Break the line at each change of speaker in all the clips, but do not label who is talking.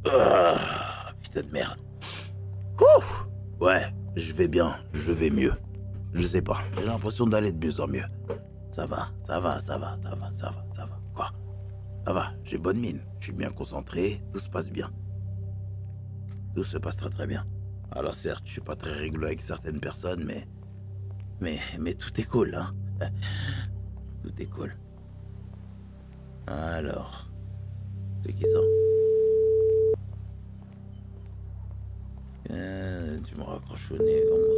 Putain de merde. Ouf. Ouais, je vais bien, je vais mieux. Je sais pas, j'ai l'impression d'aller de mieux en mieux. Ça va. Quoi? Ça va, j'ai bonne mine, je suis bien concentré, tout se passe bien. Tout se passe très bien. Alors certes, je suis pas très rigolo avec certaines personnes, mais tout est cool, hein. Tout est cool. Alors, c'est qui ça? Tu me raccroches au nez, comment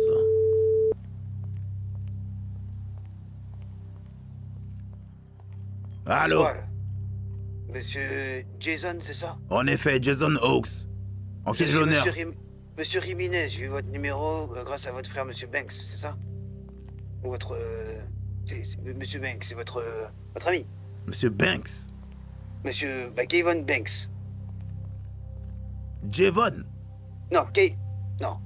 ça? Allô?
Bonsoir. Monsieur Jason, c'est ça?
En effet, Jason Hawks. En qui
Je
ai-je
suis
l'honneur?
Monsieur Jiménez, j'ai eu votre numéro grâce à votre frère, Monsieur Banks, c'est ça? Ou votre... Monsieur Banks, c'est votre ami?
Monsieur Banks.
Monsieur... Kevin Banks.
Javon.
Non, Non.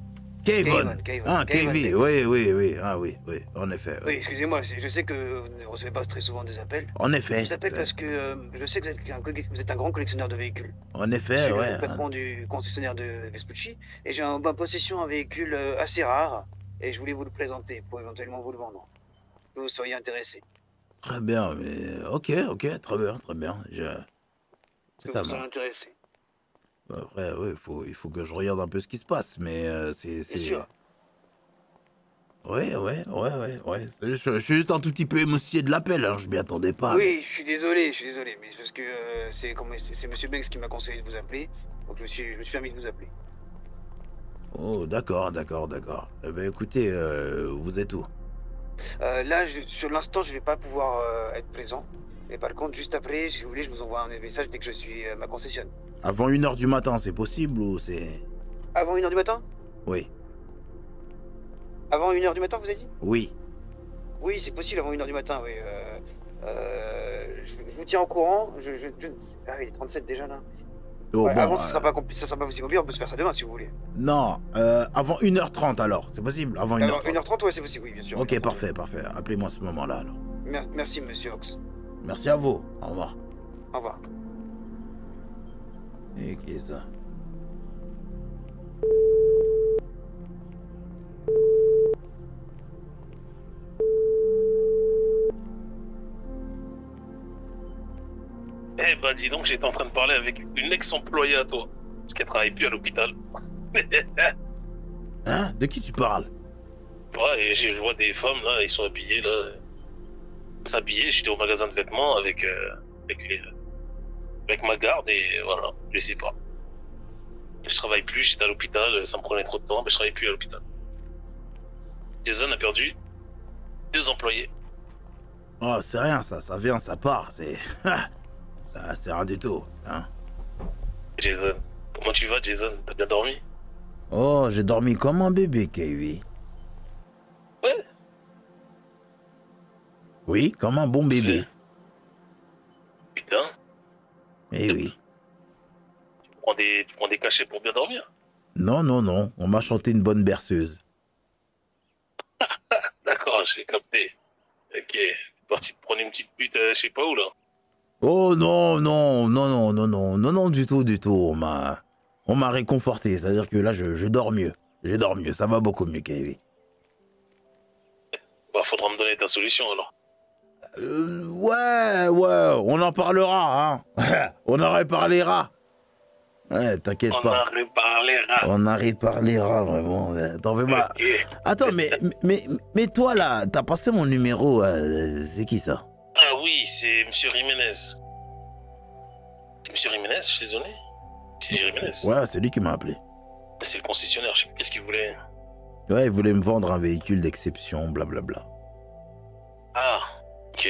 Kevin. Ah, Kevin.
Banks.
Oui. Ah oui, en effet.
Oui, excusez-moi, je sais que vous ne recevez pas très souvent des appels.
En effet.
Je vous appelle parce que je sais que vous êtes un grand collectionneur de véhicules.
En effet,
Je suis
ouais.
le patron du concessionnaire de Vespucci et j'ai en ma possession un véhicule assez rare et je voulais vous le présenter pour éventuellement vous le vendre. Que vous soyez intéressé.
Très bien, mais ok, très bien.
Que
Ça
vous soyez
va.
intéressé.
Après, oui, il faut que je regarde un peu ce qui se passe, mais c'est...
Bien sûr.
Ouais. Je suis juste un tout petit peu émoustillé de l'appel, hein, je m'y attendais pas.
Oui, je suis désolé, mais c'est parce que c'est Monsieur Banks qui m'a conseillé de vous appeler, donc je me suis permis de vous appeler.
Oh, d'accord. Eh ben, écoutez, vous êtes où?
Là, sur l'instant, je vais pas pouvoir être présent. Mais par contre, juste après, si vous voulez, je vous envoie un message dès que je suis ma concessionne.
Avant 1h du matin, c'est possible ou c'est...
Avant 1h du matin?
Oui.
Avant 1h du matin, vous avez dit?
Oui.
Oui, c'est possible avant 1h du matin, oui. Je vous tiens au courant. Ah oui, il est 37 déjà là.
Oh,
Ouais,
bon,
avant, ça sera pas aussi compliqué, on peut se faire ça demain si vous voulez.
non, avant 1h30 alors, c'est possible? Avant 1h30.
Alors, 1h30, ouais, c'est possible, oui, bien sûr.
Ok, parfait. Appelez-moi à ce moment-là alors.
Merci, monsieur Hawks.
Merci à vous. Au revoir.
Au revoir.
Et qui est ça?
Eh ben dis donc, j'étais en train de parler avec une ex-employée à toi, parce qu'elle travaille plus à l'hôpital.
Hein? De qui tu parles?
Ouais, et je vois des femmes là, ils sont habillés là. S'habiller, j'étais au magasin de vêtements avec ma garde et voilà, je sais pas. Je travaille plus, j'étais à l'hôpital, ça me prenait trop de temps, mais je travaille plus à l'hôpital. Jason a perdu 2 employés.
Oh, c'est rien, ça vient, ça part, c'est... c'est rien du tout, hein.
Jason, comment tu vas Jason? T'as bien dormi?
Oh, j'ai dormi comme un bébé, Kevin.
Ouais.
Oui, comme un bon bébé.
Putain.
Eh oui.
Tu prends des cachets pour bien dormir?
Non, on m'a chanté une bonne berceuse.
D'accord, j'ai capté. Ok, t'es parti te prendre une petite pute, je sais pas où là.
Oh non, du tout. On m'a réconforté, c'est-à-dire que là, je dors mieux. Je dors mieux, ça va beaucoup mieux, Kevin.
Bah, faudra me donner ta solution alors.
Ouais, on en parlera, hein. On en reparlera. Ouais, t'inquiète pas. On en reparlera, vraiment. T'en fais pas.
Okay.
Attends, mais toi, là, t'as passé mon numéro, c'est qui ça?
Ah oui, c'est Monsieur Jiménez. C'est Monsieur Jiménez, je suis désolé. C'est Jiménez.
Ouais, c'est lui qui m'a appelé.
C'est le concessionnaire, je sais pas qu'est-ce qu'il voulait.
Ouais, il voulait me vendre un véhicule d'exception, blablabla.
Ah, ok.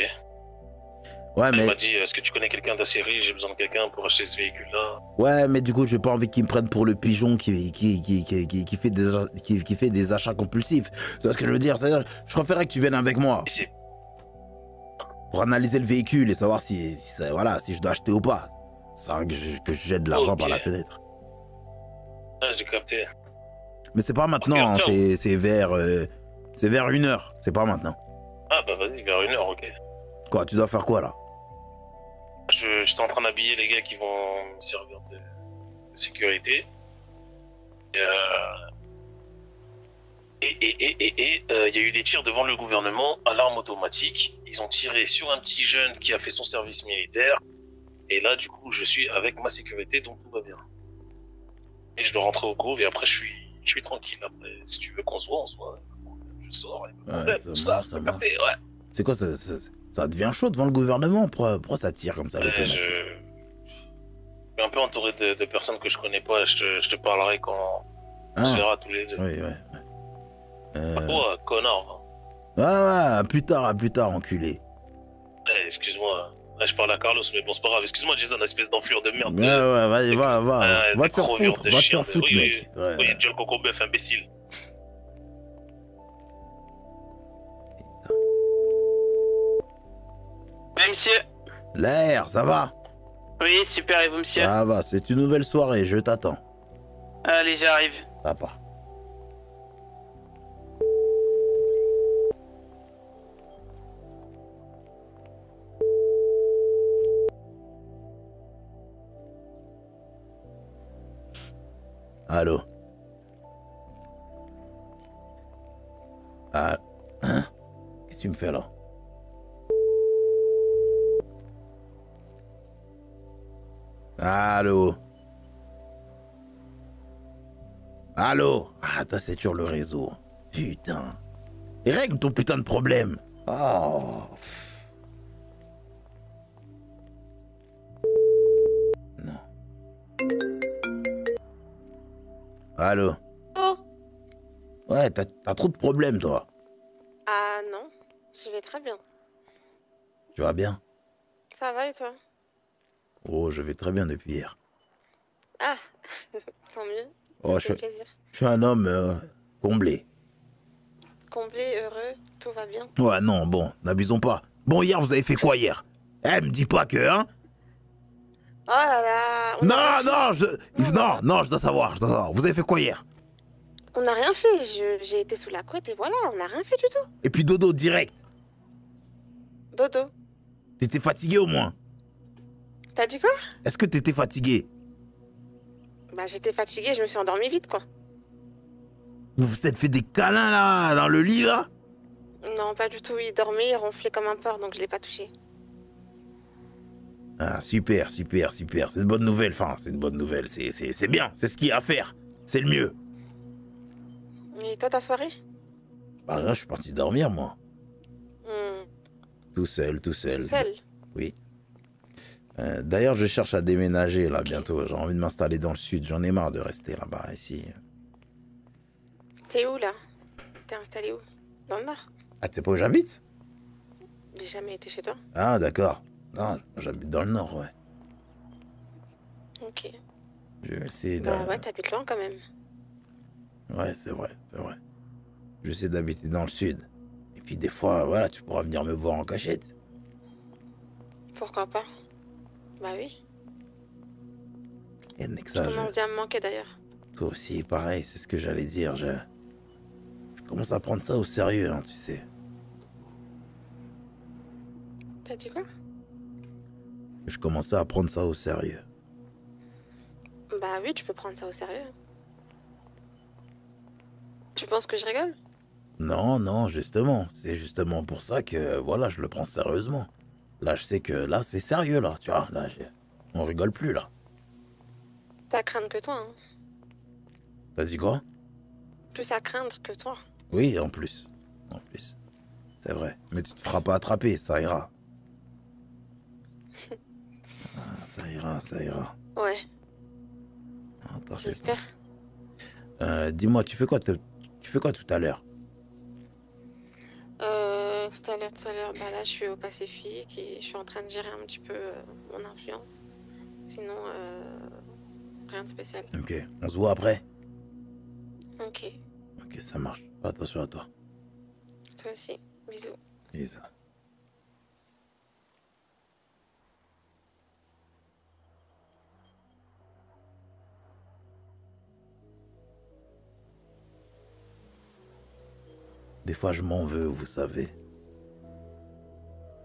Ouais,
Il
mais...
m'a dit, est-ce que tu connais quelqu'un d'assez riche, j'ai besoin de quelqu'un pour acheter ce véhicule-là.
Ouais, mais du coup, j'ai pas envie qu'il me prenne pour le pigeon qui fait des achats compulsifs. Tu vois ce que je veux dire? C'est-à-dire, je préférerais que tu viennes avec moi. Pour analyser le véhicule et savoir si je dois acheter ou pas. Sans que je jette de l'argent par la fenêtre.
Ah, j'ai capté.
Mais c'est pas maintenant, okay, hein, c'est vers 1h, c'est pas maintenant.
Ah bah vas-y, vers 1h, ok.
Quoi, tu dois faire quoi là?
J'étais en train d'habiller les gars qui vont me servir de sécurité. Et il y a eu des tirs devant le gouvernement à l'arme automatique. Ils ont tiré sur un petit jeune qui a fait son service militaire. Et là, du coup, je suis avec ma sécurité, donc tout va bien. Et je dois rentrer au Grove et après, je suis tranquille. Après, si tu veux qu'on se voit, on se voit. Je sors.
Ça marche. Ouais. C'est quoi ça devient chaud devant le gouvernement? Pourquoi ça tire comme ça à l'automatique?
Je suis un peu entouré de personnes que je connais pas. Je te parlerai quand on se verra tous les deux.
Oui.
Oh, connard.
Ouais, à plus tard, enculé.
Excuse-moi. Là, je parle à Carlos, mais bon, c'est pas grave. Excuse-moi, Jason, espèce d'enflure de merde.
Ouais, vas-y, va te faire foutre,
oui,
mec.
Oui, John Coco Bœuf, imbécile.
Oui, monsieur.
L'air, ça va?
Oui, super, et vous, monsieur?
Ça va, c'est une nouvelle soirée, je t'attends.
Allez, j'arrive.
Ça part. Allô? Ah, hein? Qu'est-ce que tu me fais là? Allô? Allô? Ah, toi, c'est toujours le réseau. Putain. Et règle ton putain de problème. Oh. Non. Allô?
Oh.
Ouais, t'as trop de problèmes, toi.
Ah non, je vais très bien.
Tu vas bien?
Ça va et toi?
Oh, je vais très bien depuis hier.
Ah, tant mieux.
Oh,
Ça fait plaisir.
Je suis un homme comblé.
Comblé, heureux, tout va bien.
Ouais, non, bon, n'abusons pas. Bon, hier, vous avez fait quoi hier? Eh, me dis pas que, hein?
Oh là là.
Non, je dois savoir. Vous avez fait quoi hier?
On n'a rien fait. J'ai été sous la couette et voilà, on n'a rien fait du tout.
Et puis dodo direct.
Dodo.
T'étais fatigué au moins?
T'as dit quoi?
Est-ce que t'étais fatigué?
Bah j'étais fatiguée, je me suis endormie vite quoi.
Vous vous êtes fait des câlins là, dans le lit là?
Non, pas du tout. Il dormait, il ronflait comme un porc, donc je l'ai pas touché.
Ah, super. C'est une bonne nouvelle, c'est une bonne nouvelle. C'est bien, c'est ce qu'il y a à faire. C'est le mieux.
Et toi, ta soirée?
Bah là, je suis parti dormir, moi. Tout seul.
Tout seul?
Oui. D'ailleurs, je cherche à déménager là bientôt. J'ai envie de m'installer dans le sud. J'en ai marre de rester là-bas, ici.
T'es où là? T'es installé où? Dans le nord?
Ah, tu sais pas où j'habite?
J'ai jamais été chez toi.
Ah, d'accord. Non, j'habite dans le nord, ouais.
Ok.
Je vais essayer
Bah ouais, t'habites loin quand même.
Ouais, c'est vrai. Je vais essayer d'habiter dans le sud. Et puis des fois, voilà, tu pourras venir me voir en cachette.
Pourquoi pas? Bah oui.
Et que
Je
ça,
commence bien à me manquer d'ailleurs.
Toi aussi, pareil, c'est ce que j'allais dire. Je commence à prendre ça au sérieux, hein, tu sais.
T'as dit quoi?
Je commençais à prendre ça au sérieux.
Bah oui, tu peux prendre ça au sérieux. Tu penses que je rigole?
Non, justement. C'est justement pour ça que, voilà, je le prends sérieusement. Là, je sais que, là, c'est sérieux, là, tu vois. Là, on rigole plus, là.
T'as à craindre que toi, hein.
T'as dit quoi?
Plus à craindre que toi.
Oui, en plus. C'est vrai. Mais tu te feras pas attraper, ça ira. Ah, ça ira.
Ouais.
Ah, t'en fais
J'espère.
pas. Dis-moi, tu fais quoi tout à l'heure?
Tout à l'heure, bah là je suis au Pacifique et je suis en train de gérer un petit peu mon influence. Sinon, rien de spécial.
Ok, on se voit après?
Ok,
Ok, ça marche. Fais attention à toi.
toi aussi. Bisous.
Bisous. Des fois, je m'en veux, vous savez.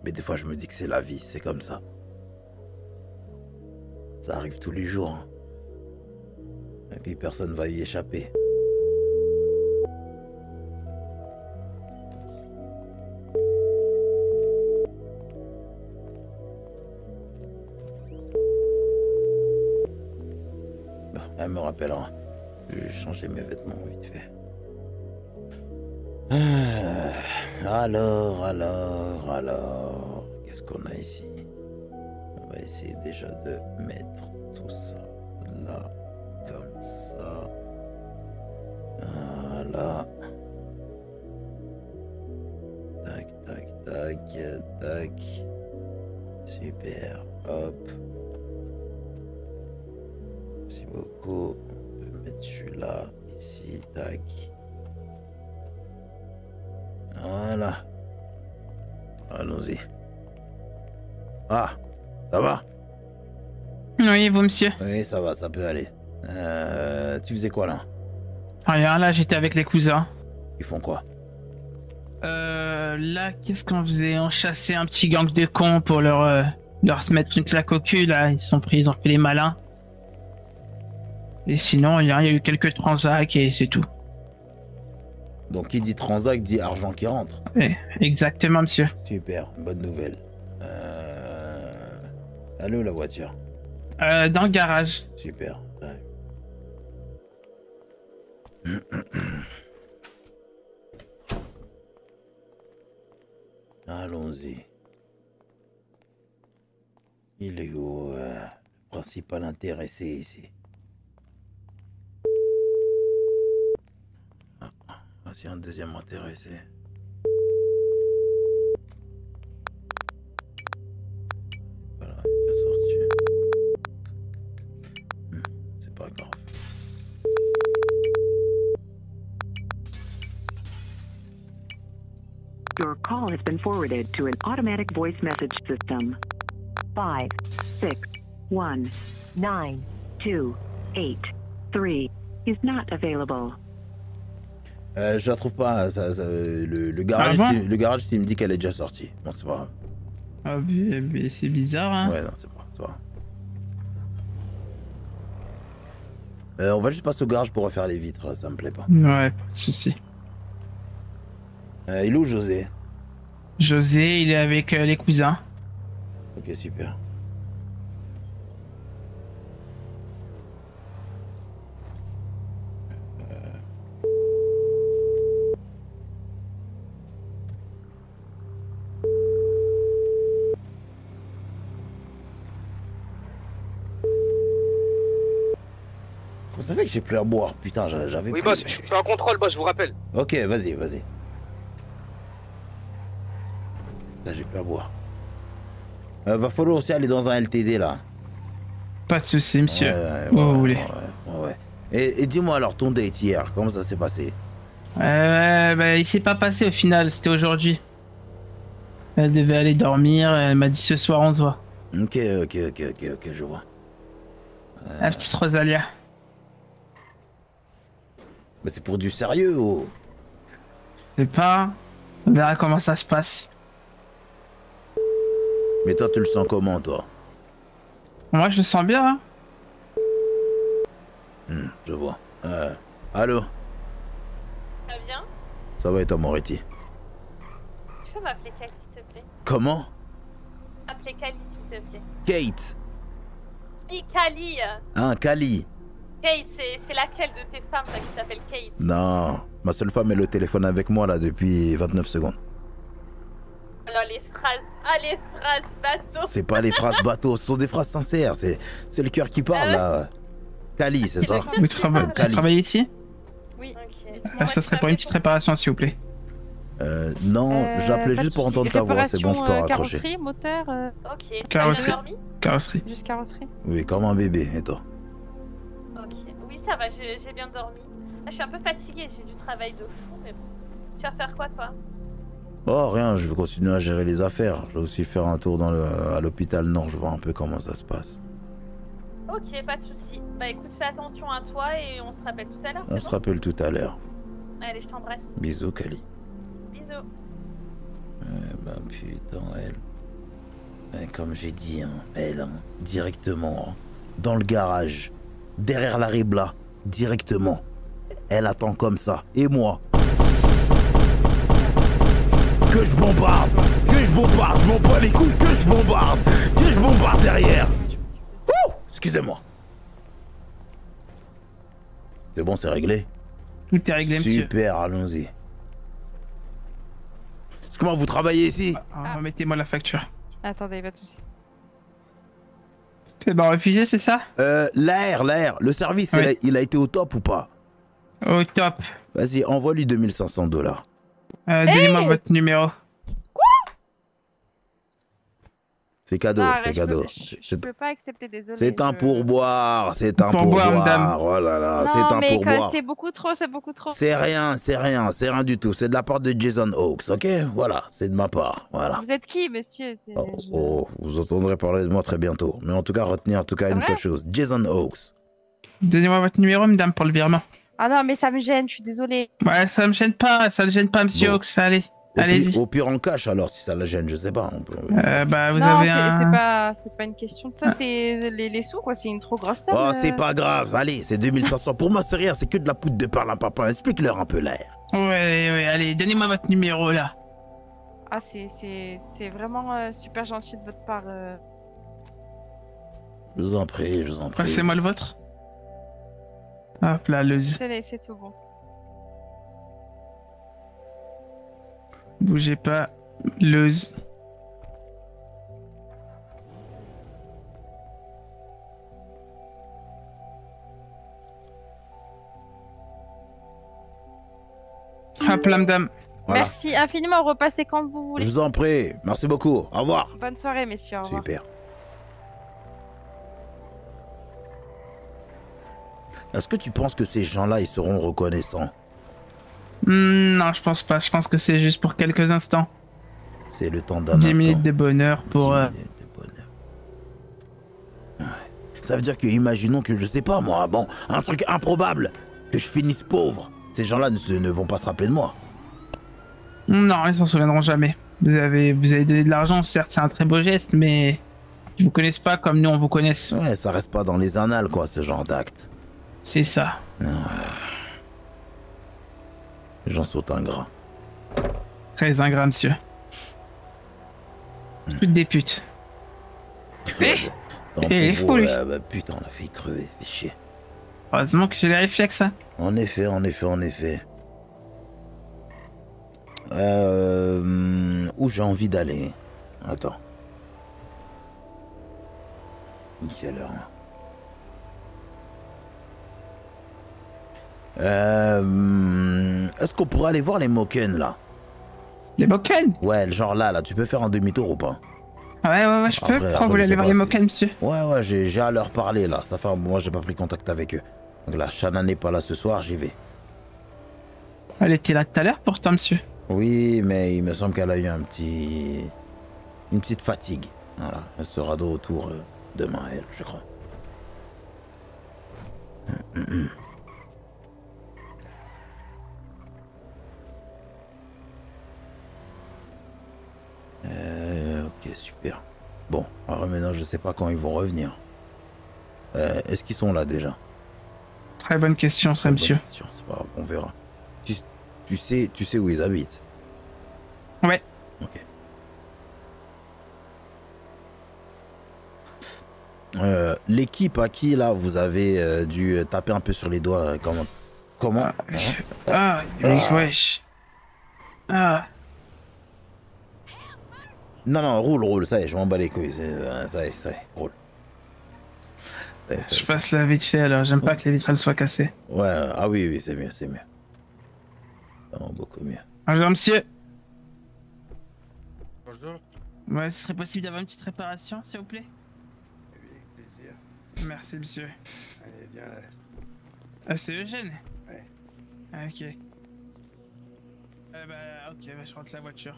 Mais des fois, je me dis que c'est la vie, c'est comme ça. Ça arrive tous les jours. Hein. Et puis personne va y échapper. Bon, elle me rappellera. Je vais changer mes vêtements vite fait. Alors, qu'est-ce qu'on a ici? On va essayer déjà de mettre tout ça là, comme ça. Voilà. Tac, tac, tac, tac. Super, hop. Merci beaucoup. On peut mettre celui-là, ici, tac. Voilà. Allons-y. Ah, ça va?
Oui, vous, monsieur.
Oui, ça va, ça peut aller. Tu faisais quoi là?
Rien, là, j'étais avec les cousins.
Ils font quoi?
Là, qu'est-ce qu'on faisait? On chassait un petit gang de cons pour leur se mettre une claque au cul, là. Ils se sont pris, ils ont fait les malins. Et sinon, il y a eu quelques transacts et c'est tout.
Donc, qui dit transact dit argent qui rentre.
Oui, exactement, monsieur.
Super, bonne nouvelle. Elle est où la voiture?
Dans le garage.
Super. Ouais. Allons-y. Il est où le principal intéressé ici? Voici un deuxième intéressé. Voilà, il est déjà sorti. C'est pas grave.
Your call has been forwarded to an automatic voice message system. 5, 6, 1, 9, 2, 8, 3 is not available.
Je la trouve pas. Le garage,
Ah bon
le garage, s'il me dit qu'elle est déjà sortie. Bon, c'est pas grave.
Ah, mais c'est bizarre, hein.
Ouais, non, c'est pas grave. On va juste passer au garage pour refaire les vitres, là, ça me plaît pas.
Ouais, pas de soucis.
Il est où José?
José, il est avec les cousins.
Ok, super. Vous savez que j'ai plus à boire, putain, j'avais
Oui,
pris-
boss, je suis en contrôle, boss, je vous rappelle.
Ok, vas-y. Là, j'ai plus à boire. Va falloir aussi aller dans un LTD, là.
Pas de soucis, monsieur.
Ouais,
Où vous voulez.
Ouais. Et dis-moi alors, ton date hier, comment ça s'est passé?
Bah, il s'est pas passé au final, c'était aujourd'hui. Elle devait aller dormir, elle m'a dit ce soir on se voit.
Ok, je vois.
La petite Rosalia.
Mais c'est pour du sérieux, oh.
Je sais pas, on verra comment ça se passe.
Mais toi, tu le sens comment, toi?
Moi je le sens bien, hein.
Je vois. Allô?
Ça vient?
Ça va et toi, Moretti?
Tu peux m'appeler Kali, s'il te plaît?
Comment?
Appeler Kali, s'il te plaît.
Kate.
Oui, Kali.
Hein, Kali?
Kate, c'est laquelle de tes femmes là, qui s'appelle Kate?
Non, ma seule femme est au téléphone avec moi, là, depuis 29 secondes.
Alors les phrases bateau.
C'est pas les phrases bateau, ce sont des phrases sincères, c'est le cœur qui parle, là. Kali, c'est ça?
Vous
Kali.
travaillez ici?
Oui.
Ça serait pour une petite réparation s'il vous plaît.
Non, j'appelais
pas
juste
de
pour
souci.
entendre ta voix, c'est bon, je peux
Réparation,
raccrocher.
carrosserie, moteur,
Ok. Tu as
Carrosserie.
dormi?
Carrosserie.
juste carrosserie.
Oui, comme un bébé, et toi?
Ok. Oui, ça va, j'ai bien dormi. Là, je suis un peu fatiguée, j'ai du travail de fou, mais bon. Tu vas faire quoi, toi?
Oh, rien, je vais continuer à gérer les affaires. Je vais aussi faire un tour à l'hôpital Nord, je vois un peu comment ça se passe.
Ok, pas de soucis. Bah écoute, fais attention à toi et on se rappelle tout à l'heure.
On
c'est
se
bon?
rappelle tout à l'heure.
Allez, je t'embrasse.
Bisous, Kali.
Bisous.
Ben putain, elle. Ben, comme j'ai dit, hein, elle, hein, directement, hein, dans le garage, derrière la ribla, directement. Elle attend comme ça. Et moi? Que je bombarde, je m'en bats les couilles, que je bombarde derrière. Ouh, excusez-moi. C'est bon, c'est réglé?
Tout est réglé, monsieur.
Super, allons-y. Comment vous travaillez ici?
Remettez-moi la facture.
Attendez, pas de soucis.
C'est bon, refusé, c'est ça?
L'air. Le service,
Oui.
il a été au top ou pas?
Au top.
Vas-y, envoie-lui 2500 $.
Donnez-moi votre numéro.
C'est cadeau,
Non,
c'est
arrête,
cadeau.
Je peux pas accepter, désolé.
C'est un pourboire, c'est un
Pourboire,
pourboire.
madame.
Oh là là,
Non,
c'est un
mais
pourboire.
c'est beaucoup trop, c'est beaucoup trop.
C'est rien du tout. C'est de la part de Jason Hawks, ok? Voilà, c'est de ma part, voilà.
Vous êtes qui, monsieur?
Oh, vous entendrez parler de moi très bientôt. Mais en tout cas, retenez en tout cas une
vrai
seule chose. Jason Hawks.
Donnez-moi votre numéro, madame, pour le virement.
Ah non, mais ça me gêne, je suis désolée.
Ouais, ça me gêne pas, monsieur
Bon.
Hawks, allez. Allez-y.
Au pire en cash alors, si ça la gêne, je sais pas. On peut...
Bah, vous
non,
avez
c'est pas une question de ça, c'est les sous, quoi. C'est une trop grosse somme.
Oh, c'est pas grave, allez, c'est 2500. Pour moi, c'est rien, c'est que de la poudre de perlimpinpin. Explique-leur un peu l'air.
Ouais, allez, donnez-moi votre numéro, là.
Ah, c'est vraiment super gentil de votre part.
Je vous en prie.
Passez-moi le vôtre. Hop là,
C'est tout bon.
Bougez pas, Leuze. Hop là, madame.
Voilà.
Merci infiniment, repassez quand vous voulez.
Je vous en prie, merci beaucoup. Au revoir.
Bonne soirée, messieurs. Au revoir.
Super. Est-ce que tu penses que ces gens-là, ils seront reconnaissants?
Non, je pense pas. Je pense que c'est juste pour quelques instants.
C'est le temps d'un
10
instant.
minutes de bonheur pour...
10 minutes de bonheur. Ouais. Ça veut dire que, imaginons que, je sais pas moi, bon, un truc improbable, que je finisse pauvre. Ces gens-là ne vont pas se rappeler de moi.
Non, ils s'en souviendront jamais. Vous avez donné de l'argent, certes, c'est un très beau geste, mais... Ils vous connaissent pas comme nous, on vous connaisse.
Ouais, ça reste pas dans les annales, quoi, ce genre d'acte.
C'est ça.
Les gens sont ingrats.
Très ingrat, monsieur. Pute des putes.
Tant
il est
pour
fou,
vous,
lui.
bah, putain, on l'a fait crever, fait chier.
Heureusement que j'ai les réflexes, hein.
En effet. Où j'ai envie d'aller? Attends. Quelle heure là? Est-ce qu'on pourrait aller voir les Moken là?
Les Moken?
Ouais, genre là, tu peux faire un demi-tour ou pas?
Ouais, je peux.
Après,
Pourquoi vous voulez
je sais
aller voir
pas
les
si-
Moken, monsieur?
Ouais, j'ai à leur parler là. Ça fait un moment, j'ai pas pris contact avec eux. Donc là, Shanna n'est pas là ce soir, j'y vais.
Elle était là tout à l'heure, pourtant, monsieur.
Oui, mais il me semble qu'elle a eu une petite fatigue. Voilà, elle sera de retour demain, elle, je crois. Ok, super. Bon, alors maintenant, je sais pas quand ils vont revenir. Est-ce qu'ils sont là déjà?
Très bonne question, ça,
Bonne
monsieur.
question, c'est pas grave, on verra. Tu sais où ils habitent?
Ouais.
Ok. L'équipe à qui là vous avez dû taper un peu sur les doigts, comment?
Wesh. Ah.
Non, roule, ça y est, je m'en bats les couilles, ça y est, roule. Ça y est,
Je passe la vite fait alors, j'aime pas que les vitrelles soient cassées.
Ouais, ah oui, c'est mieux. Non, beaucoup mieux.
Bonjour monsieur.
Bonjour.
Ouais, ce serait possible d'avoir une petite réparation, s'il vous plaît?
Avec plaisir.
Merci monsieur.
Allez, viens là.
Ah, c'est Eugène?
Ouais.
Ah, ok. Je rentre la voiture.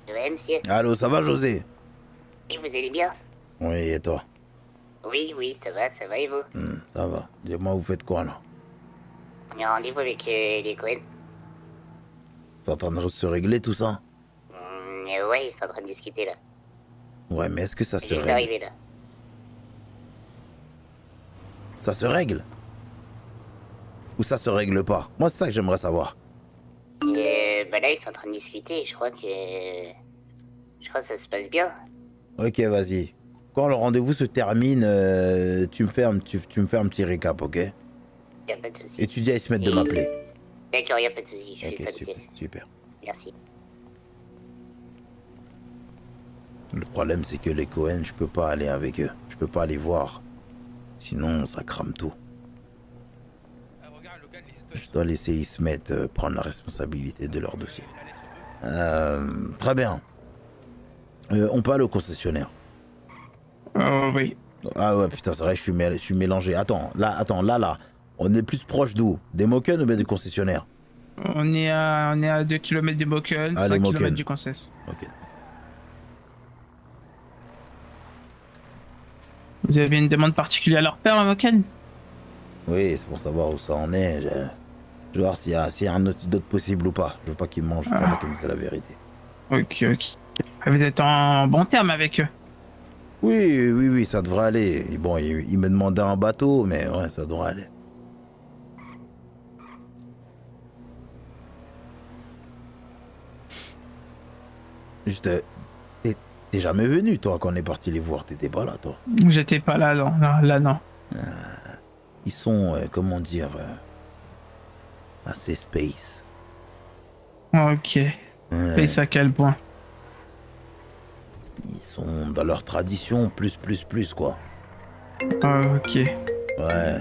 Ouais, monsieur.
Allô, ça va José?
Et vous allez bien?
Oui, et toi?
Oui, ça va et vous?
Ça va. Dis-moi, vous faites quoi, là?
On a rendez-vous avec les Cohen.
C'est en train de se régler, tout ça?
Ouais, ils sont en train de discuter, là.
Ouais, mais est-ce que ça se
Je viens
règle?
d'arriver, là.
Ça se règle? Ou ça se règle pas? Moi, c'est ça que j'aimerais savoir.
Bah là, ils sont en train de discuter, je crois que ça se passe bien.
Ok, vas-y. Quand le rendez-vous se termine, tu me fais un petit récap, ok?
Y'a pas de soucis.
Et tu dis à Ismet de m'appeler.
D'accord, y'a pas de soucis, je fais
Ok,
ça
super,
dessus.
super.
Merci.
Le problème, c'est que les Cohen, je peux pas aller avec eux. Je peux pas les voir. Sinon, ça crame tout. Je dois laisser Ismet prendre la responsabilité de leur dossier. Très bien. On peut aller au concessionnaire.
Oui.
Ah ouais, putain, c'est vrai, je suis mélangé. Attends, là. On est plus proche d'où? Des Moken ou bien du concessionnaire?
On est à 2 km du Moken,
Ah,
5
les Moken.
km du Concess.
Ok.
Vous avez une demande particulière à leur faire, à Moken?
Oui, c'est pour savoir où ça en est. Je veux voir s'il y a un antidote possible ou pas. Je veux pas qu'ils mangent, je préfère qu'ils me disent la vérité.
Ok. Vous êtes en bon terme avec eux?
Oui, ça devrait aller. Et bon, il me demandait un bateau, mais ouais, ça devrait aller. Juste, t'es jamais venu, toi, quand on est parti les voir. T'étais pas là, toi.
J'étais pas là, non.
Ils sont, comment dire, assez space.
Ok.
Ouais.
Et ça à quel point?
Ils sont dans leur tradition, plus, quoi.
Ok.
Ouais.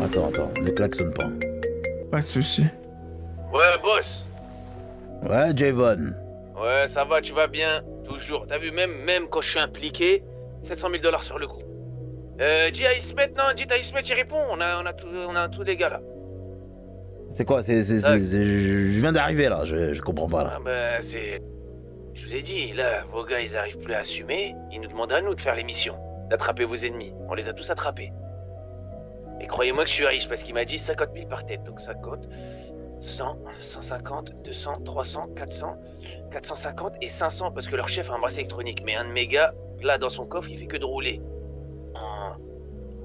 Attends, ne klaxonne pas.
Pas de soucis.
Ouais, boss.
Ouais, Javon.
Ouais, ça va, tu vas bien. Toujours. T'as vu, même quand je suis impliqué, 700 000 $ sur le coup. Dis à Ismet, il répond. On a tous les gars là.
C'est quoi? Je viens d'arriver là, je comprends pas là.
Ah bah, c'est. Je vous ai dit, là, vos gars, ils arrivent plus à assumer. Ils nous demandent à nous de faire les missions, d'attraper vos ennemis. On les a tous attrapés. Et croyez-moi que je suis riche parce qu'il m'a dit 50 000 par tête. Donc ça compte 100, 150, 200, 300, 400, 450 et 500 parce que leur chef a un bracelet électronique. Mais un de mes gars, là, dans son coffre, il fait que de rouler. En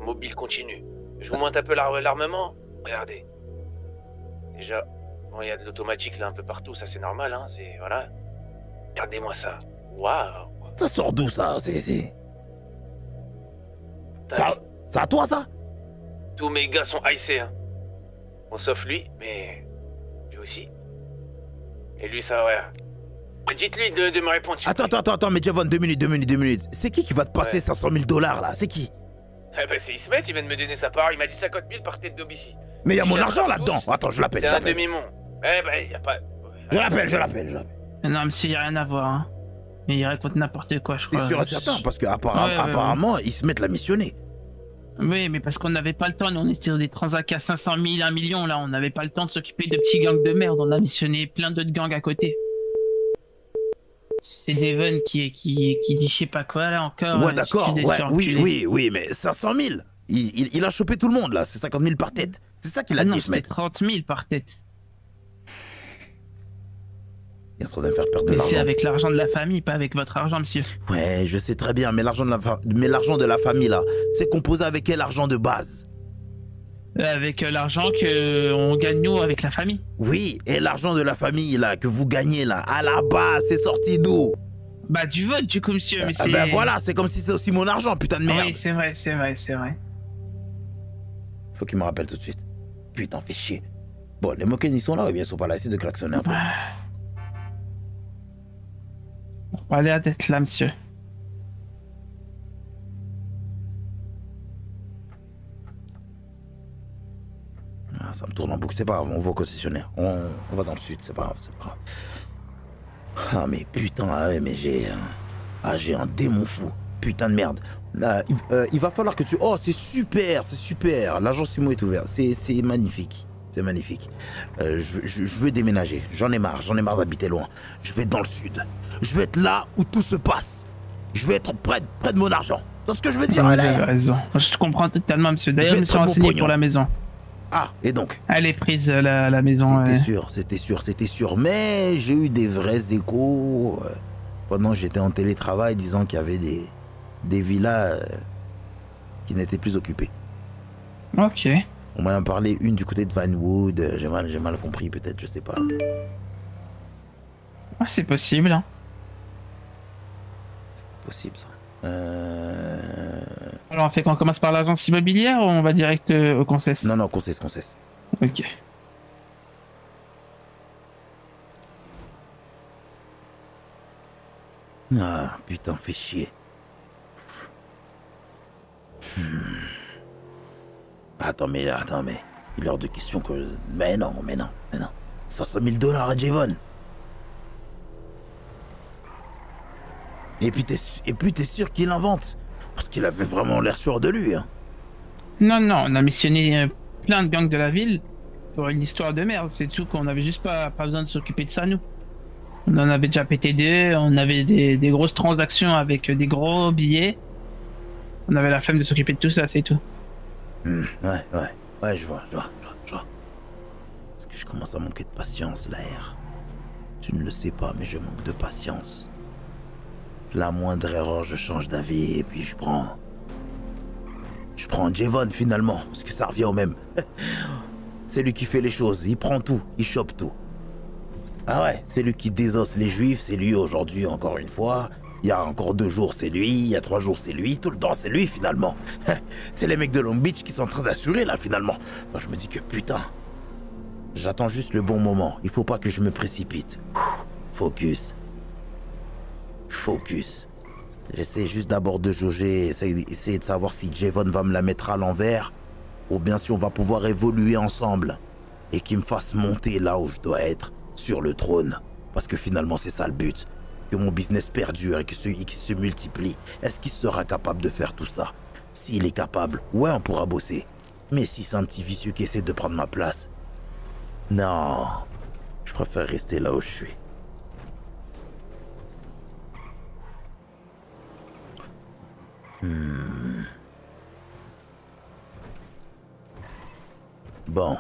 mobile continu. Je vous monte un peu l'armement. Regardez. Déjà, bon, il y a de l'automatique là un peu partout, ça c'est normal, hein, c'est... Voilà. Regardez-moi ça. Waouh.
Ça sort d'où ça? C'est à toi ça?
Tous mes gars sont haïssés, hein. Bon, sauf lui, mais... Lui aussi. Et lui, ça, ouais. Dites-lui de me répondre.
Attends, mais Javon, 2 minutes. C'est qui va te passer 500 000 $ là? C'est qui?
Eh ben, c'est Ismet, il vient de me donner sa part, il m'a dit 50 000 par tête d'Obici.
Mais il y a mon argent là-dedans. Attends, je l'appelle.
C'est un demi-mond. Eh ben, y a pas...
Je l'appelle.
Non, monsieur, y a rien à voir, hein. Mais il raconte n'importe quoi, je
T'es
crois.
sûr et certain? Parce qu'apparemment, ils se mettent la missionner.
Oui, mais parce qu'on n'avait pas le temps, nous on était sur des transacts à 500 000, 1 million, là, on n'avait pas le temps de s'occuper de petits gangs de merde, on a missionné plein d'autres gangs à côté. C'est Devon qui dit je sais pas quoi, là, encore.
Ouais, d'accord, oui, mais 500 000 il a chopé tout le monde, là, c'est 50 000 par tête. C'est ça qu'il a dit,
non,
Ismet.
c'est 30 000 par tête.
Il est en train de me faire perdre de
Mais
l'argent.
c'est avec l'argent de la famille, pas avec votre argent, monsieur.
Ouais, je sais très bien, mais l'argent de la famille, là, c'est composé avec quel argent de base?
Avec l'argent qu'on gagne, nous, avec la famille.
Oui, et l'argent de la famille, là, que vous gagnez, là, à la base, c'est sorti d'où?
Bah, du vote, du coup, monsieur, mais c'est...
Ben voilà, c'est comme si c'est aussi mon argent, putain de merde.
Oui, c'est vrai.
Faut qu'il me rappelle tout de suite. Putain, fait chier. Bon, les Moken, ils sont là, ou bien ils sont pas là, essayez de klaxonner un peu.
On va aller à d'être là, monsieur.
Ah, ça me tourne en boucle, c'est pas grave, on va au concessionnaire. On va dans le sud, c'est pas grave. Ah, mais putain, mais j'ai un démon fou. Putain de merde. Il va falloir que tu... Oh, c'est super. L'agent Simo est ouvert. C'est magnifique. C'est magnifique. Je veux déménager. J'en ai marre d'habiter loin. Je vais être dans le sud. Je veux être là où tout se passe. Je veux être près de mon argent. C'est ce que je veux dire,
Vous
Alain.
avez raison. Je te comprends totalement, monsieur. D'ailleurs, je me suis renseigné pour la maison.
Ah, et donc?
Elle est prise, la maison.
C'était sûr. Mais j'ai eu des vrais échos pendant que j'étais en télétravail disant qu'il y avait des villas qui n'étaient plus occupées.
Ok.
On m'a parlé une du côté de Vinewood. J'ai mal compris, peut-être, je sais pas.
Ah, c'est possible. Hein.
C'est possible, ça.
Alors, on fait qu'on commence par l'agence immobilière ou on va direct au Concess?
Non, Concess.
Ok.
Ah, putain, fais chier. Attends, mais il est hors de question que... Mais non. 500 000 $ à Javon. Et puis t'es sûr qu'il invente? Parce qu'il avait vraiment l'air sûr de lui, hein.
Non, on a missionné plein de gangs de la ville pour une histoire de merde. C'est tout qu'on avait juste pas besoin de s'occuper de ça, nous. On en avait déjà pété deux, on avait des grosses transactions avec des gros billets. On avait la flemme de s'occuper de tout ça, c'est tout.
Ouais, je vois. Parce que je commence à manquer de patience, là, R. Tu ne le sais pas, mais je manque de patience. La moindre erreur, je change d'avis et puis je prends Javon finalement, parce que ça revient au même. C'est lui qui fait les choses, il prend tout, il chope tout. Ah ouais, c'est lui qui désosse les juifs, c'est lui aujourd'hui encore une fois. Il y a encore 2 jours c'est lui, il y a 3 jours c'est lui, tout le temps c'est lui finalement. C'est les mecs de Long Beach qui sont en train d'assurer là finalement. Moi je me dis que putain, j'attends juste le bon moment, il faut pas que je me précipite. Focus. J'essaie juste d'abord de jauger, essayer de savoir si Javon va me la mettre à l'envers, ou bien si on va pouvoir évoluer ensemble, et qu'il me fasse monter là où je dois être, sur le trône. Parce que finalement c'est ça le but, que mon business perdure et qu'il se multiplie. Est-ce qu'il sera capable de faire tout ça? S'il est capable, ouais on pourra bosser. Mais si c'est un petit vicieux qui essaie de prendre ma place, non, je préfère rester là où je suis. Bon.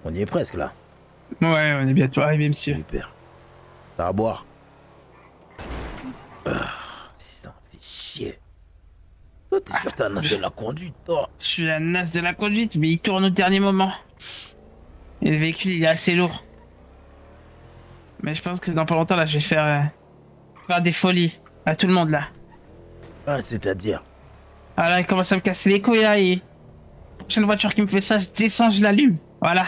On y est presque là.
Ouais, on est bientôt arrivé, monsieur.
Super. T'as à boire? Ça fait chier. Toi, t'es sûr que t'es un as de la conduite, toi?
Je suis un as de la conduite, mais il tourne au dernier moment. Et le véhicule, il est assez lourd. Mais je pense que dans pas longtemps, là, je vais faire des folies à tout le monde, là.
Ah, c'est-à-dire?
Ah là, il commence à me casser les couilles, là, et... Prochaine voiture qui me fait ça, je descends, je l'allume. Voilà.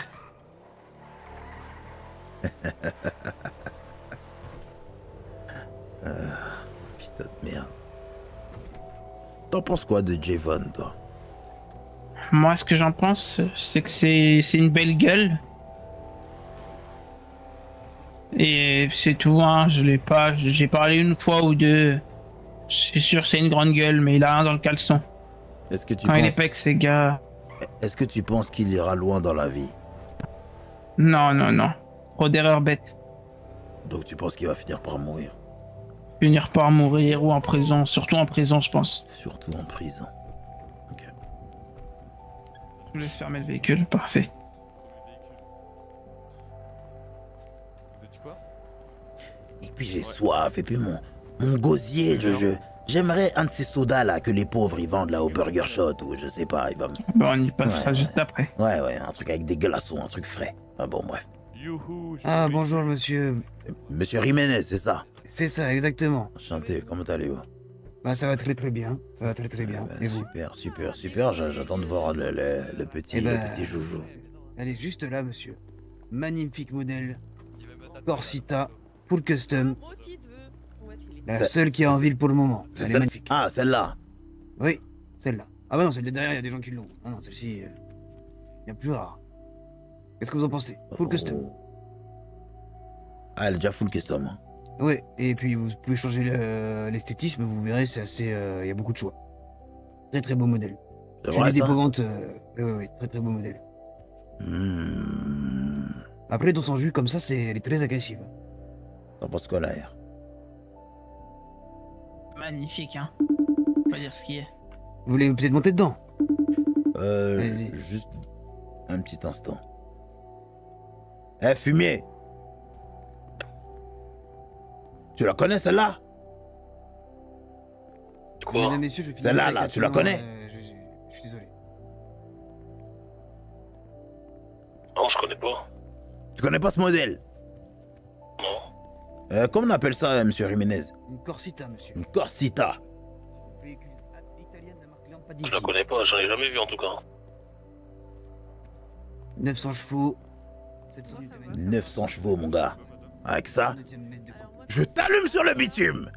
Putain de merde. T'en penses quoi de Javon, toi?
Moi, ce que j'en pense, c'est que c'est une belle gueule. Et c'est tout, hein. J'ai parlé une fois ou deux. C'est sûr, c'est une grande gueule, mais il a un dans le caleçon.
Est-ce que tu
Quand
penses...
il est pas avec ses gars...
Est-ce que tu penses qu'il ira loin dans la vie?
Non. Trop d'erreurs bêtes.
Donc tu penses qu'il va finir par mourir?
Finir par mourir ou en prison, surtout en prison, je pense.
Surtout en prison. Ok.
Je me laisse fermer le véhicule, parfait.
Vous avez dit quoi?
Et puis j'ai soif, et puis mon gosier, j'aimerais un de ces sodas là que les pauvres ils vendent là au Burger Shot ou je sais pas, il va me...
Bon, on y passera juste après.
Ouais, un truc avec des glaçons, un truc frais. Ah bon, bref.
Ah, bonjour, monsieur.
Monsieur Jiménez, c'est ça?
C'est ça, exactement.
Enchanté, comment allez-vous?
Bah, ça va très bien. Ça va très bien. Et vous?
Super, j'attends de voir le petit joujou.
Elle est juste là, monsieur. Magnifique modèle. Corsita, full custom. La seule qui est en ville pour le moment. Elle est magnifique.
Ah, celle-là?
Oui, celle-là. Ah bah non, celle de derrière, il y a des gens qui l'ont. Ah non, celle-ci, il y a plus rare. Qu'est-ce que vous en pensez? Full custom.
Ah, elle est déjà full custom. Hein.
Oui, et puis vous pouvez changer l'esthétisme, vous verrez, c'est assez... il y a beaucoup de choix. Très beau modèle.
C'est vrai, ça?
Des ventes, oui, très beau modèle. Après, dans son jus comme ça, elle est très agressive.
T'en penses quoi, là?
Magnifique, hein. Pas dire ce qui est.
Vous voulez peut-être monter dedans?
Juste un petit instant. Fumier! Tu la connais, celle-là?
Quoi?
Mesdames, messieurs, je finis
Celle-là, là, tu la connais?
Je suis désolé.
Non, je connais pas.
Tu connais pas ce modèle?
Non.
Comment on appelle ça, monsieur Jiménez?
Une Corsita, monsieur.
Une Corsita.
Véhicule italienne de marque Lampadini.
Je la connais pas, j'en ai jamais vu en tout cas.
900 chevaux. 700 Nm.
900 chevaux, mon gars. Avec ça, je t'allume sur le bitume.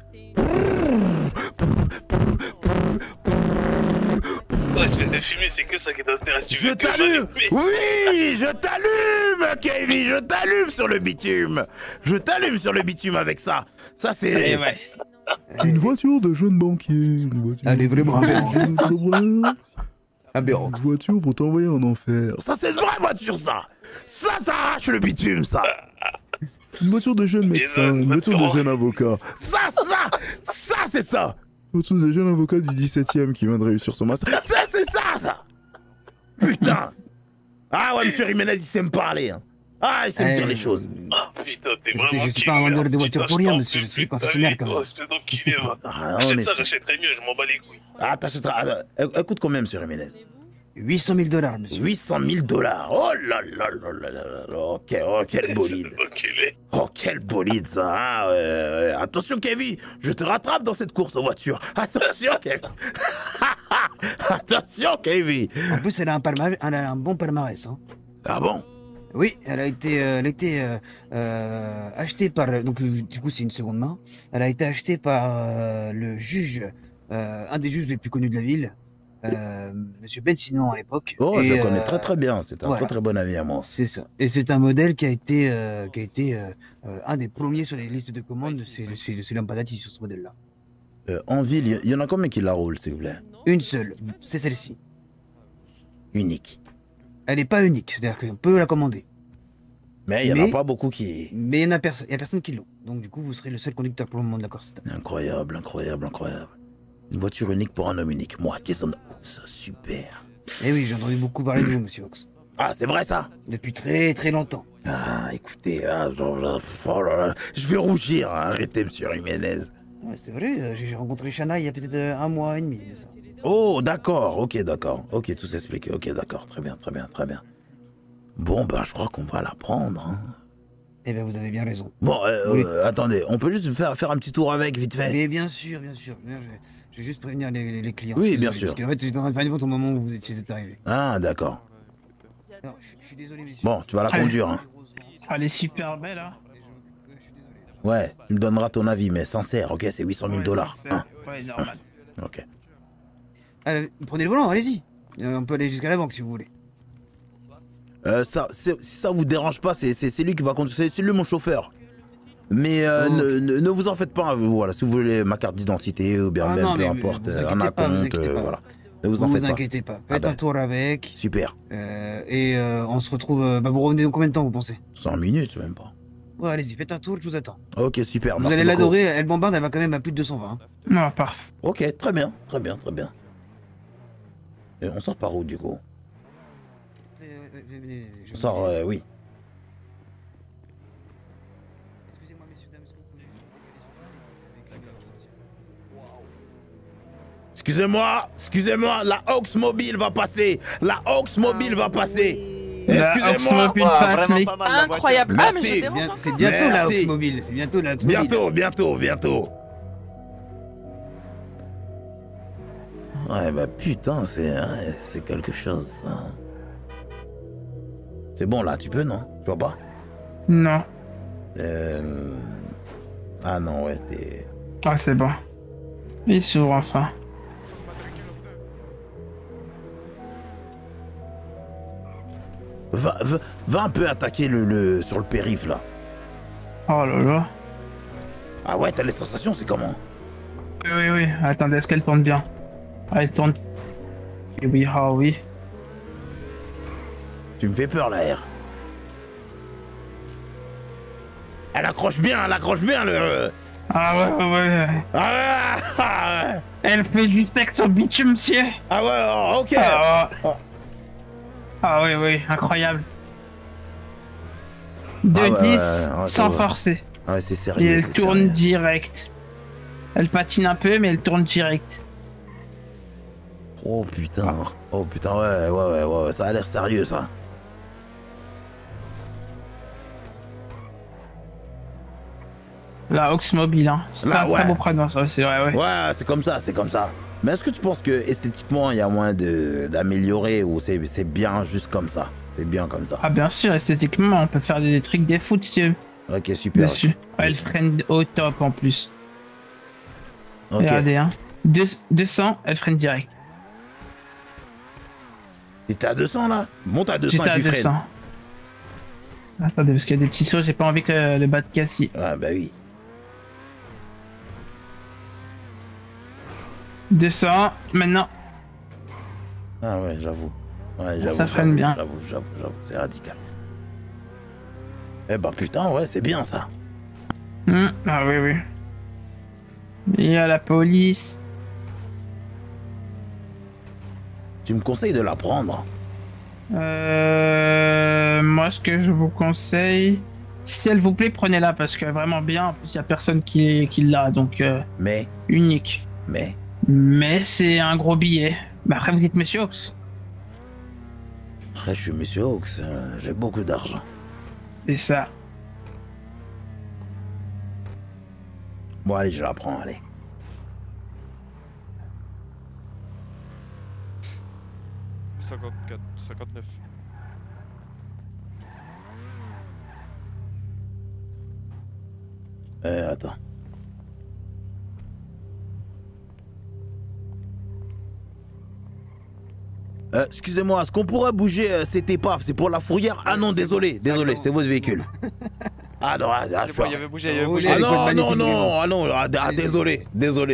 Ouais, espèce de fumée, c'est que ça qui t'intéresse.
Je t'allume. Oui, je t'allume, Kevin. Je t'allume sur le bitume. Je t'allume sur le bitume avec ça. Ça, c'est...
Ouais.
Une voiture de jeune banquier. Une voiture...
Elle est vraiment aberrante.
Aberrante. Une voiture pour t'envoyer en enfer.
Ça, c'est une vraie voiture, ça. Ça arrache le bitume, ça.
Une voiture de jeune médecin, une voiture de jeune avocat.
Ça, c'est ça.
Une voiture de jeune avocat du 17e qui vient de réussir son master.
Ça, c'est ça. Putain. Ah ouais, monsieur Jiménez, il sait me parler. Hein. Ah, il sait me dire les choses.
Ah putain, t'es
Écoutez,
vraiment...
je suis pas un vendeur de voitures pour rien, monsieur. Je suis concessionnaire quand même.
Espèce d'enculé, va.
Ah,
Achète ça, j'achèterais mieux, je m'en bats les couilles.
Ah, t'achèteras... Écoute combien, monsieur Jiménez?
800 000 $, monsieur.
800 000 $. Oh là là là là là là. Oh, quel bolide. Oh, quel bolide, ça. Ah, ouais. Attention, Kevin, je te rattrape dans cette course aux voitures. Attention, Kevin. Attention, Kevin.
En plus, elle a un bon palmarès. Hein.
Ah bon?
Oui, elle a été achetée par... Donc, du coup, c'est une seconde main. Elle a été achetée par le juge, un des juges les plus connus de la ville. Monsieur Bensinon à l'époque.
Oh, je le connais très très bien, c'est un très bon ami à moi.
C'est ça. Et c'est un modèle qui a été un des premiers sur les listes de commandes, c'est Lampadati sur ce modèle-là.
En ville, il y en a combien qui la roulent, s'il vous plaît?
Une seule, c'est celle-ci.
Unique.
Elle n'est pas unique, c'est-à-dire qu'on peut la commander.
Mais il n'y en a pas beaucoup qui...
Mais il n'y a personne qui l'ont. Donc du coup, vous serez le seul conducteur pour le moment de la Corsita.
Incroyable, incroyable, incroyable. Une voiture unique pour un homme unique. Moi, Jason Hawks, super.
Eh oui, j'ai entendu beaucoup parler de vous, monsieur Hawks.
Ah, c'est vrai ça?
Depuis très très longtemps.
Ah, écoutez, oh là là, je vais rougir, hein. Arrêtez, monsieur Jiménez.
Ouais, c'est vrai, j'ai rencontré Shana il y a peut-être 1 mois et demi de ça.
Oh, d'accord, ok, d'accord. Ok, tout s'explique, ok, d'accord, très bien, très bien, très bien. Bon, ben, je crois qu'on va la prendre, hein.
Eh bien, vous avez bien raison.
Bon, attendez, on peut juste faire un petit tour avec, vite fait.
Mais bien sûr, bien sûr. Je vais juste prévenir les clients.
Oui, bien sûr.
Parce qu'en fait, j'étais en train de faire une vente au moment où vous étiez arrivé.
Ah, d'accord.
Non, je suis désolé, messieurs.
Bon, tu vas la conduire, hein.
Elle est super belle, hein.
Ouais, tu me donneras ton avis, mais sincère, ok, c'est 800 000 $. Hein.
Ouais, normal.
Ok.
Allez, prenez le volant, allez-y. On peut aller jusqu'à la banque si vous voulez.
Si ça vous dérange pas, c'est lui qui va conduire, c'est lui mon chauffeur. Mais ne vous en faites pas, voilà, si vous voulez ma carte d'identité ou bien même peu importe, un acompte, voilà. Ne vous en faites pas.
Vous inquiétez pas, faites un tour avec.
Super.
Et on se retrouve, vous revenez dans combien de temps vous pensez?
100 minutes, même pas.
Ouais, allez-y, faites un tour, je vous attends.
Ok, super,
vous
merci
allez
beaucoup.
l'adorer, elle bombarde, elle va quand même à plus de 220.
Non, parfait.
Ok, très bien, très bien, très bien. Et on sort par où du coup? On sort, oui.
Excusez-moi, messieurs, dames, est-ce que vous pouvez
Excusez-moi, la Hawksmobile va passer. La Hawksmobile va passer.
Excusez-moi.
Incroyable. Ah, mais je
Merci.
C'est bientôt la Hawksmobile. C'est bientôt la Hawksmobile.
Bientôt. Ouais, bah putain, c'est quelque chose, ça. C'est bon, là, tu peux, non? Tu vois pas?
Non.
Ah non, ouais, t'es...
Ah, c'est bon. Il s'ouvre enfin.
Va un peu attaquer sur le périph', là.
Oh là là.
Ah ouais, t'as les sensations, c'est comment?
Oui. Attendez, est-ce qu'elle tourne bien? Elle tourne. Et oui, ah oui.
Tu me fais peur, la R. Elle accroche bien, le...
Ah ouais. Elle fait du sexe au bitume, monsieur.
Ah ouais, ok.
Ah oui, incroyable. 2-10 sans forcer.
Ah ouais, c'est sérieux.
Et elle tourne direct. Elle patine un peu, mais elle tourne direct.
Oh putain, ouais, ça a l'air sérieux, ça.
La Ox Mobile, hein. C'est un très beau prénom, ça, c'est vrai, ouais.
Ouais, c'est comme ça. Mais est-ce que tu penses que esthétiquement, il y a moyen d'améliorer ou c'est bien juste comme ça? C'est bien comme ça.
Ah, bien sûr, esthétiquement, on peut faire des trucs des foot, si tu veux.
Ok, super.
Dessus. Ouais, elle freine au top en plus.
Ok.
Regardez, hein. 200, elle freine direct.
Et t'es à 200 là? Monte à 200 et puis freine.
200. Attendez, parce qu'il y a des petits sauts, j'ai pas envie que le bas de casse.
Ah, bah oui.
200, maintenant.
Ah ouais, j'avoue.
Ça freine bien.
J'avoue, c'est radical. Eh bah putain, ouais, c'est bien ça.
Ah oui. Il y a la police.
Tu me conseilles de la prendre?
Moi, ce que je vous conseille, si elle vous plaît, prenez-la parce que vraiment bien. En plus, il y a personne qui l'a, donc.
Mais.
Unique. Mais c'est un gros billet. Bah après, vous êtes Monsieur Hawks.
Après, je suis Monsieur Hawks. J'ai beaucoup d'argent.
C'est ça.
Bon, allez, je la prends, allez. «
54, 59. »
Attends. Excusez-moi, est-ce qu'on pourrait bouger cette épave? C'est pour la fourrière? Ah non, désolé, c'est votre véhicule. Ah non, je suis...
Il avait bougé,
Ah non, désolé. Non,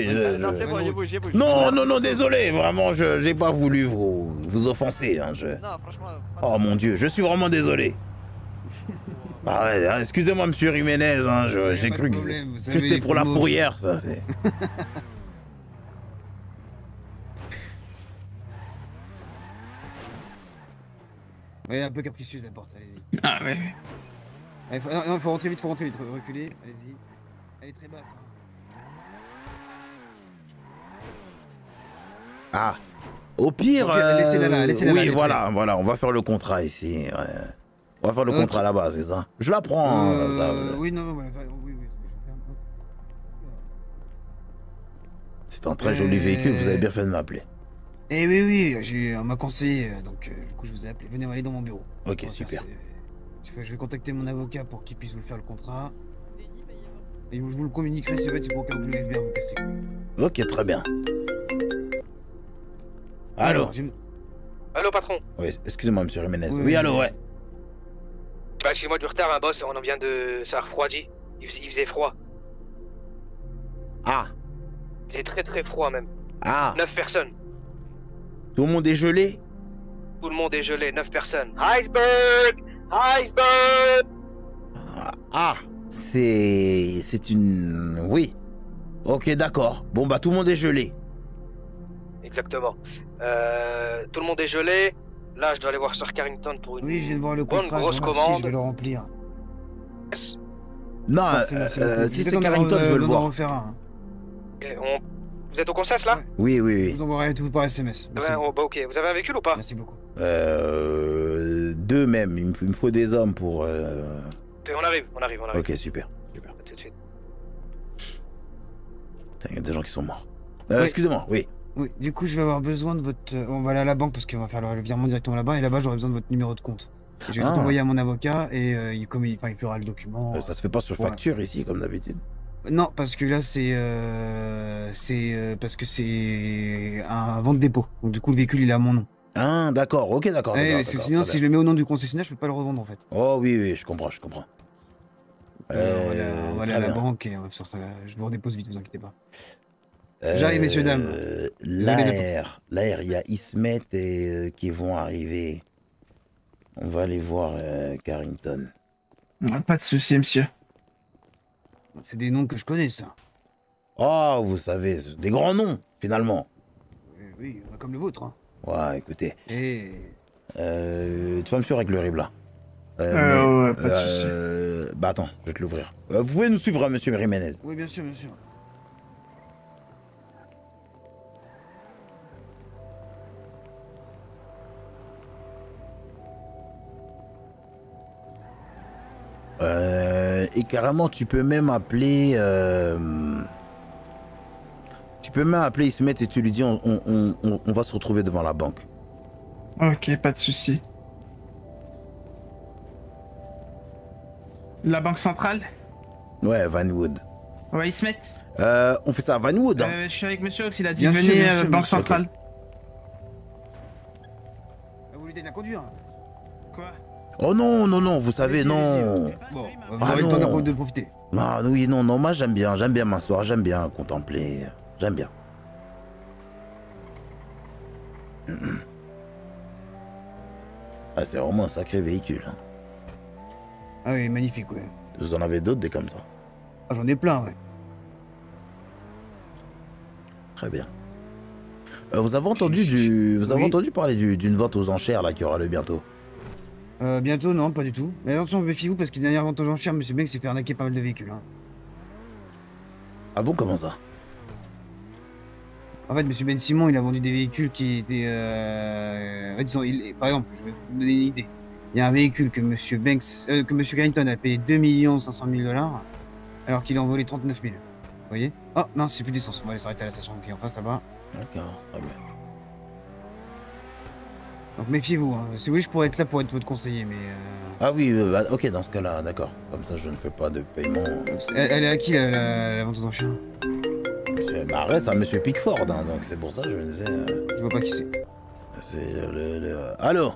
désolé, vraiment, j'ai pas voulu vous offenser. Hein,
Non, franchement...
Oh mon Dieu, je suis vraiment désolé. Ah ouais, excusez-moi, monsieur Jiménez, hein, j'ai cru que c'était pour la fourrière, ça.
Ouais, un peu capricieuse la porte, allez-y.
Ah ouais.
Non, faut rentrer vite, reculer, allez-y. Elle est très basse.
Ah, au pire,
laissez-la là,
oui, voilà, on va faire le contrat ici. Ouais. On va faire le contrat là-bas, c'est ça? Je la prends.
Oui, non, voilà, oui.
C'est un très joli véhicule, vous avez bien fait de m'appeler.
Eh oui, on m'a conseillé, donc du coup je vous ai appelé. Venez, on va aller dans mon bureau.
Ok, super.
Je vais contacter mon avocat pour qu'il puisse vous faire le contrat. Et je vous le communiquerai, c'est pour qu'un vous le FBI vous casse les couilles.
Ok, très bien. Allô?
Allô, patron?
Oui, excusez-moi, monsieur Jiménez. Oui, allô, ouais.
Bah, excusez-moi du retard, boss, on en vient de... Ça a refroidi. Il faisait froid.
Ah.
Il faisait très très froid, même.
Ah.
9 personnes.
Tout le monde est gelé?
Tout le monde est gelé, 9 personnes. Iceberg!
Ah, c'est une... Oui. Ok, d'accord. Bon, bah, tout le monde est gelé.
Exactement. Tout le monde est gelé. Là, je dois aller voir Sir Carrington pour une...
Oui, je viens de voir le contrat,
grosse commande.
je vais le remplir.
Non, si c'est Carrington, je veux le voir.
Vous êtes au Concess, là?
Oui.
Je vous envoierai tout par SMS.
Bah ok. Vous avez un véhicule ou pas?
Merci beaucoup.
2 même, il me faut des hommes pour...
On arrive.
Ok, super.
À tout de suite.
Il y a des gens qui sont morts.
Oui.
Excusez-moi, oui.
Oui, du coup, je vais avoir besoin de votre... On va aller à la banque parce qu'on va faire le virement directement là-bas. Et là-bas, j'aurai besoin de votre numéro de compte. Je vais tout envoyer à mon avocat et il aura le document.
Ça se fait pas sur facture ici, comme d'habitude?
Non, parce que là, parce que c'est un vente dépôt. Donc du coup, le véhicule, il est à mon nom.
Ah, d'accord, ok, d'accord.
Sinon, si je le mets au nom du concessionnaire, je peux pas le revendre en fait.
Oh oui, je comprends.
On va aller à la banque et on va sur ça. Je vous redépose vite, vous inquiétez pas. J'arrive, messieurs, dames.
L'air, il y a Ismet qui vont arriver. On va aller voir Carrington.
Pas de souci, monsieur.
C'est des noms que je connais, ça.
Oh, vous savez, des grands noms, finalement.
Oui, comme le vôtre. Hein.
Ouais, écoutez.
Et...
tu vas me suivre avec le RIB, là.
Ouais, pas de souci.
Bah attends, je vais te l'ouvrir. Vous pouvez nous suivre, monsieur Jiménez.
Oui, bien sûr, bien sûr.
Et carrément, tu peux même appeler... Tu peux même appeler Ismet et tu lui dis on va se retrouver devant la banque.
Ok, pas de souci. La banque centrale?
Ouais, Vanwood.
Ouais, Ismet.
On fait ça à Vanwood. Hein.
Je suis avec monsieur Ox, il a dit venez à la banque centrale.
Okay.
Vous lui dites de la conduire.
Quoi?
Oh non, non, non, vous savez, non.
Bon, vous aurez le temps de profiter.
Ah oui, non, non, moi j'aime bien m'asseoir, j'aime bien contempler, j'aime bien. Ah, c'est vraiment un sacré véhicule. Hein.
Ah oui, magnifique, ouais.
Vous en avez d'autres des comme ça?
Ah, j'en ai plein, ouais.
Très bien. Vous avez entendu entendu parler d'une vente aux enchères là qui aura lieu bientôt?
Bientôt, non, pas du tout. Mais attention, méfiez-vous parce que dernière vente aux enchères, monsieur Banks s'est fait arnaquer pas mal de véhicules. Hein.
Ah bon, comment ça?
En fait, monsieur Ben Simon, il a vendu des véhicules qui étaient... En fait, par exemple, je vais vous donner une idée. Il y a un véhicule que monsieur Banks, que monsieur Carrington a payé 2 500 000 $, alors qu'il a en volé 39 000. Vous voyez? Oh, non, c'est plus d'essence. On va aller s'arrêter à la station qui est en face, là-bas.
D'accord, très bien.
Donc méfiez-vous, hein. Si vous voulez, je pourrais être là pour être votre conseiller, mais...
Ah oui, bah, ok, dans ce cas-là, d'accord. Comme ça, je ne fais pas de paiement.
Elle est à qui, la vente aux enchères?
Bah, reste à monsieur Pickford, hein, donc c'est pour ça que je me disais...
Je vois pas qui c'est.
C'est Allô?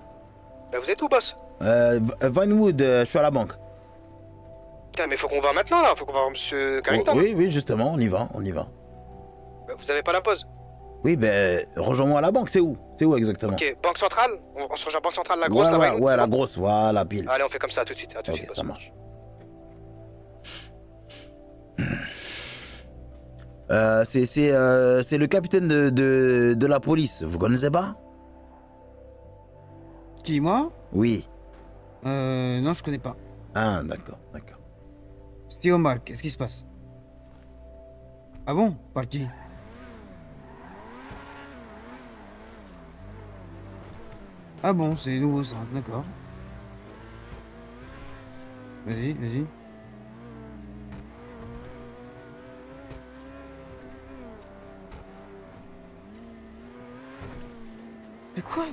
Bah vous êtes où, boss?
Vanwood, je suis à la banque.
Putain, mais faut qu'on va maintenant, là. Faut qu'on va voir monsieur Carrington.
Oui, oui, justement, on y va.
Bah, vous avez pas la pause?
Oui, ben, rejoins-moi à la banque, c'est où? C'est où exactement?
Ok, banque centrale? On se rejoint banque centrale, la grosse, là, Vanwood,
ouais, la grosse, voilà, pile.
Allez, on fait comme ça, à tout de suite,
Ok, ça marche. C'est le capitaine de la police, vous connaissez pas?
Qui, moi?
Oui.
Non, je connais pas.
Ah, d'accord.
C'était Omar, qu'est-ce qui se passe? Ah bon? Par qui? Ah bon, c'est nouveau ça, d'accord. Vas-y. Mais quoi?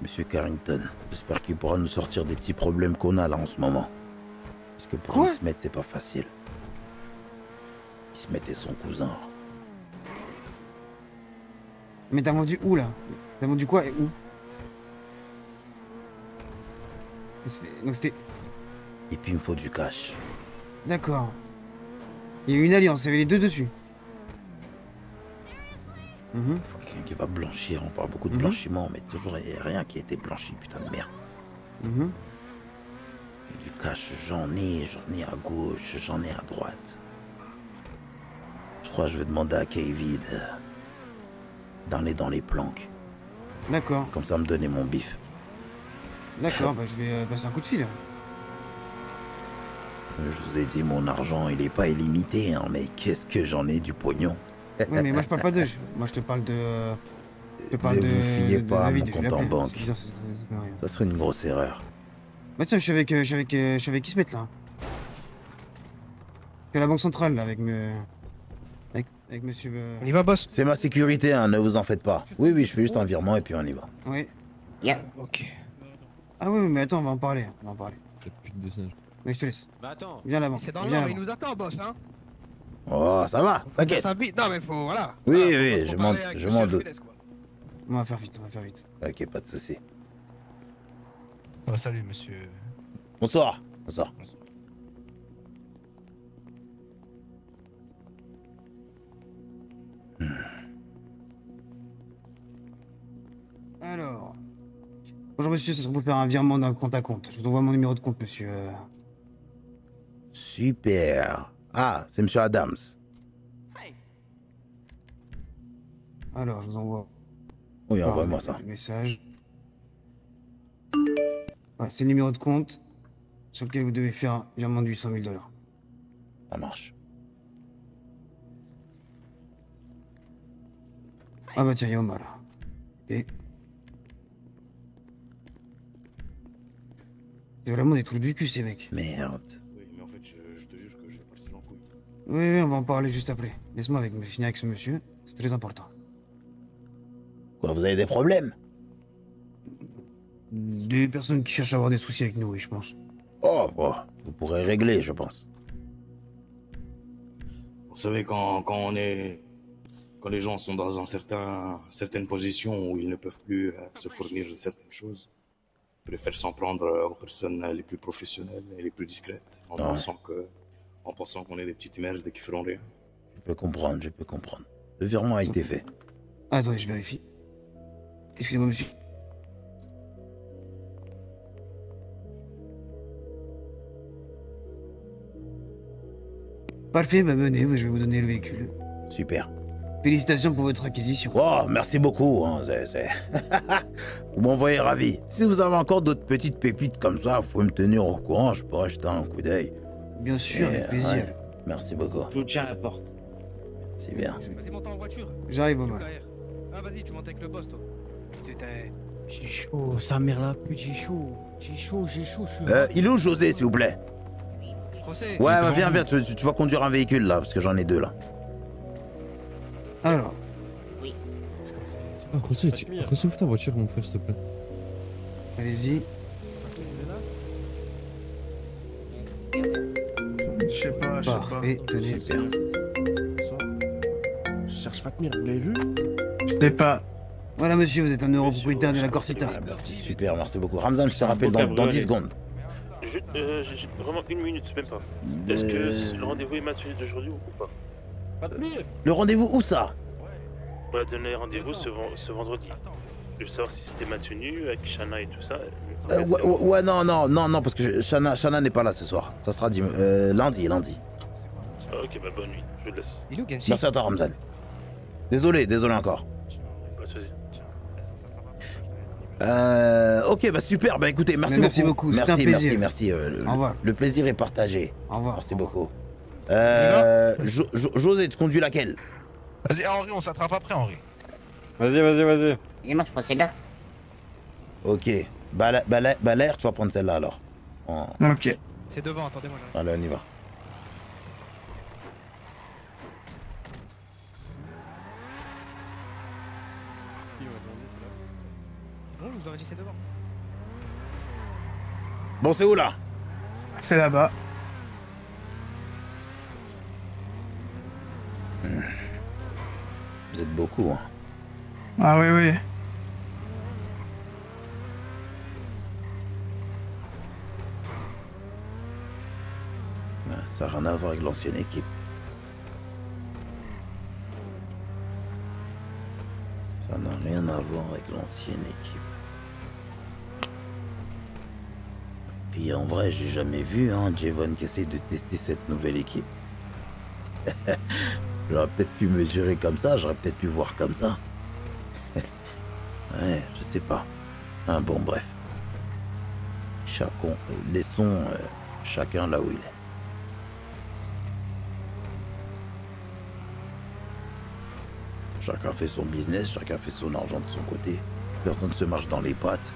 Monsieur Carrington, j'espère qu'il pourra nous sortir des petits problèmes qu'on a là en ce moment. Parce que pour Ismet, c'est pas facile. Ismet et son cousin.
Mais t'as vendu où là? T'as vendu quoi et où? Donc c'était...
Et puis il me faut du cash.
D'accord. Il y a eu une alliance, il y avait les deux dessus.
Il faut quelqu'un qui va blanchir, on parle beaucoup de blanchiment, mais toujours il n'y a rien qui a été blanchi, putain de merde. Et du cash, j'en ai à gauche, j'en ai à droite. Je crois que je vais demander à Kayvid d'aller dans les planques.
D'accord.
Comme ça me donner mon bif.
D'accord, bah je vais passer un coup de fil.
Je vous ai dit, mon argent, il est pas illimité, hein, mais qu'est-ce que j'en ai du pognon.
Oui, mais moi je parle pas d'eux, moi je te parle de...
Ne vous fiez pas à mon compte en banque. Ça serait une grosse erreur.
Bah tiens, je suis avec qui se mettre là. Je suis à la banque centrale là, avec monsieur...
On y va, boss?
C'est ma sécurité, hein, ne vous en faites pas. Oui, je fais juste un virement et puis on y va.
Oui.
Yeah.
Ok.
Ah oui, mais attends, on va en parler.
Cette pute de singe.
Mais je te laisse.
Bah attends.
Viens là-bas.
C'est dans le nord, il nous attend, boss, hein.
Oh, ça va, t'inquiète.
Non, mais faut, voilà.
Oui, je m'en doute.
On va faire vite,
Ok, pas de soucis.
Oh, salut, monsieur.
Bonsoir.
Alors. Bonjour monsieur, ça serait pour faire un virement d'un compte à compte. Je vous envoie mon numéro de compte, monsieur.
Super. Ah, c'est monsieur Adams.
Alors, je vous envoie.
Oui, envoie-moi ça.
Message. Ouais, c'est le numéro de compte sur lequel vous devez faire un virement de 800 000 $.
Ça marche.
Ah bah tiens, il y a Omar là. Et... C'est vraiment des trucs du cul, ces mecs.
Merde.
Oui, mais en fait, je te jure que je vais partir en couille.
Oui, on va en parler juste après. Laisse-moi finir avec ce monsieur, c'est très important.
Quoi, vous avez des problèmes?
Des personnes qui cherchent à avoir des soucis avec nous, oui, je pense.
Oh, vous pourrez régler, je pense.
Vous savez, quand les gens sont dans certaines positions où ils ne peuvent plus se fournir de certaines choses, ils préfèrent s'en prendre aux personnes les plus professionnelles et les plus discrètes, en pensant qu'on est des petites merdes qui feront rien.
Je peux comprendre. Le virement a été fait.
Attendez, je vérifie. Excusez-moi, monsieur. Parfait, bah venez, je vais vous donner le véhicule.
Super.
Félicitations pour votre acquisition.
Oh, merci beaucoup. Hein, vous m'envoyez ravi. Si vous avez encore d'autres petites pépites comme ça, vous pouvez me tenir au courant, je pourrais jeter un coup d'œil.
Bien sûr, avec plaisir.
Ouais, merci beaucoup.
Je vous tiens à la porte.
C'est bien.
Vas-y, monte en voiture.
J'arrive, Omar.
Ah, vas-y, tu montes avec le boss, toi. Putain,
J'ai chaud, sa mère la pute, j'ai chaud. J'ai chaud, je suis...
Il est où José, s'il vous plaît?
José.
Ouais, bah, viens, tu vas conduire un véhicule là, parce que j'en ai deux là.
Alors.
Oui.
José, ressouffle ta voiture, mon frère, s'il te plaît.
Allez-y.
Je sais pas.
Parfait, tenez.
Super.
Je cherche Fatmir, vous l'avez vu?
Je sais pas.
Voilà, monsieur, vous êtes un europropriétaire de la Corsita.
Super, merci beaucoup. Ramzan, je te rappelle dans 10 secondes.
J'ai vraiment une minute, même pas. Est-ce que le rendez-vous est maintenu d'aujourd'hui ou pas?
Le rendez-vous, où ça?
On a donné rendez-vous ce vendredi. Je veux savoir si c'était maintenu avec Shana et tout ça.
Ouais, non, parce que Shana n'est pas là ce soir. Ça sera lundi.
Ah, ok, bah bonne nuit, je le laisse.
Merci à toi, Ramzan. Désolé encore.
Pas de soucis.
Ok, bah super, bah écoutez,
Merci beaucoup, c'était un plaisir.
Merci.
Au revoir.
Le plaisir est partagé.
Au revoir.
Merci beaucoup. José, tu conduis laquelle?
Vas-y, Henri, on s'attrape après, Henri.
Vas-y.
Et moi, je prends celle-là.
Ok. L'air, tu vas prendre celle-là alors.
Ok.
C'est devant, attendez-moi.
Allez, on y va.
Bon, je vous aurais dit c'est devant.
Bon, c'est où là?
C'est là-bas.
Vous êtes beaucoup, hein.
Ah oui.
Ça n'a rien à voir avec l'ancienne équipe. Ça n'a rien à voir avec l'ancienne équipe. Puis en vrai, j'ai jamais vu Javon qui essaie de tester cette nouvelle équipe. J'aurais peut-être pu mesurer comme ça, j'aurais peut-être pu voir comme ça. Ouais, je sais pas. Bon, bref. Laissons chacun là où il est. Chacun fait son business, chacun fait son argent de son côté. Personne ne se marche dans les pattes.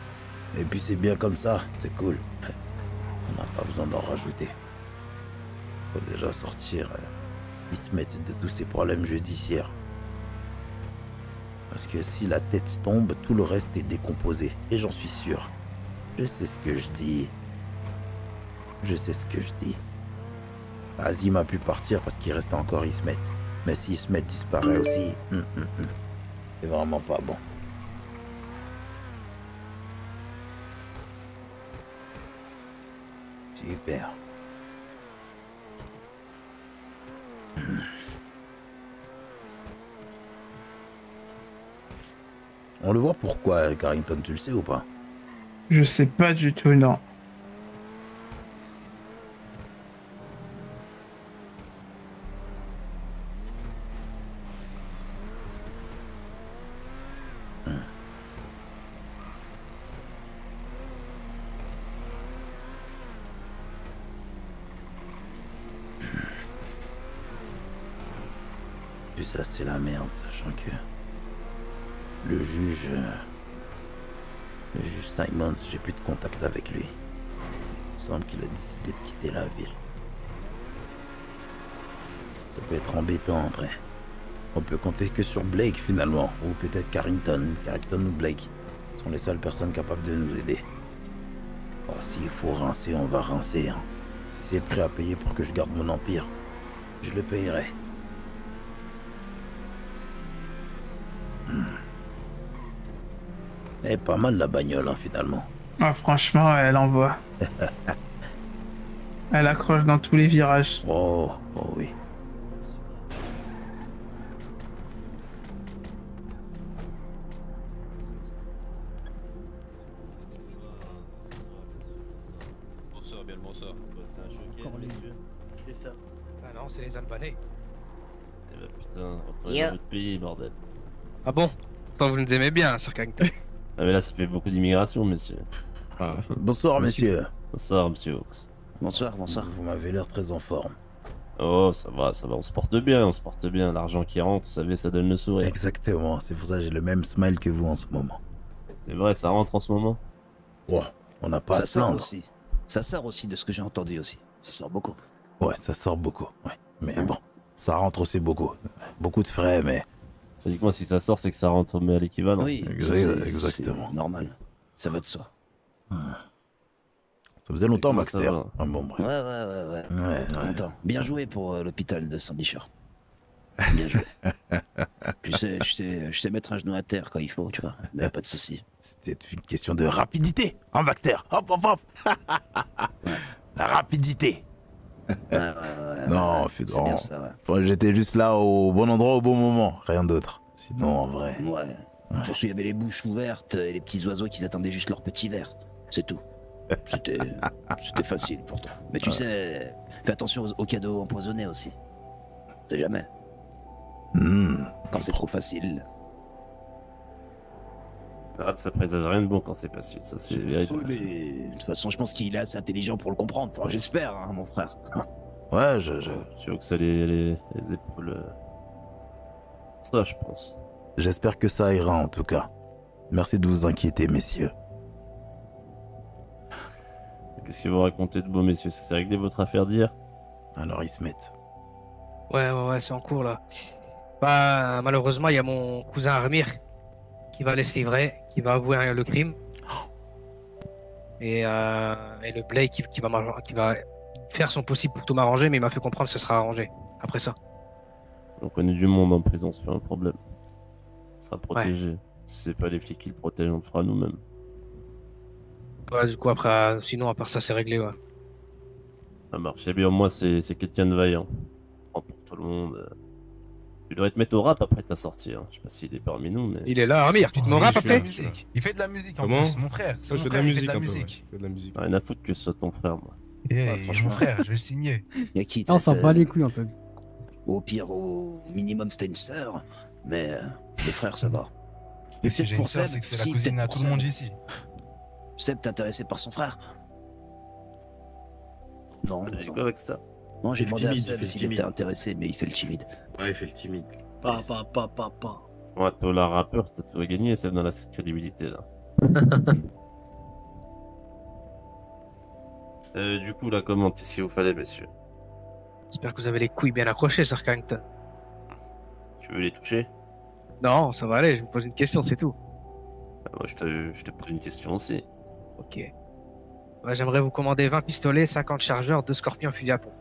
Et puis c'est bien comme ça, c'est cool. On n'a pas besoin d'en rajouter. Faut déjà sortir. Ils se mettent de tous ces problèmes judiciaires. Parce que si la tête tombe, tout le reste est décomposé. Et j'en suis sûr. Je sais ce que je dis. Azim a pu partir parce qu'il reste encore Ismet. Mais si Ismet disparaît aussi, c'est vraiment pas bon. Super. On le voit pourquoi, Carrington, tu le sais ou pas?
Je sais pas du tout, non.
Puis ça, c'est la merde, sachant que le juge Simons, j'ai plus de contact avec lui. Il semble qu'il a décidé de quitter la ville. Ça peut être embêtant après. On peut compter que sur Blake finalement, ou peut-être Carrington ou Blake sont les seules personnes capables de nous aider. Oh, s'il faut rincer, on va rincer. Hein. Si c'est prêt à payer pour que je garde mon empire, je le payerai. Elle est pas mal la bagnole, hein, finalement.
Ah, franchement, elle envoie. Elle accroche dans tous les virages.
Oh oui.
Bonsoir, bien le bonsoir. C'est un choquet, messieurs.
C'est ça.
Ah non, c'est les albanais.
Eh ben putain, après notre pays, bordel.
Ah bon? Pourtant vous nous aimez bien, Sir Carrington.
Ah mais là, ça fait beaucoup d'immigration, messieurs.
Ah. Bonsoir, messieurs.
Bonsoir, monsieur Hawks.
Bonsoir.
Vous m'avez l'air très en forme.
Oh, ça va, on se porte bien, L'argent qui rentre, vous savez, ça donne le sourire.
Exactement, c'est pour ça que j'ai le même smile que vous en ce moment.
C'est vrai, ça rentre en ce moment?
Ouais, on n'a pas à se plaindre.
Aussi. Ça sort aussi de ce que j'ai entendu aussi. Ça sort beaucoup.
Ouais, ça sort beaucoup, ouais. Mais bon, ça rentre aussi beaucoup. Beaucoup de frais, mais...
Dites-moi, si ça sort, c'est que ça rentre mais à l'équivalent.
Oui,
exactement.
C'est normal. Ça va de soi.
Ça faisait longtemps, Baxter.
Ah bon, bref. Ouais. Longtemps. Bien joué pour l'hôpital de Saint-Dichard. Bien joué. je sais mettre un genou à terre quand il faut, tu vois. Mais pas de souci.
C'était une question de rapidité, hein, Baxter? Hop. La rapidité. Non,
c'est bien ça,
ouais. J'étais juste là au bon endroit au bon moment, rien d'autre. Sinon, en vrai...
Ouais. Surtout, il y avait les bouches ouvertes et les petits oiseaux qui attendaient juste leur petit verre. C'est tout. C'était facile pour toi. Mais tu sais, fais attention aux cadeaux empoisonnés aussi. On sait jamais. Quand c'est trop facile.
Ah, ça présage rien de bon quand c'est facile, ça c'est véridique.
Oui, mais de toute façon, je pense qu'il est assez intelligent pour le comprendre. Enfin, j'espère, hein, mon frère.
Ouais,
sûr que ça les épaules. Ça, je pense.
J'espère que ça ira en tout cas. Merci de vous inquiéter, messieurs.
Qu'est-ce que vous racontez de beau, messieurs? Ça s'est réglé votre affaire d'hier?
Alors ils se mettent.
Ouais, c'est en cours là. Bah, malheureusement, il y a mon cousin Armir qui va aller se livrer, qui va avouer le crime. Et le Blake qui va faire son possible pour tout m'arranger, mais il m'a fait comprendre que ce sera arrangé après ça.
On connaît du monde en prison, c'est pas un problème. On sera protégé. Si c'est pas les flics qui le protègent, on le fera nous-mêmes.
Ouais, du coup, après, sinon, à part ça, c'est réglé, ouais.
Ça marche. Et bien, moi, c'est quelqu'un de vaillant. Pour tout le monde. Tu dois te mettre au rap après ta sortie. Hein. Je sais pas s'il est parmi nous, mais.
Il est là, Amir, tu te mets au rap après?
Il fait de la musique en
Comment
plus, mon frère.
Ça, je fais de la musique.
Je fais de la musique.
Rien à foutre que ce soit ton frère, moi.
Mon frère, je vais le signer.
Y'a qui? On
s'en bat les couilles un peu.
Au pire, au minimum, c'était une sœur. Mais le frère, ça va.
Et si j'ai une sœur, c'est que c'est la cousine à tout le monde ici.
Seb, t'es intéressé par son frère? Non.
J'ai quoi avec ça?
Non, j'ai demandé à Seb s'il était intéressé, mais il fait le timide.
Ouais, il fait le timide.
Pas.
Ouais, toi, la rappeur, t'as tout à gagner, Seb, dans la crédibilité, là. Du coup, là, comment? Qu'est-ce qu'il vous fallait, messieurs?
J'espère que vous avez les couilles bien accrochées, Sir Carrington.
Tu veux les toucher?
Non, ça va aller, je me pose une question, c'est tout.
Moi, je te pose une question aussi.
Ok. Ouais, j'aimerais vous commander 20 pistolets, 50 chargeurs, 2 scorpions fusil à pompe.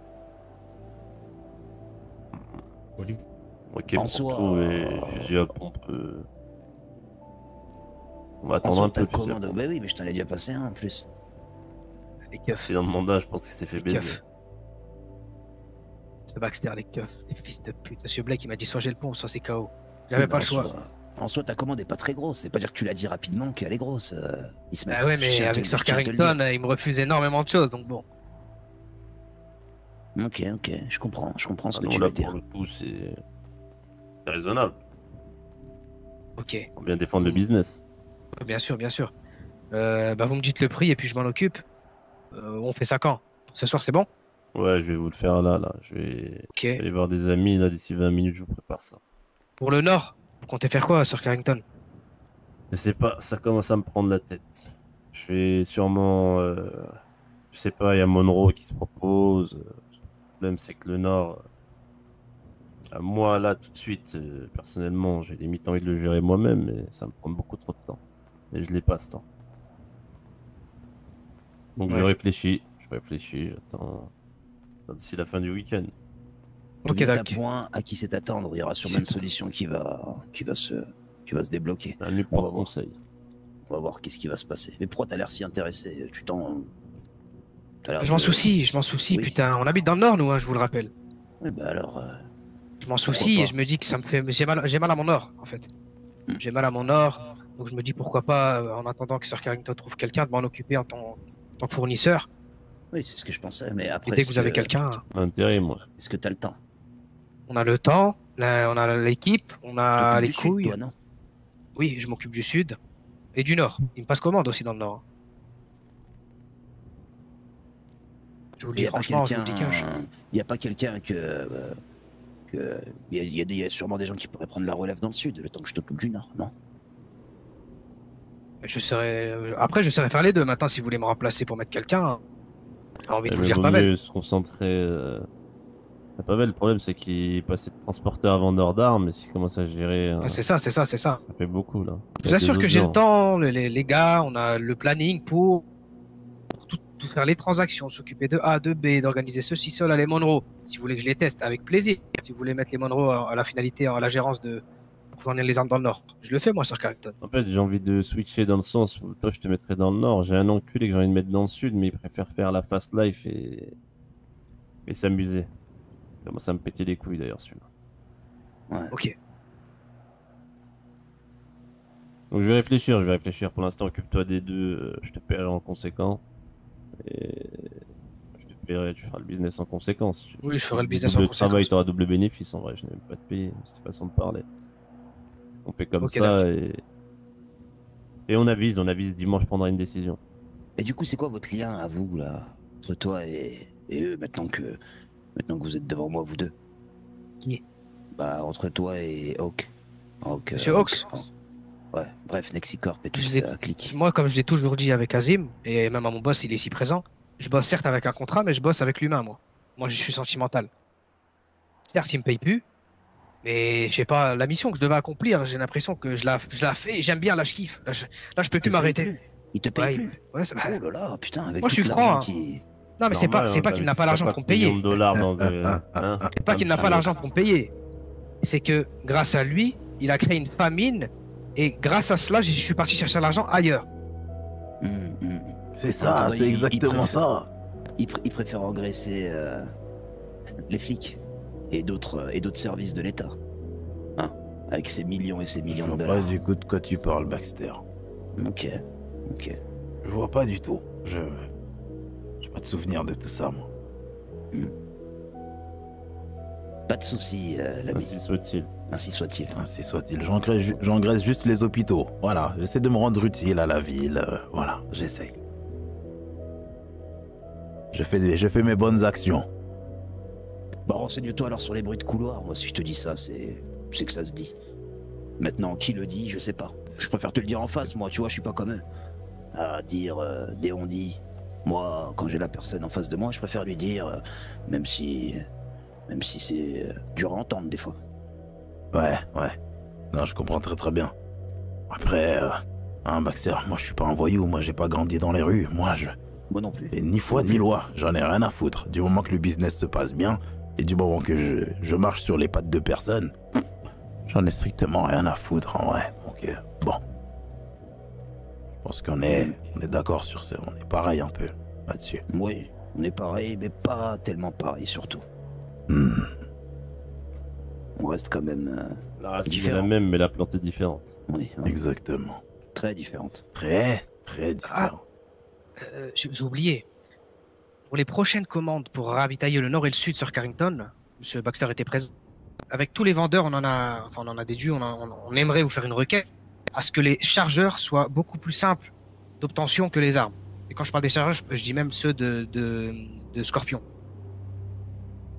Ok, pour trouver fusil à pompe. On va attendre un peu.
Bah oui, mais je t'en ai déjà passé un en plus.
Les keufs.
C'est dans le mandat, je pense qu'il s'est fait baiser.
C'est Baxter, les keufs, les fils de pute. Monsieur Blake, il m'a dit soit j'ai le pont, soit c'est KO. J'avais pas le choix.
En soi, ta commande est pas très grosse. C'est pas dire que tu l'as dit rapidement qu'elle est grosse. Ismet.
Ah ouais, mais avec Sir Carrington, il me refuse énormément de choses, donc bon.
Ok, je comprends ce que
non,
tu
là,
veux dire.
pour le coup, c'est raisonnable.
Ok.
Pour bien défendre le business.
Bien sûr, bien sûr. Bah vous me dites le prix et puis je m'en occupe. On fait ça quand? Pour ce soir, c'est bon?
Ouais, je vais vous le faire là. Je vais aller voir des amis, là, d'ici 20 minutes, je vous prépare ça.
Pour le Nord, vous comptez faire quoi, Sir Carrington?
Je sais pas, ça commence à me prendre la tête. Je vais sûrement... je sais pas, il y a Monroe qui se propose. Le problème, c'est que le Nord... moi, là, tout de suite, personnellement, j'ai limite envie de le gérer moi-même, mais ça me prend beaucoup trop de temps. Et je l'ai pas, ce temps. Donc je réfléchis, j'attends d'ici la fin du week-end.
Ok, d'accord. Point à qui c'est attendre, il y aura sûrement une solution qui va se débloquer.
On va conseil.
On va voir qu'est-ce qui va se passer. Mais pourquoi t'as l'air si intéressé?
Je m'en soucie,
Oui.
putain. On habite dans le Nord, nous, hein, je vous le rappelle.
Oui, bah alors...
Je m'en soucie et je me dis que ça me fait... J'ai mal à mon or, en fait. J'ai mal à mon or, donc je me dis pourquoi pas, en attendant que Sir Carrington trouve quelqu'un, de m'en occuper en tant que fournisseur.
Oui, c'est ce que je pensais, mais après...
Et dès que vous avez quelqu'un...
Intérêt, moi.
Est-ce que t'as le temps?
On a le temps, on a l'équipe, on a les couilles.
Sud, toi, non?
Oui, je m'occupe du Sud et du Nord. Il me passe commande aussi dans le Nord. Je vous le dis franchement, je vous le dis cash.
Il n'y a pas quelqu'un il y a sûrement des gens qui pourraient prendre la relève dans le Sud, le temps que je t'occupe du Nord, non?
Après, je saurais faire les deux. Maintenant, si vous voulez me remplacer pour mettre quelqu'un, j'ai envie de vous le dire, Pavel.
Se concentrer. Pavel, le problème, c'est qu'il passait de transporteur avant d'armes, mais s'il commence à gérer.
C'est ça.
Ça fait beaucoup, là.
Je vous assure que j'ai le temps, les gars, on a le planning pour tout faire les transactions, s'occuper de A, de B, d'organiser ceci, cela, les Monroe. Si vous voulez que je les teste, avec plaisir. Si vous voulez mettre les Monroe à la finalité, à la gérance pour fournir les armes dans le Nord, je le fais, moi, Sir Carrington.
En fait, j'ai envie de switcher dans le sens où toi, je te mettrais dans le Nord. J'ai un enculé que j'ai envie de mettre dans le Sud, mais il préfère faire la fast life et s'amuser. Il commence à me péter les couilles, d'ailleurs, celui-là.
Ouais.
Ok.
Donc je vais réfléchir. Pour l'instant, occupe-toi des deux, je te paierai en conséquent. Et je te paierai, tu feras le business en conséquence.
Oui, je ferai le business en conséquence.
Le travail, tu auras double bénéfice en vrai, je n'ai même pas te payer, c'est une façon de parler. On fait comme ça et on avise dimanche, je prendrai une décision.
Et du coup, c'est quoi votre lien à vous, là, entre toi et eux, maintenant que vous êtes devant moi, vous deux?
Qui?
Bah, entre toi et Hawk.
Monsieur Hawks?
Ouais, bref, Nexicorp et tout ça, clique.
Moi, comme je l'ai toujours dit avec Azim, et même à mon boss, il est ici présent, je bosse certes avec un contrat, mais je bosse avec l'humain, moi. Moi, je suis sentimental. Certes, il me paye plus, mais je sais pas, la mission que je devais accomplir, j'ai l'impression que je la fais et j'aime bien, là, je kiffe. Là, je peux plus m'arrêter.
Il te paye plus?
Ouais,
oh là là, putain, avec
moi, je suis franc. Non, mais c'est pas qu'il n'a pas l'argent pour me payer. C'est pas qu'il n'a pas l'argent pour me payer. C'est que, grâce à lui, il a créé une famine. Et grâce à cela, je suis parti chercher l'argent ailleurs.
C'est ça, c'est exactement ça.
Il préfère engraisser les flics et d'autres services de l'État. Hein, avec ses millions et ses millions de dollars.
Je vois pas du coup de quoi tu parles, Baxter.
Ok.
Je vois pas du tout. J'ai pas de souvenir de tout ça, moi.
Pas de soucis, l'ami.
Ainsi soit-il.
Ainsi soit-il.
J'engraisse juste les hôpitaux. Voilà, j'essaie de me rendre utile à la ville. Voilà, j'essaye. Je fais mes bonnes actions.
Bah, renseigne-toi alors sur les bruits de couloir. Moi, si je te dis ça, c'est que ça se dit. Maintenant, qui le dit, je sais pas. Je préfère te le dire en face, moi, tu vois, je suis pas comme eux. À dire des on-dit. Moi, quand j'ai la personne en face de moi, je préfère lui dire, même si c'est dur à entendre des fois.
Ouais. Non, je comprends très bien. Après, Baxter, moi je suis pas un voyou, moi j'ai pas grandi dans les rues, moi
non plus.
Et ni foi ni loi, j'en ai rien à foutre. Du moment que le business se passe bien, et du moment que je marche sur les pattes de personne, j'en ai strictement rien à foutre en vrai. Donc, bon. Je pense qu'on est d'accord sur ça, on est pareil un peu là-dessus.
Oui, on est pareil, mais pas tellement pareil surtout. On reste quand même
La racine est la
différent.
même, mais la plante est différente.
Oui,
Exactement.
très différente.
Très, très différent.
J'ai oublié. Pour les prochaines commandes pour ravitailler le nord et le sud sur Carrington, M. Baxter était présent. Avec tous les vendeurs, on en a déduit, on aimerait vous faire une requête à ce que les chargeurs soient beaucoup plus simples d'obtention que les armes. Et quand je parle des chargeurs, je dis même ceux de Scorpion.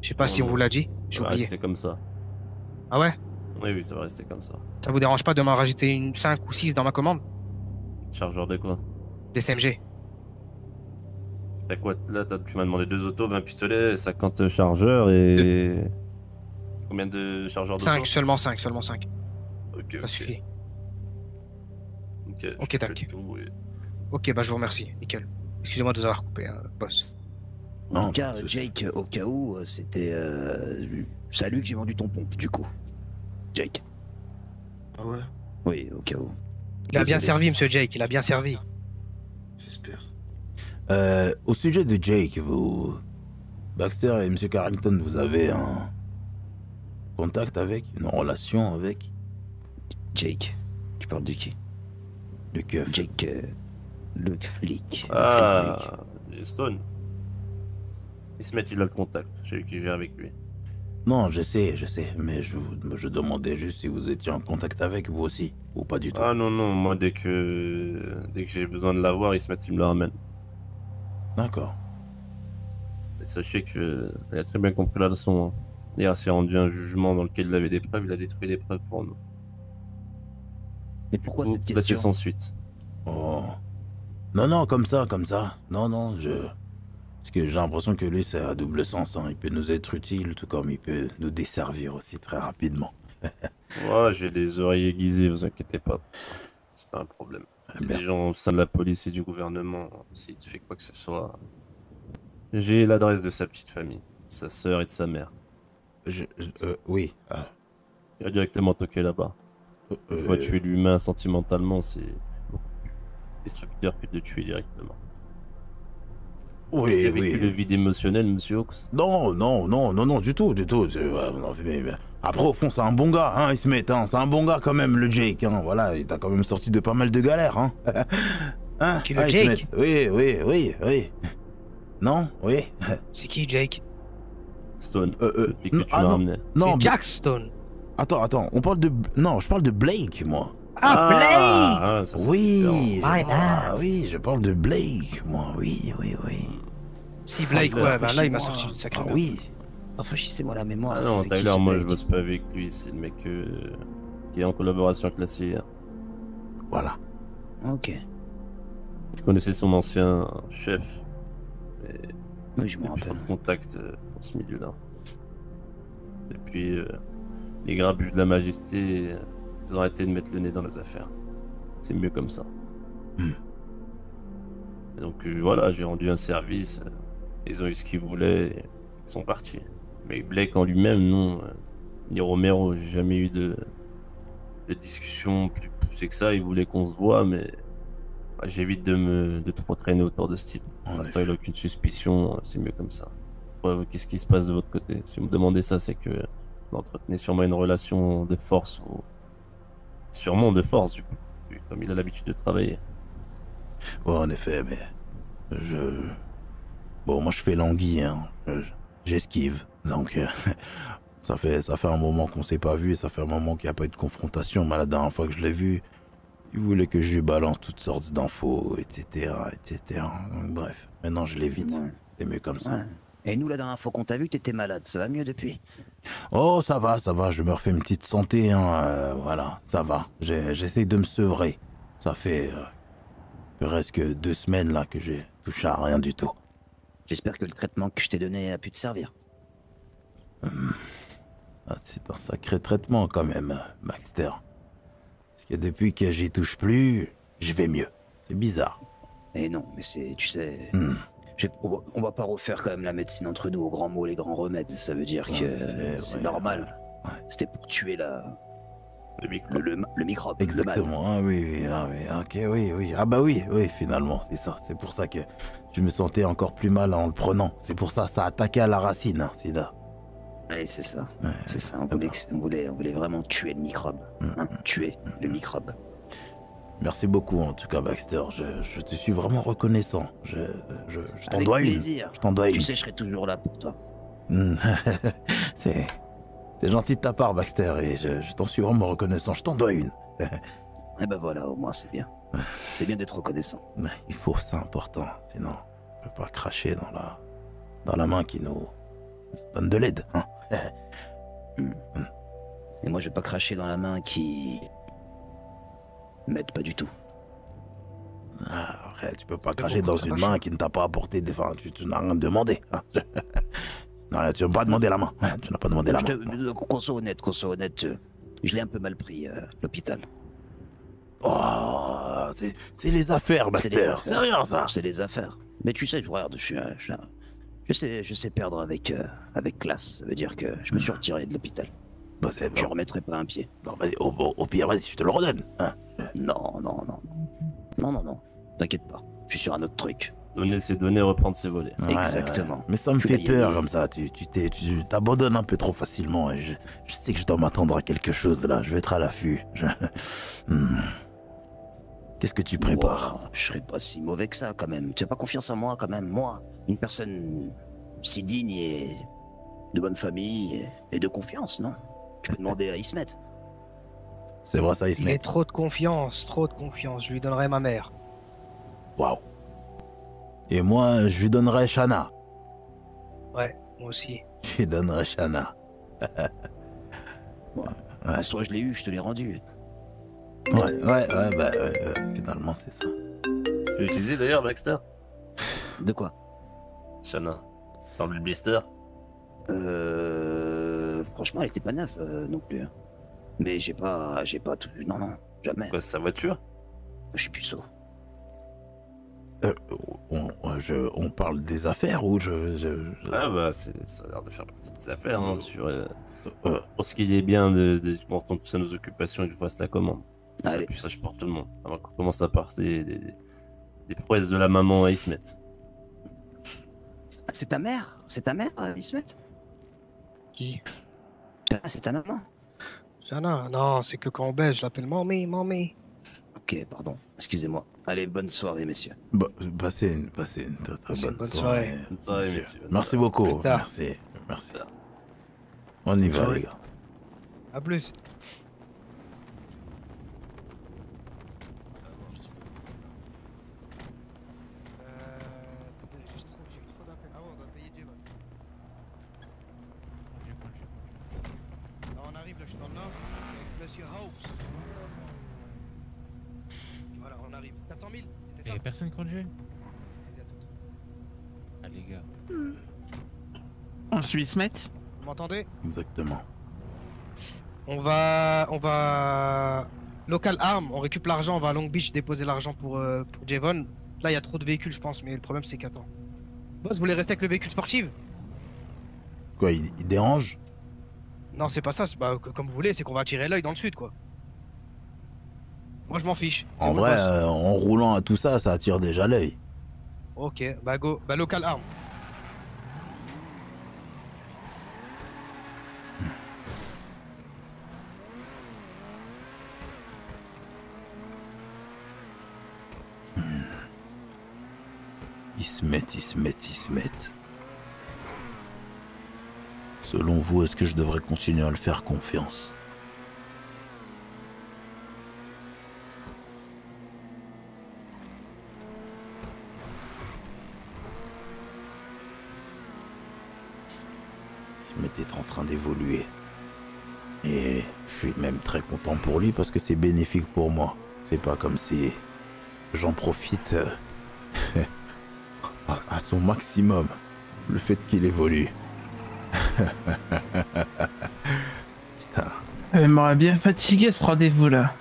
Je sais pas si on vous l'a dit, j'ai
Ça va
oublié.
rester comme ça.
Ah ouais?
Oui, oui, ça va rester comme ça.
Ça vous dérange pas de m'en rajouter une 5 ou 6 dans ma commande?
Chargeur de quoi?
Des CMG.
T'as quoi là? Tu m'as demandé 2 autos, 20 pistolets, 50 chargeurs et. Combien de chargeurs d'auto?
5, seulement 5, seulement 5.
Ok,
Ça suffit.
Ok,
Ok, tac. Ok, bah je vous remercie, nickel. Excusez-moi de vous avoir coupé, boss.
En tout cas, Jake, au cas où, c'était... c'est à lui que j'ai vendu ton pompe, du coup. Jake.
Ah ouais?
Oui, au cas où.
Il a bien servi, monsieur Jake, il a bien servi.
J'espère.
Au sujet de Jake, vous... Baxter et M. Carrington, vous avez un contact avec, une relation avec?
Jake, tu parles de qui?
De keuf.
Jake, le flic.
Ah, Stone. Ismet, il a le contact. J'ai eu qui gère avec lui.
Non, je sais, mais je demandais juste si vous étiez en contact avec vous aussi, ou pas du tout.
Ah non, non, moi dès que j'ai besoin de l'avoir, Ismet, il me le ramène.
D'accord.
Et sachez que il a très bien compris la leçon. Hein. Hier, s'est rendu un jugement dans lequel il avait des preuves, il a détruit les preuves pour nous.
Mais pourquoi cette
C'est
question?
sans suite.
Oh. Non, comme ça. Non, Parce que j'ai l'impression que lui, c'est à double sens. Hein. Il peut nous être utile, tout comme il peut nous desservir aussi très rapidement.
Ouais, j'ai les oreilles aiguisées, vous inquiétez pas pour ça. C'est pas un problème. Si des gens au sein de la police et du gouvernement, s'il te fait quoi que ce soit... J'ai l'adresse de sa petite famille, sa sœur et de sa mère.
Oui.
Il va directement toquer là-bas. Une fois tuer l'humain sentimentalement, c'est beaucoup plus destructeur que de le tuer directement.
Oui,
Vous avez vécu le vide émotionnel, monsieur Hawks?
Non, du tout. Après, au fond, c'est un bon gars, hein, Ismet, hein. C'est un bon gars quand même, le Jake, hein. Voilà, il t'a quand même sorti de pas mal de galères, hein. Hein,
Qui, le Jake?
Oui. Non, oui.
C'est qui, Jake?
Stone, le flic que tu m'as ramené.
Non,
c'est Jack Stone.
Attends, on parle de... Non, je parle de Blake, moi.
Ah, Blake!
Ah, ça,
oui,
bad.
oui, je parle de Blake, moi, oui.
Si Blake, ouais, ben là, il m'a sorti une sacrée merde.
Oui.
Rafraîchissez-moi la mémoire.
Ah non,
c'est
Tyler,
qui, ce
moi
mec?
je bosse pas avec lui, c'est le mec qui est en collaboration avec la CIA.
Voilà.
Ok.
Je connaissais son ancien chef. Et
oui, je me
depuis
rappelle.
de contact dans ce milieu-là. Depuis les grabuges de la majesté, ils ont arrêté de mettre le nez dans les affaires. C'est mieux comme ça. Et donc voilà, j'ai rendu un service, ils ont eu ce qu'ils voulaient, et ils sont partis. Mais Blake en lui-même, non. Ni Romero, j'ai jamais eu de discussion plus poussée que ça. Il voulait qu'on se voit, mais j'évite de trop traîner autour de ce type. Pour l'instant, il n'a aucune suspicion, c'est mieux comme ça. Ouais, qu'est-ce qui se passe de votre côté? Si vous me demandez ça, c'est que vous entretenez sûrement une relation de force, ou sûrement de force, du coup, comme il a l'habitude de travailler.
Ouais, en effet, mais bon, moi je fais l'anguille, hein. J'esquive, donc ça fait un moment qu'on s'est pas vu et ça fait un moment qu'il n'y a pas eu de confrontation. Mais la dernière fois que je l'ai vu, il voulait que je lui balance toutes sortes d'infos, etc. Donc, bref, maintenant je l'évite.
Ouais.
C'est mieux comme ça.
Ouais. Et nous, la dernière fois qu'on t'a vu, t'étais malade. Ça va mieux depuis?
Oh, ça va, je me refais une petite santé, hein. Voilà, ça va. J'essaye de me sevrer. Ça fait presque 2 semaines là que j'ai touché à rien du tout.
J'espère que le traitement que je t'ai donné a pu te servir.
C'est un sacré traitement quand même, Baxter. Parce que depuis que j'y touche plus, je vais mieux. C'est bizarre.
Et non, mais c'est, tu sais... On va pas refaire quand même la médecine entre nous, aux grands mots, les grands remèdes. Ça veut dire que c'est normal.
Ouais.
C'était pour tuer le microbe.
Exactement, ah oui, ok, oui. Ah bah oui, finalement, c'est ça. C'est pour ça que je me sentais encore plus mal en le prenant. C'est pour ça, ça attaquait à la racine, hein, Sida.
Ouais, c'est ça. C'est ça. On voulait vraiment tuer le microbe. Hein, tuer le microbe.
Merci beaucoup en tout cas Baxter, je te suis vraiment reconnaissant. Je t'en dois une.
Plaisir.
Je t'en dois une.
Tu sais, je serai toujours là pour toi.
C'est gentil de ta part Baxter et je t'en suis vraiment reconnaissant, je t'en dois une.
Eh ben voilà, au moins c'est bien. C'est bien d'être reconnaissant.
Il faut, c'est important, sinon on peut pas cracher dans la main qui nous donne de l'aide. Hein.
Et moi je vais pas cracher dans la main qui m'aide pas du tout.
Arrête, tu peux pas cracher dans une main qui ne t'a pas apporté des... Enfin, tu n'as rien demandé. Hein. Non, tu n'as pas demandé la main. Tu n'as pas demandé la main.
Qu'on soit honnête. Je l'ai un peu mal pris, l'hôpital.
Oh, c'est les affaires, Baxter. C'est rien, ça.
C'est les affaires. Mais tu sais, regarde, je sais perdre avec classe. Ça veut dire que je me suis retiré de l'hôpital.
Bon.
Je remettrai pas un pied.
Non, vas-y, au pire, vas-y, je te le redonne. Hein.
Non. T'inquiète pas. Je suis sur un autre truc.
Donner ses données, reprendre ses volets.
Ouais, exactement.
Mais ça me fait peur comme ça. Tu t'abandonnes un peu trop facilement. Et je sais que je dois m'attendre à quelque chose là. Je vais être à l'affût. Qu'est-ce que tu prépares?
Je serais pas si mauvais que ça quand même. Tu as pas confiance en moi quand même? Moi, une personne si digne et de bonne famille et de confiance, non? Tu peux demander à Ismet.
C'est vrai ça, Ismet.
Il a trop de confiance. Je lui donnerai ma mère.
Waouh. Et moi, je lui donnerai Shana.
Ouais, moi aussi.
Je lui donnerai Shana.
Ouais. Soit je l'ai eu, je te l'ai rendu.
Ouais, finalement c'est ça.
Tu l'as utilisé d'ailleurs, Baxter?
De quoi?
Shana. Dans le blister?
Franchement, elle était pas neuve non plus. Mais j'ai pas tout. Non, jamais.
Quoi, sa voiture?
Je suis puceau.
On parle des affaires ou
Ah bah, ça a l'air de faire partie des affaires, hein, pour ce qui est bien de qu'on retourne tous à nos occupations et que je fasse la commande.
Allez.
Puis ça, je porte tout le monde. Avant qu'on commence à parler des prouesses de la maman à Ismet.
C'est ta mère, Ismet?
Qui?
Ah, c'est ta maman?
Shana, non, c'est que quand on baise, je l'appelle mamie.
Ok, pardon, excusez-moi. Allez, bonne soirée, messieurs.
Passez une très bonne soirée.
Bonne soirée, messieurs.
Merci beaucoup. Merci. On y va, les gars.
À plus. On arrive, là, je suis dans le nord, avec Monsieur House. Voilà, on arrive. 400 000, c'était ça?
Y'a personne qui conduit? Ah, les gars.
On suit Ismet?
Vous m'entendez?
Exactement.
On va... Local Arm, on récupère l'argent, on va à Long Beach déposer l'argent pour Javon. Là, il y a trop de véhicules, je pense, mais le problème, c'est qu'attends. Boss, vous voulez rester avec le véhicule sportif?
Quoi, il dérange?
Non, c'est pas ça, comme vous voulez, c'est qu'on va attirer l'œil dans le sud, quoi. Moi, je m'en fiche.
En vrai, en roulant à tout ça, ça attire déjà l'œil.
Ok, bah go, bah Local Arm.
Ismet. Selon vous, est-ce que je devrais continuer à le faire confiance? Ismet est en train d'évoluer. Et je suis même très content pour lui parce que c'est bénéfique pour moi. C'est pas comme si j'en profite à son maximum. Le fait qu'il évolue. Putain.
Il m'aurait bien fatigué ce rendez-vous là.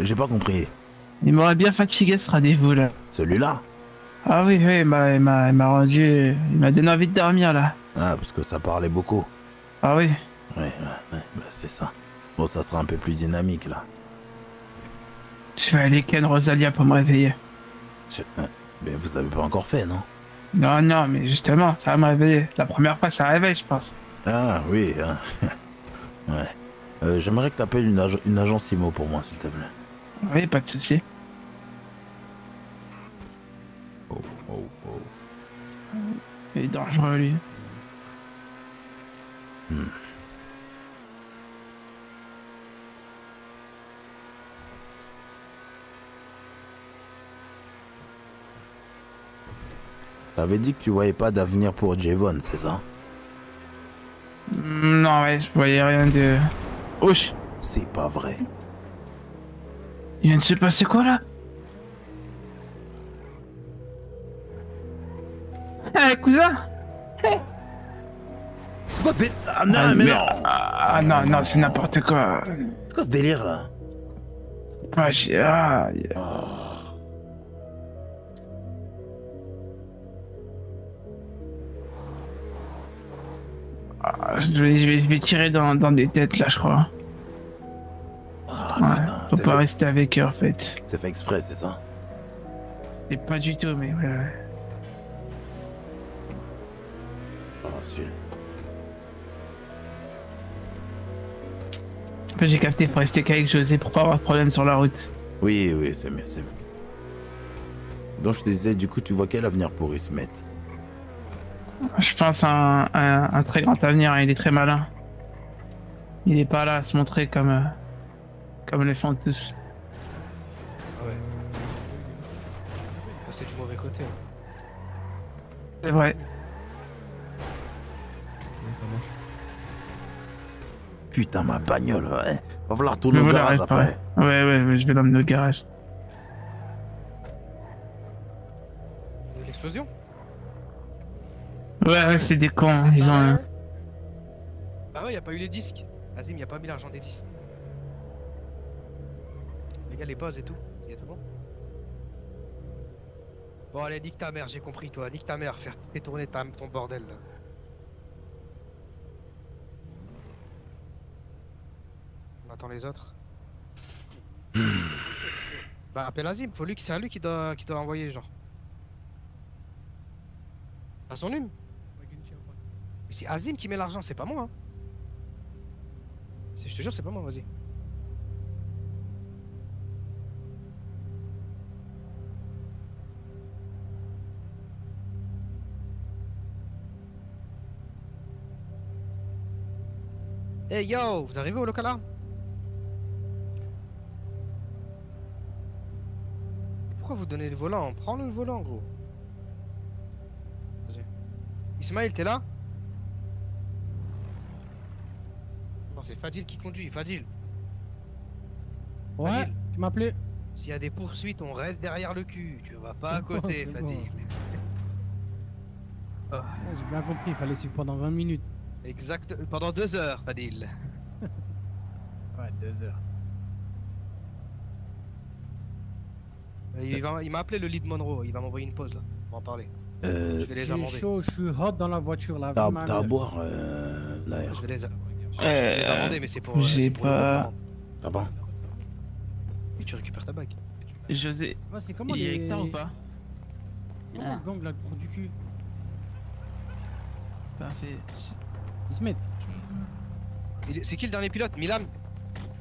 J'ai pas compris.
Il m'aurait bien fatigué ce rendez-vous là.
Celui-là?
Ah oui, il m'a rendu... Il m'a donné envie de dormir là.
Ah, parce que ça parlait beaucoup.
Ah oui.
Ouais, bah c'est ça. Bon, ça sera un peu plus dynamique là.
Je vais aller ken Rosalia pour me réveiller.
Mais vous avez pas encore fait, non?
Non, non, mais justement, ça va me réveiller. La première fois, ça réveille, je pense.
Ah oui, hein. Ouais. J'aimerais que tu appelles une agence IMO pour moi, s'il te plaît.
Oui, pas de souci.
Oh.
Il est dangereux, lui.
T'avais dit que tu voyais pas d'avenir pour Javon, c'est ça?
Non, ouais, je voyais rien de... Ouch!
C'est pas vrai.
Il vient de se passer quoi, là? Eh, cousin! Hey.
C'est quoi ce délire? Ah non, mais non!
Ah non, non, c'est n'importe quoi.
C'est quoi ce délire, là?
Ouais, j'ai... Ah... Je vais tirer dans des têtes là, je crois. Ouais, faut pas rester avec eux en fait.
C'est fait exprès, c'est ça?
C'est pas du tout, mais ouais.
Oh, tu...
Après, j'ai capté pour rester qu'avec José pour pas avoir de problème sur la route.
Oui, c'est mieux, c'est mieux. Donc je te disais, du coup, tu vois quel avenir pour Ismet?
Je pense un très grand avenir, il est très malin. Il est pas là à se montrer comme le font tous.
Ah ouais. C'est du mauvais côté.
C'est vrai.
Ça marche.
Putain, ma bagnole, ouais. Va falloir retourner au garage après.
Ouais, je vais l'emmener au garage.
L'explosion?
Ouais, c'est des cons, ils ont...
Bah ouais, y a pas eu les disques. Azim, y a pas mis l'argent des disques. Les gars, les pauses et tout. Y a tout bon? Bon, allez, nique ta mère, j'ai compris, toi. Nique ta mère, faire tourner ton bordel, là. On attend les autres. Bah, appelle Azim, c'est à lui qui doit envoyer, genre. À son hume. C'est Azim qui met l'argent, c'est pas moi. Hein. Je te jure, c'est pas moi, vas-y. Hey yo, vous arrivez au local là? Pourquoi vous donnez le volant? Prends le volant, gros. Vas-y. Ismaël, t'es là? Non, c'est Fadil qui conduit, Fadil.
Ouais,
Fadil.
tu m'as appelé?
S'il y a des poursuites, on reste derrière le cul. Tu vas pas à côté, Fadil.
Ouais, j'ai bien compris, il fallait suivre pendant 20 minutes.
Exact, pendant 2 heures, Fadil.
Ouais, 2 heures.
Il m'a appelé le lead Monroe, il va m'envoyer une pause là, on va en parler. Je vais les
J'ai
amender.
chaud, je suis hot dans la voiture là.
T'as à boire, l'air.
Je vais les amender, mais c'est pour.
J'ai
pour
pas.
Ah bon?
Et tu récupères ta bague.
José.
Ouais, c'est comment
il est
les...
avec toi ou pas?
C'est comment le gang là, le trou du cul?
Parfait.
Ils se mettent.
C'est qui le dernier pilote? Milan?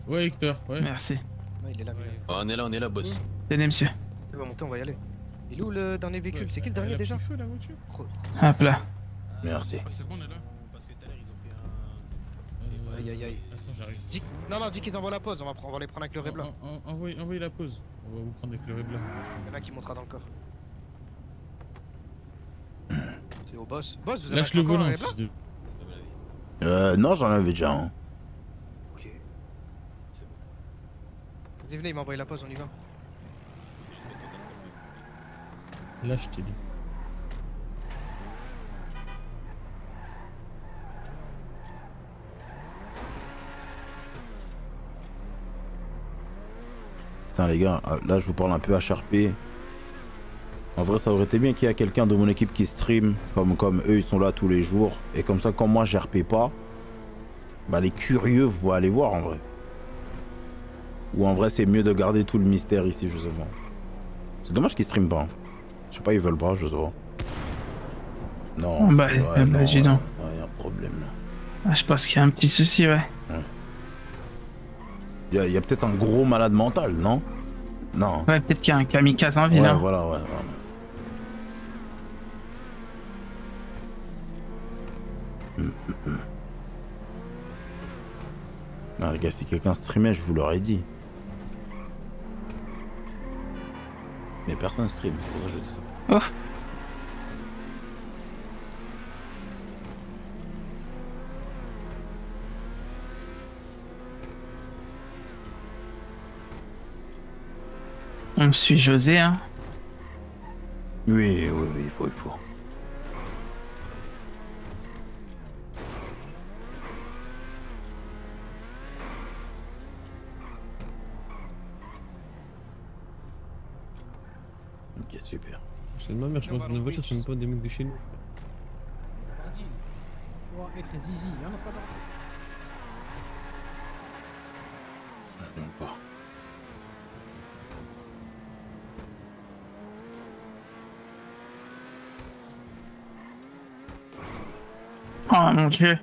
Ouais, Hector, ouais.
Merci.
Ouais, il est là, Milan.
Oh, on est là, boss.
Tenez, monsieur.
On va monter, on va y aller. Il est où le dernier véhicule? C'est qui le dernier déjà?
Feu, la voiture.
Hop là.
Merci.
C'est bon, on est là. Parce que tout à l'heure, ils ont fait un.
Aïe aïe aïe.
Attends, j'arrive.
Non, dis qu'ils envoient la pause, on va les prendre avec le blanc.
Envoyez la pause. On va vous prendre avec le blanc.
Il y en a qui montera dans le corps. C'est au boss. Boss, vous avez
Lâche le volant.
Non, j'en avais déjà un.
Ok. Vas-y, venez, il m'a envoyé la pause, on y va.
Lâche, t'ai dit.
Putain les gars, là je vous parle un peu HRP. En vrai ça aurait été bien qu'il y ait quelqu'un de mon équipe qui stream comme eux ils sont là tous les jours. Et comme ça quand moi j'RP pas, bah les curieux vous pouvez aller voir en vrai. Ou en vrai c'est mieux de garder tout le mystère ici, je sais pas. C'est dommage qu'ils streament pas. Je sais pas, ils veulent pas, je sais pas. Non.
Bah,
ouais, non,
dis donc.
il y a un problème là.
Ah, je pense qu'il y a un petit souci, ouais.
Il y a peut-être un gros malade mental, non? Non.
Ouais, peut-être qu'il y a un kamikaze en ville.
Ouais,
hein.
voilà, ouais. Ah, les gars, si quelqu'un streamait, je vous l'aurais dit. Mais personne stream, c'est pour ça que je dis ça.
Oh. On me suit José, hein.
Oui, il faut. Ok, super.
C'est de ma mère, je pense que une voiture, c'est même pas des mecs de chez nous.
Pour être zizi, hein, non, c'est pas grave.
Même pas.
Oh mon dieu.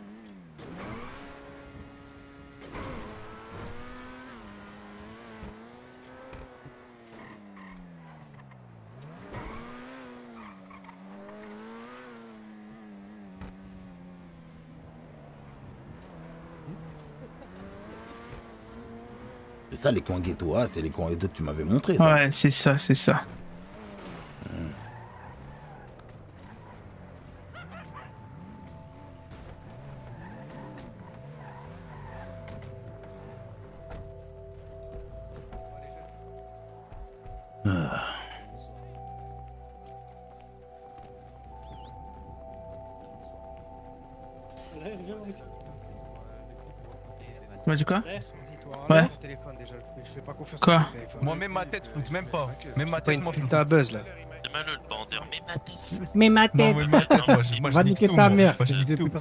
C'est ça les coins ghetto, ah, c'est les coins ghetto que tu m'avais montré ça.
Ouais, c'est ça, c'est ça. Tu m'as dit quoi? Ouais.
Je fais pas confiance.
Quoi?
Moi, même ma tête floute, même pas. Même ma
Pas
tête,
une
moi, floute.
putain à buzz là.
Mais ma tête. Va niquer ta mère.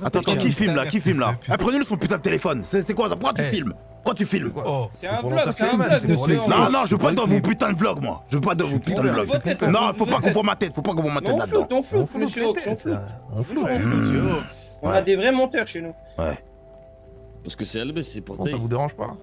Attends, qui filme là? Qui filme là? Eh, prenez-le son putain de téléphone. C'est quoi ça? Pourquoi tu filmes? Pourquoi tu filmes?
C'est un vlog, c'est un vlog.
Non, je veux pas dans vos putains de vlogs, moi. Je veux pas dans vos putains de vlogs. Non, faut pas qu'on voit ma tête. Faut pas qu'on voit ma tête là-dedans.
On floute, monsieur Ox, on floute.
On floute.
On a des vrais monteurs chez nous.
Ouais.
Parce que c'est LB, c'est pour
Non, ça vous dérange pas?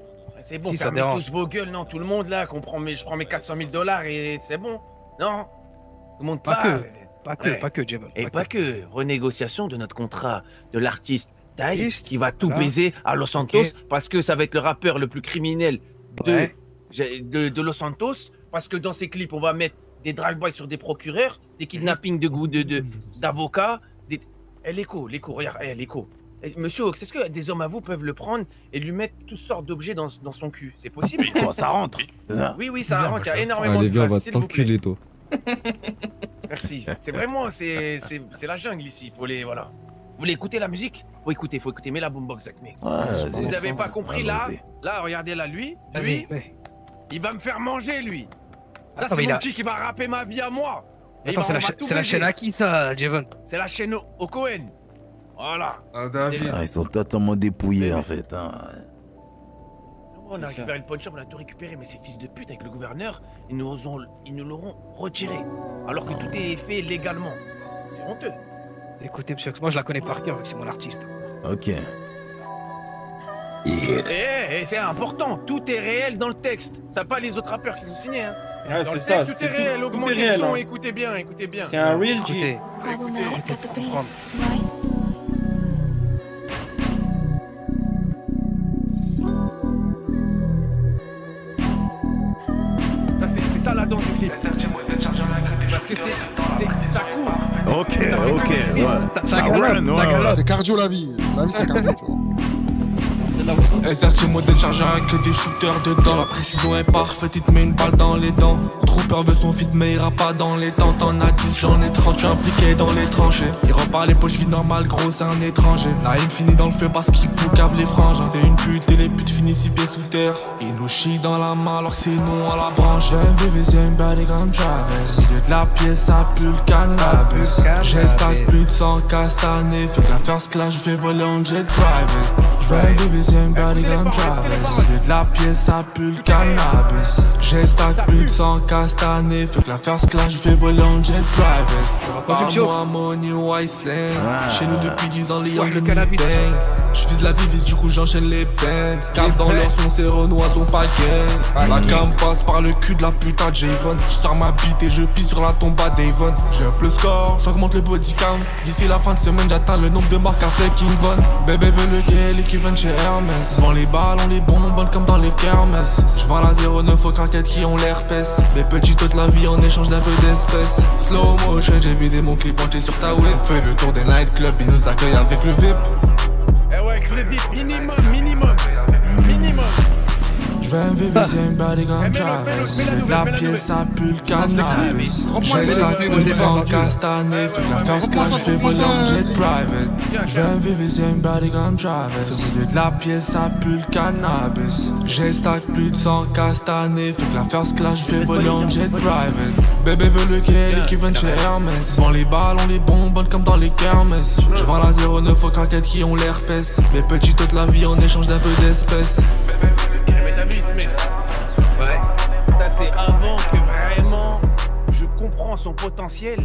C'est bon,
Si, ça
fermez
dérange.
tous vos gueules, non, tout le monde là, je prends mes 400 000 $ et c'est bon. Non, tout le monde
Pas
parle.
que, pas que, Jevon.
Et pas que, renégociation de notre contrat de l'artiste Dice qui va tout
Voilà.
baiser à Los Santos parce que ça va être le rappeur le plus criminel
Ouais.
de Los Santos parce que dans ses clips on va mettre des drive-by sur des procureurs, des kidnappings d'avocats, des... l'écho, regarde, l'écho. Monsieur Ox, est-ce que des hommes à vous peuvent le prendre et lui mettre toutes sortes d'objets dans son cul? C'est possible?
Quoi, ça rentre?
Oui, ça rentre, il y a énormément
Allez,
de
viens, on
place,
va
s'il vous plaît.
t'enculer, toi.
Merci. C'est vraiment, c'est la jungle ici. Faut les, voilà. Vous voulez écouter la musique? Faut écouter. Mets la boombox, Zach. Mais
vas-y.
vous avez pas compris là?
Vas-y.
Là, regardez là, lui,
Vas-y.
il va me faire manger lui. Ça,
Attends,
c'est
mais
mon
il a-
petit qui va rapper ma vie à moi. Et
Attends,
il va- on va tout
c'est la
baiser.
chaîne à qui ça, Jevon?
C'est la chaîne au Cohen. Voilà.
Ah, ils sont totalement dépouillés en fait. Hein.
On a récupéré le punch-up, on a tout récupéré, mais ces fils de pute avec le gouverneur, ils nous l'auront retiré. Alors que tout est fait légalement. C'est honteux.
Écoutez, monsieur Ox, moi je la connais par cœur, c'est mon artiste.
Ok.
Et c'est important, tout est réel dans le texte. Ça pas les autres rappeurs qui ont signé. Hein.
Ouais,
Dans
c'est
le
ça,
texte, tout
c'est
est réel,
tout
augmentez
est
le
réel,
son,
hein.
écoutez bien, écoutez bien.
C'est un real G.
Écoutez,
C'est ça la danse du clip. Parce que ça court.
Ok, ouais. Ça run, ouais.
C'est cardio la vie. La vie, c'est cardio, tu vois.
SRT modèle chargeur avec que des shooters dedans. La précision est parfaite, il te met une balle dans les dents. Trooper veut son fit mais ira pas dans les temps. T'en as 10, j'en ai 30, j'suis impliqué dans les tranchées. Il repart les poches vides normales, gros c'est un étranger. Naïm finit dans le feu parce qu'il poucave les frangins. C'est une pute et les putes finissent 6 pieds sous terre. Il nous chie dans la main alors que c'est nous à la branche. C'est une body comme Travis. Milieu de la pièce ça pue le cannabis. J'ai stack plus de 100 castanés. Fait que la first class j'vais voler en jet private. J'vais viser une body comme Travis. J'ai de la pièce, ça pue le cannabis. J'ai stack plus de 100 castanés. Fait que la first class, j'vais voler en jet private. Parle-moi money ou Iceland. Chez nous depuis 10 ans, les young bang. J'vise la vie, vise du coup j'enchaîne les bands. Garde dans leur son, c'est Renoir, son paquet. La gamme passe par le cul de la putain de Javon. J'sors ma bite et je pisse sur la tomba d'Avon. J'ai up le score, j'augmente le body count. D'ici la fin de semaine, j'atteins le nombre de marques à fait King Von. Bébé veut le gay, qui viennent chez Hermès. Vends les balles, on les bonbonne comme dans les kermesses. J'vends la 09 aux craquettes qui ont l'herpès. Les petits toute la vie en échange d'un peu d'espèces. Slow motion, j'ai vidé mon clip pointé sur ta web. On fait le tour des nightclubs, ils nous accueillent avec le VIP.
Eh ouais, avec le VIP, minimum.
J'vais vivre c'est une body comme Travis. J'ai de la pièce, ça pue le cannabis. J'ai stack plus de 100 castanés. Fait que la first class, j'fais voler en jet private. J'vais vivre c'est une body comme Travis. J'ai de la pièce, ça pue le cannabis. J'ai stack plus de 100 castanés. Fait que la first class, j'fais voler en jet private. Bébé veut le Kelly qui vient chez Hermès. Vends les balles, on les bonbonne comme dans les kermesses. J'vends la 09 aux craquettes qui ont l'herpès. Mes petits toute la vie en échange d'un peu d'espèces.
Ouais. Ça c'est avant que vraiment je comprends son potentiel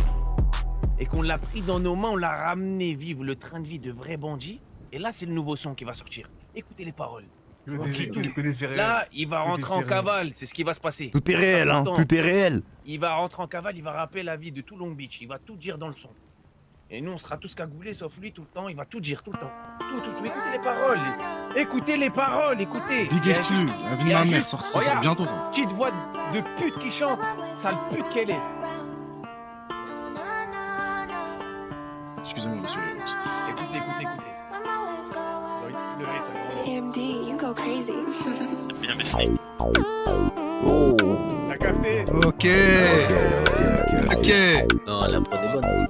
et qu'on l'a pris dans nos mains, on l'a ramené vivre le train de vie de vrais bandits. Et là c'est le nouveau son qui va sortir. Écoutez les paroles. Là il va rentrer en cavale, c'est ce qui va se passer.
Tout est réel, hein, tout est réel.
Il va rentrer en cavale, il va rappeler la vie de tout Long Beach, il va tout dire dans le son. Et nous on sera tous cagoulés sauf lui tout le temps, il va tout dire tout le temps. Tout. Écoutez les paroles. Écoutez les paroles, écoutez.
Big exclu, la vie de ma mère, ça sort bientôt ça.
Petite voix de pute qui chante, sale pute qu'elle est.
Excusez-moi monsieur.
Écoutez.
AMD, you go crazy.
Bien baissé.
Oh.
T'as capté?
Ok.
Non, la prod est bonne.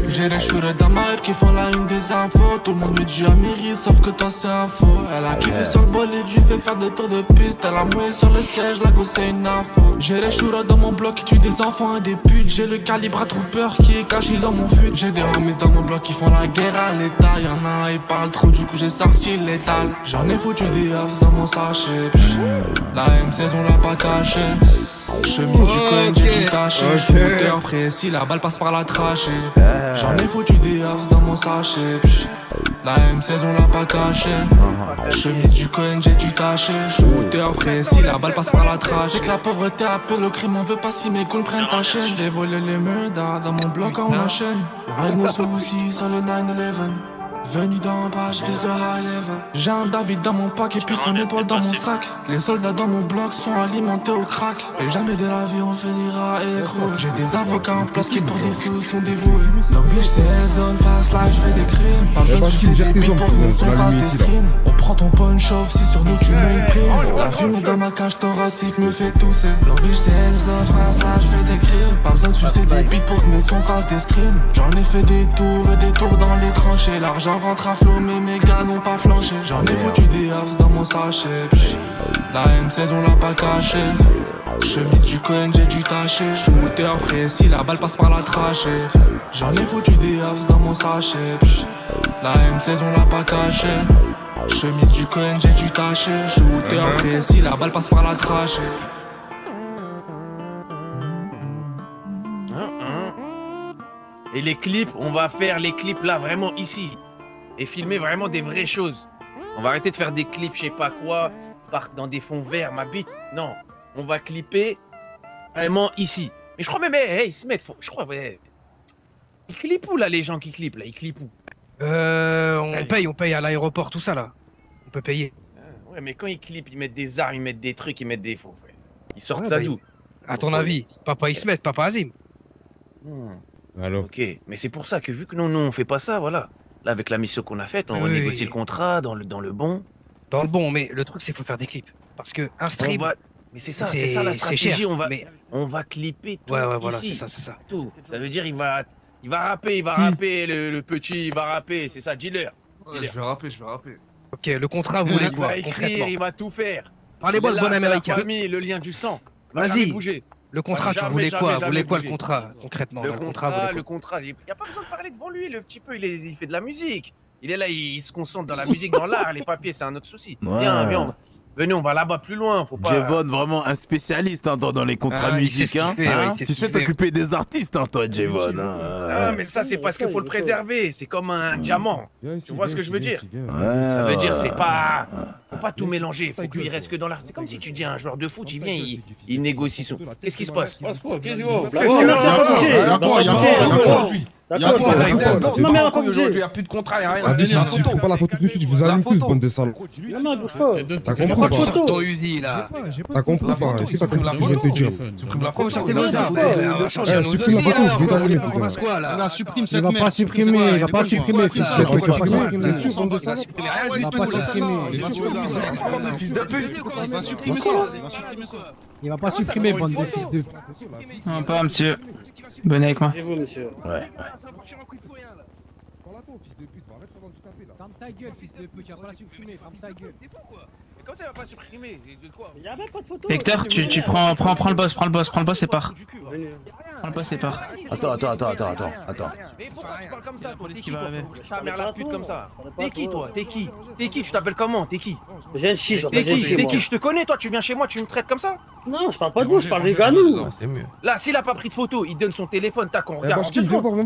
J'ai des shooters dans ma rep qui font la une des infos. Tout le monde me dit Amiri, sauf que toi c'est un faux. Elle a kiffé sur le bolide, j'ai fait faire des tours de piste. Elle a mouillé sur le siège, la gosse c'est une info. J'ai des shooters dans mon bloc qui tuent des enfants et des putes. J'ai le calibre à trooper qui est caché dans mon fut. J'ai des homies dans mon bloc qui font la guerre à l'état. Y'en a un, il parle trop, du coup j'ai sorti l'étal. J'en ai foutu des hops dans mon sachet. La M16 on l'a pas caché. Chemise du coin, j'ai dû tâcher. Shooter précis, la balle passe par la trachée. J'en ai foutu des hops dans mon sachet. La M16 on l'a pas caché. Chemise du coin, j'ai dû tâcher. Shooter précis, la balle passe par la trachée. C'est que la pauvreté appelle le crime, on veut pas si mes couilles prennent ta chaîne. J'ai volé les murdas dans mon bloc en enchaîne. Règle nos soucis sur le 9-11. Venu d'en bas, je vise le high level. J'ai un David dans mon pack et puis son étoile dans mon sac. Les soldats dans mon bloc sont alimentés au crack. Et jamais de la vie on finira écrou. J'ai des avocats en place qui pour des sous sont dévoués. Long Beach c'est L-Zone, fast life, je fais des crimes. Pas besoin de sucer des beats pour que mes sons fassent des streams. On prend ton punch up si sur nous tu mets une prime. La fumée dans ma cage thoracique me fait tousser. Long Beach c'est L-Zone, fast life, je fais des crimes. Pas besoin de sucer des beats pour que mes sons fassent des streams. J'en ai fait des tours et des tours dans les tranchées. L'argent rentre à flot mais mes gars n'ont pas flanché. J'en ai foutu des hops dans mon sachet. La M16 on l'a pas caché. Chemise du coin j'ai dû tâcher. Shooter précis, la balle passe par la trachée. J'en ai foutu des hops dans mon sachet. La M16 on l'a pas caché. Chemise du coin j'ai dû tâcher. Shooter précis, la balle passe par la trachée.
Et les clips, on va faire les clips là vraiment ici. Et filmer vraiment des vraies choses. On va arrêter de faire des clips, je sais pas quoi, dans des fonds verts, ma bite. Non, on va clipper vraiment ici. Mais je crois même, ils se mettent, je crois, ouais. Ils clippent où là, les gens qui clippent là? Ils clippent où?
On paye à l'aéroport, tout ça là. On peut payer.
Ouais, mais quand ils clippent, ils mettent des armes, ils mettent des trucs, ils mettent des faux. Ils sortent ça d'où?
À ton avis, papa Ismet, papa Azim.
Allô? Ok, mais c'est pour ça que vu que nous on fait pas ça, voilà. Là, avec la mission qu'on a faite, on négocie le contrat dans le bon.
Dans le bon, mais le truc, c'est qu'il faut faire des clips. Parce que un stream.
Mais c'est ça la stratégie.
Cher,
on va clipper tout.
Ouais, voilà,
ici.
c'est ça.
Tout. Ça veut dire, il va rapper, le petit, il va rapper, c'est ça, dealer.
Ouais, je vais rapper.
Ok, le contrat, vous voulez quoi?
Il va écrire, il va tout faire.
Parlez-moi le bon américain.
La famille, le lien du sang.
Vas-y.
Bouger.
Le contrat, tu voulais quoi? Vous voulez quoi le contrat concrètement?
Le contrat, il n'y a pas besoin de parler devant lui, le petit peu, il fait de la musique. Il est là, il se concentre dans la musique, dans l'art, les papiers, c'est un autre souci.
Ouais.
Viens, venez, on va là-bas plus loin, faut pas...
Jevon, vraiment un spécialiste hein, dans les contrats musiques. Hein. Tu sais t'occuper des artistes, hein, toi, Jevon.
Ah, mais ça, c'est parce qu'il faut le préserver, c'est comme un diamant. Tu vois ce que je veux dire? Ça veut dire, c'est pas... Faut pas tout mélanger, faut qu'il reste que dans l'art. C'est comme si tu dis à un joueur de foot, il vient, il négocie son... Qu'est-ce qui se passe?
Il y a plus de contrat, il n'y a rien à donner. La photo.
Pas la photo tout de suite, je vous allume tous, bande de salauds.
Non, bouge pas.
T'as compris ou pas?
Ton Uzi là.
T'as compris ou pas? Si t'as compris, je vais te dire.
Supprime la
Faut
photo.
sortir nos armes. On va changer nos
supprime la
dossiers
photo,
là.
je vais t'allumer.
On passe quoi là?
Là, supprime
Il
cette
va
merde.
pas supprimer, il va pas supprimer, fils de pute. Il va pas supprimer.
Il va pas supprimer.
Il va supprimer ça. Fils de pute. Il va supprimer ça.
Il va pas supprimer, bande de fils de.
Non, pas monsieur. Venez avec moi.
C'est vous, monsieur.
Ouais.
Ferme ta gueule, fils de pute, il va pas la supprimer, ferme ta gueule.
Mais comment ça, il va pas supprimer? De quoi?
Il y a même pas de photo.
Hector, tu prends le boss, prends le boss et pars. Prends le boss et pars.
Attends.
Mais pourquoi tu parles comme ça, toi? T'es qui, toi? Ta mère la pute comme ça. T'es qui, toi? T'es qui? Tu t'appelles comment? T'es qui?
J'ai une
T'es qui? Je te connais, toi, tu viens chez moi, tu me traites comme ça?
Non, je parle pas de vous, je parle des gars, nous.
Là, s'il a pas pris de photo, il donne son téléphone, tac, on regarde.
Viens voir.
Vous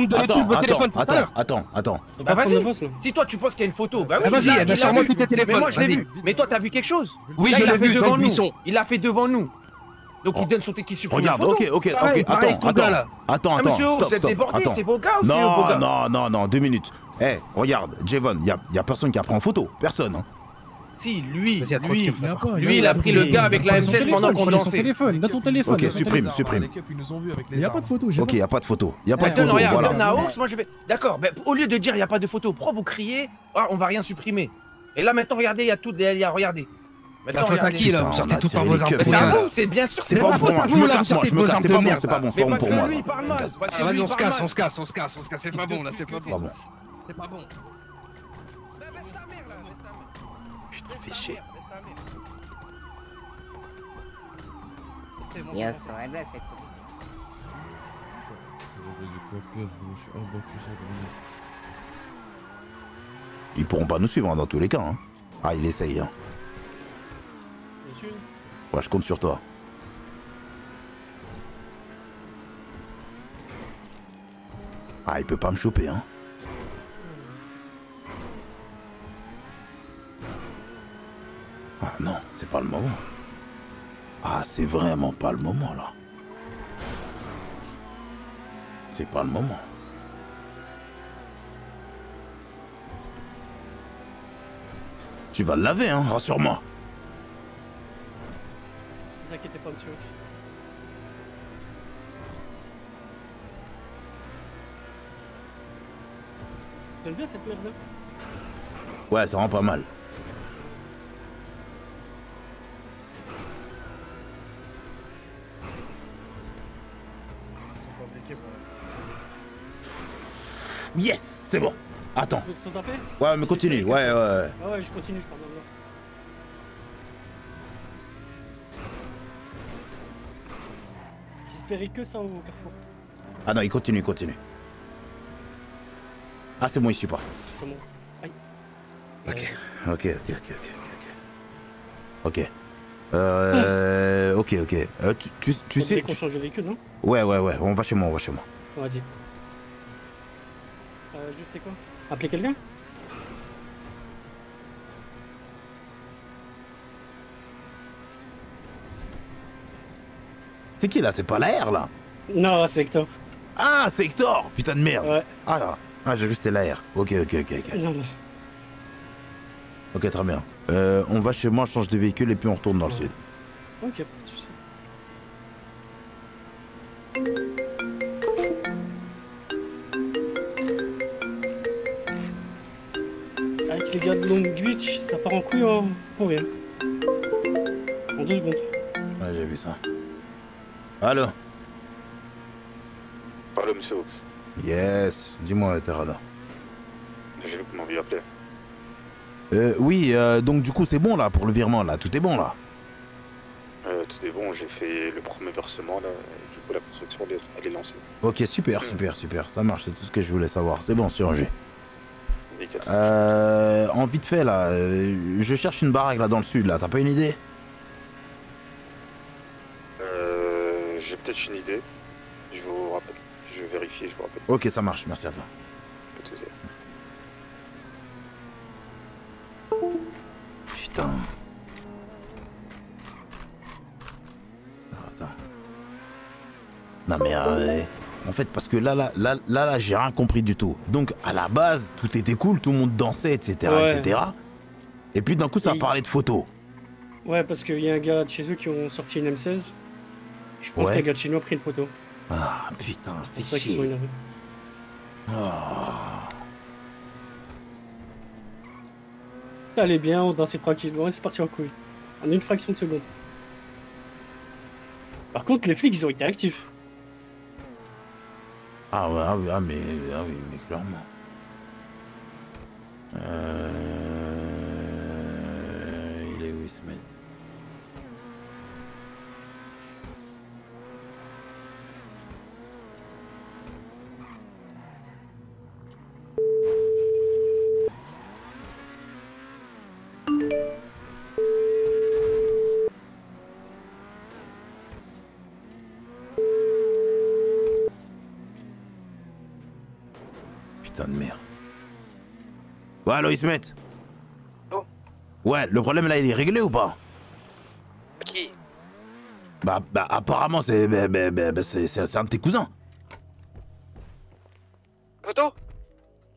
me donnez tout votre téléphone tout à l'heure.
Attends.
Bah vas-y, si toi tu penses qu'il y a une photo, bah oui,
vas-y, sors-moi tous tes téléphones.
Mais moi je l'ai vu. Mais toi t'as vu quelque chose?
Oui, je l'ai vu
devant nous.
Il
l'a fait devant nous. Donc il donne son qui supprime.
Regarde,
une photo.
ok, attends,
Monsieur,
stop,
vous êtes débordé, c'est vos gars ou c'est
non,
vos gars?
Non, 2 minutes. Eh, regarde, Jevon, y a personne qui a pris en photo, personne. Hein.
Si, lui, il a pris le gars avec la M16 pendant qu'on dansait.
Donne ton téléphone.
Ok, supprime.
Il y a pas de photo,
Ok, y a pas de photo.
Regarde, Naox, moi je vais... D'accord, mais au lieu de dire y a pas de photo, pourquoi vous criez on va rien supprimer? Et là maintenant, regardez, il y a tout, regardez.
La faute à qui là? Vous sortez tout par vos armes.
C'est à vous, c'est bien sûr, c'est pas
pour moi. Je me casse, c'est pas bon, c'est pas bon pour moi.
Vas-y, on se casse, c'est pas bon là, c'est pas bon. C'est pas bon.
Putain, fais chier.
Bien sûr, elle va, c'est cool.
Ils pourront pas nous suivre hein, dans tous les cas. Hein. Ah, il essaye. Hein. Ouais, je compte sur toi. Ah, il peut pas me choper, hein. Ah non, c'est pas le moment. Ah, c'est vraiment pas le moment, là. C'est pas le moment. Tu vas le laver, hein, rassure-moi.
Ne vous inquiétez pas, monsieur. J'aime bien cette merde-là.
Ouais, ça rend pas mal. Yes, c'est bon. Attends.
Tu veux taper?
Ouais, mais continue. Ouais.
Ah ouais, je continue, je parle maintenant. J'espérais que ça au carrefour.
Ah non, il continue. Ah, c'est bon, il suit pas.
C'est bon. Aïe.
Ok. Tu sais.
qu'on change de véhicule, non?
Ouais. On va chez moi.
Vas-y. Je sais quoi. Appeler quelqu'un?
C'est qui là? C'est pas la R là?
Non, c'est Hector.
Ah, c'est Hector! Putain de merde!
Ouais.
Ah, j'ai cru que c'était la R. Ok.
Non.
Ok, très bien. On va chez moi, change de véhicule et puis on retourne dans le sud.
Ok, pas de soucis. Avec les gars de Long Beach, ça part en couille pour rien. En 2 secondes.
Ouais, j'ai vu ça. Allô?
Allô, monsieur Ox.
Yes, dis-moi, Terrada.
J'ai vu que vous m'aviez appelé.
Oui, donc du coup c'est bon là pour le virement là, tout est bon là.
Tout est bon, j'ai fait le premier versement là, et du coup la construction elle est lancée.
Ok, super, ça marche, c'est tout ce que je voulais savoir. C'est bon, c'est rangé.
Nickel.
En vite fait là, je cherche une baraque là dans le sud là, t'as pas une idée?
J'ai peut-être une idée. Je vous rappelle. Je vais vérifier, je vous rappelle.
Ok, ça marche, merci à toi. Putain. Attends. Non mais en fait parce que là j'ai rien compris du tout. Donc à la base tout était cool, tout le monde dansait, etc.
Ouais.
etc. Et puis d'un coup ça parlait de photos.
Ouais, parce qu'il y a un gars de chez eux qui ont sorti une M16. Je pense qu'un gars de chez nous a pris une photo.
Ah putain,
c'est ça qu'ils sont énervés. Allez bien, on dansait tranquillement et c'est parti en couille. En une fraction de seconde. Par contre, les flics, ils ont été actifs.
Ah ouais, mais clairement. Il est où, Ismet? Putain de merde. Ouais, allo Ismet.
Oh.
Ouais, le problème là il est réglé ou pas?
Qui?
Bah apparemment c'est un de tes cousins.
Photo?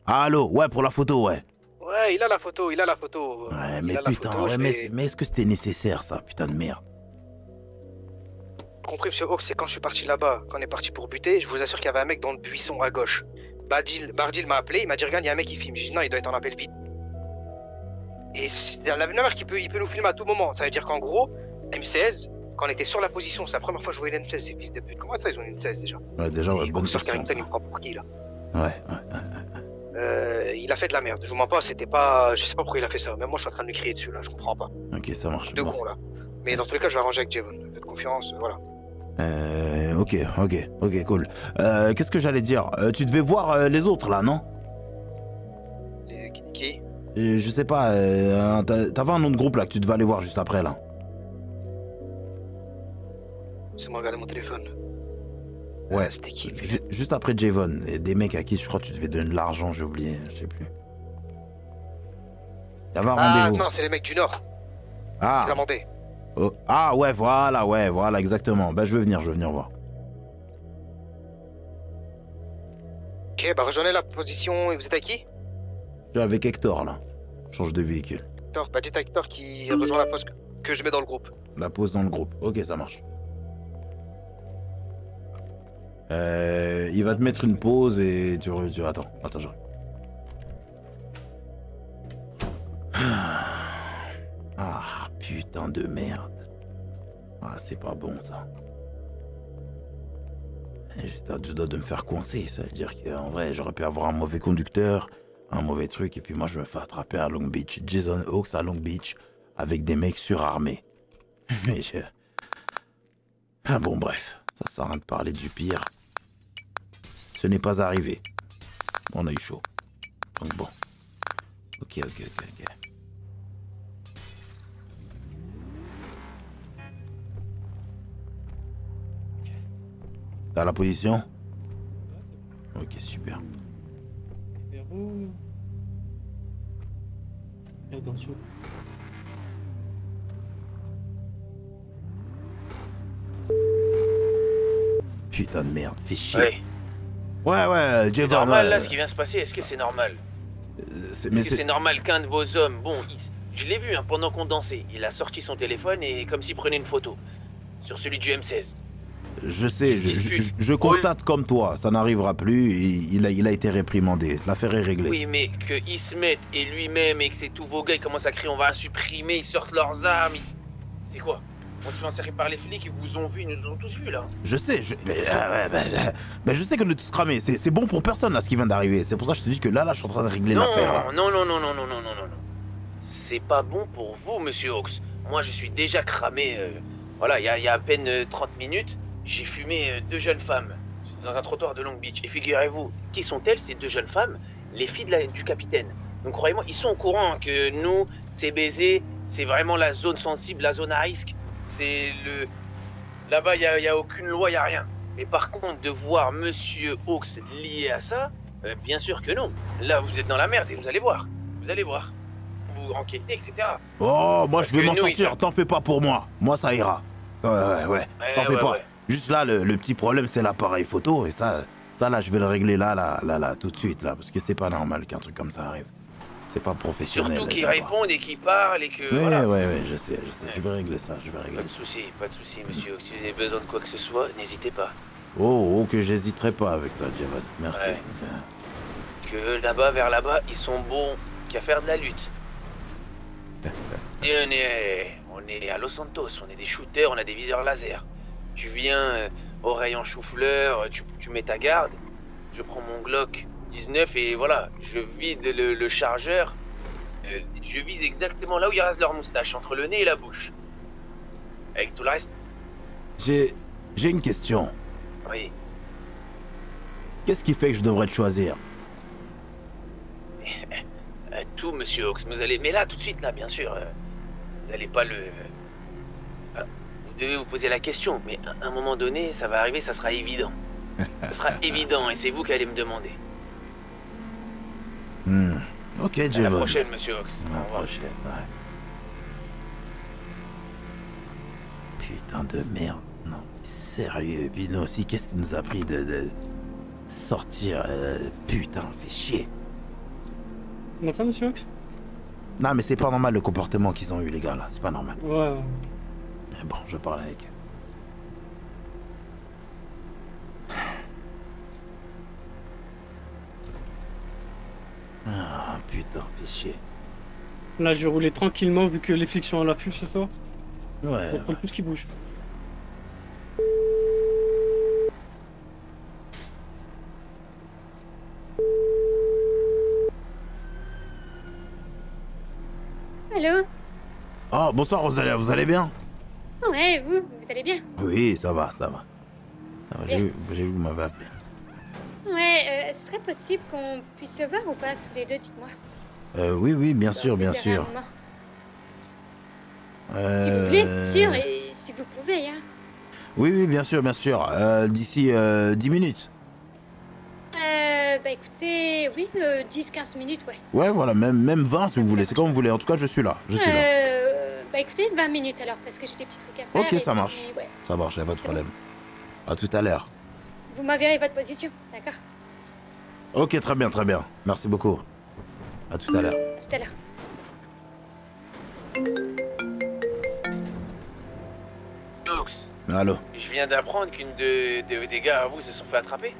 Allô, ouais, pour la photo, ouais.
Ouais, il a la photo,
Ouais, mais putain, ouais, mais est-ce que c'était nécessaire ça, putain de merde?
Compris, monsieur Hawk, c'est quand je suis parti là-bas, quand on est parti pour buter, je vous assure qu'il y avait un mec dans le buisson à gauche. Bardil m'a appelé, il m'a dit regarde, il y a un mec qui filme. J'ai dit non, il doit être en appel vite. Et la même qui peut nous filmer à tout moment. Ça veut dire qu'en gros, M16, quand on était sur la position, c'est la première fois que je voyais l'M16, ces fils de pute. Comment ça, ils ont une M16 déjà?
Ouais, déjà, ouais, bonne question.
Carrington, il me prend pour qui là?
Ouais.
Il a fait de la merde. Je vous mens pas, c'était pas. Je sais pas pourquoi il a fait ça. Même moi, je suis en train de lui crier dessus là, je comprends pas.
Ok, ça marche.
De con là. Mais dans tous les cas, je vais arranger avec Javon. Faites confiance, voilà.
Ok, cool. Qu'est-ce que j'allais dire? Tu devais voir les autres là, non?
Qui?
Je sais pas, t'avais un autre groupe là que tu devais aller voir juste après là.
C'est moi, regardez mon téléphone.
Ouais,
c'était qui?
Juste après Javon, et des mecs à qui je crois que tu devais donner de l'argent, j'ai oublié, je sais plus. Y'avait un rendez-vous.
Non, c'est les mecs du Nord.
Ah.
Ils amendaient.
Oh, ah ouais, voilà, exactement. Bah je vais venir voir.
Ok, bah rejoignez la position et vous êtes à qui?
Je suis avec Hector là. Change de véhicule.
Hector, bah dites à Hector qui rejoint la pose que je mets dans le groupe.
La pose dans le groupe, ok, ça marche. Il va te mettre une pause et tu attends, j'arrive. Ah putain de merde. Ah c'est pas bon ça. J'étais à deux doigts de me faire coincer, ça veut dire qu'en vrai j'aurais pu avoir un mauvais conducteur, un mauvais truc et puis moi je me fais attraper à Long Beach. Jason Hawks à Long Beach avec des mecs surarmés. Mais je... Ah bon bref, ça sert à rien de parler du pire. Ce n'est pas arrivé. On a eu chaud. Donc bon. Ok. T'as la position? Ok, super.
Attention.
Putain de merde, fais chier. Ouais,
C'est
Javon.
normal là ce qui vient de se passer, est-ce que c'est normal?
C'est
normal qu'un de vos hommes, bon, je l'ai vu hein, pendant qu'on dansait, il a sorti son téléphone et comme s'il prenait une photo sur celui du M16.
Je sais, je constate comme toi, ça n'arrivera plus, il a été réprimandé, l'affaire est réglée.
Oui, mais que Ismet et lui-même et que ces tous vos gars ils commencent à crier on va supprimer, ils sortent leurs armes, c'est quoi? On se fait enserrer par les flics, ils vous ont vu, ils nous ont tous vus là.
Je sais, mais je sais que nous tous cramés, c'est bon pour personne là ce qui vient d'arriver, c'est pour ça que je te dis que là je suis en train de régler l'affaire là.
Non.
c'est pas bon pour vous, monsieur Hawks. Moi, je suis déjà cramé. Voilà, il y a à peine 30 minutes, j'ai fumé 2 jeunes femmes dans un trottoir de Long Beach. Et figurez-vous, qui sont-elles, ces 2 jeunes femmes? Les filles du capitaine. Donc croyez-moi, ils sont au courant que nous, c'est baiser, c'est vraiment la zone sensible, la zone à risque. C'est le... Là-bas, il y a aucune loi, il n'y a rien. Mais par contre, de voir monsieur Hawks lié à ça, bien sûr que non. Là, vous êtes dans la merde et vous allez voir. Vous allez voir. Vous enquêtez, etc.
Oh, moi
Parce
je vais
que
m'en
nous,
sortir, t'en fais pas pour moi. Moi ça ira. Ouais. T'en fais pas.
ouais.
Juste là, le petit problème c'est l'appareil photo et ça là je vais le régler là, tout de suite là, parce que c'est pas normal qu'un truc comme ça arrive. C'est pas professionnel.
Surtout qu'ils
là-bas.
répondent et qu'ils parlent et que...
Ouais,
voilà.
ouais, je sais. Je vais régler ça,
Pas de soucis, monsieur Hawks. Si vous avez besoin de quoi que ce soit, n'hésitez pas.
Oh, que j'hésiterai pas avec toi, Javon. Merci.
Ouais. Que là-bas, vers là-bas, ils sont bons qu'à faire de la lutte. Et on est à Los Santos, on est des shooters, on a des viseurs laser. Tu viens au rayon chou-fleur, tu mets ta garde, je prends mon Glock 19 et voilà, je vide le chargeur. Je vise exactement là où ils rasent leur moustache, entre le nez et la bouche. Avec tout le reste.
J'ai une question.
Oui.
Qu'est-ce qui fait que je devrais te choisir?
Tout, monsieur Hawks, vous allez... Mais là, tout de suite, là, bien sûr. Vous allez pas le... Vous devez vous poser la question, mais à un moment donné, ça va arriver, ça sera évident. Ça sera évident, et c'est vous qui allez me demander.
Ok,
À la
Javon.
prochaine, monsieur Hawks.
À la prochaine, ouais. Putain de merde. Non, sérieux. Puis nous aussi, qu'est-ce qui nous a pris de sortir putain, fait chier.
Comment ça, monsieur Hawks?
Non, mais c'est pas normal le comportement qu'ils ont eu, les gars, là. C'est pas normal.
Ouais.
Mais bon, je parle avec eux. Ah, putain, fait chier.
Là, je vais rouler tranquillement vu que les flics sont à l'affût ce soir.
Ouais.
Pour prendre tout ce qui bouge.
Allô?
Oh, bonsoir, Rosalia, vous allez bien?
Ouais, vous allez bien?
Oui, ça va. J'ai vu que vous m'avez appelé.
Ouais, ce serait possible qu'on puisse se voir ou pas tous les deux, dites-moi.
Oui, bien sûr.
Si vous voulez, sûr, et si vous pouvez, hein.
Oui, bien sûr. D'ici 10 minutes.
Bah écoutez, oui, 10-15 minutes, ouais.
Ouais, voilà, même 20 si vous voulez. C'est comme vous voulez. En tout cas, je suis là.
Bah écoutez, 20 minutes alors, parce que j'ai des petits trucs à faire.
Ok, ça marche.
Puis, ouais.
Ça marche, y'a pas de problème. À tout à l'heure.
Vous m'enverrez votre position, d'accord?
Ok, très bien. Merci beaucoup. À tout à l'heure.
Tout à l'heure.
Hawks,
Allô?
je viens d'apprendre qu'une des gars à vous se sont fait attraper.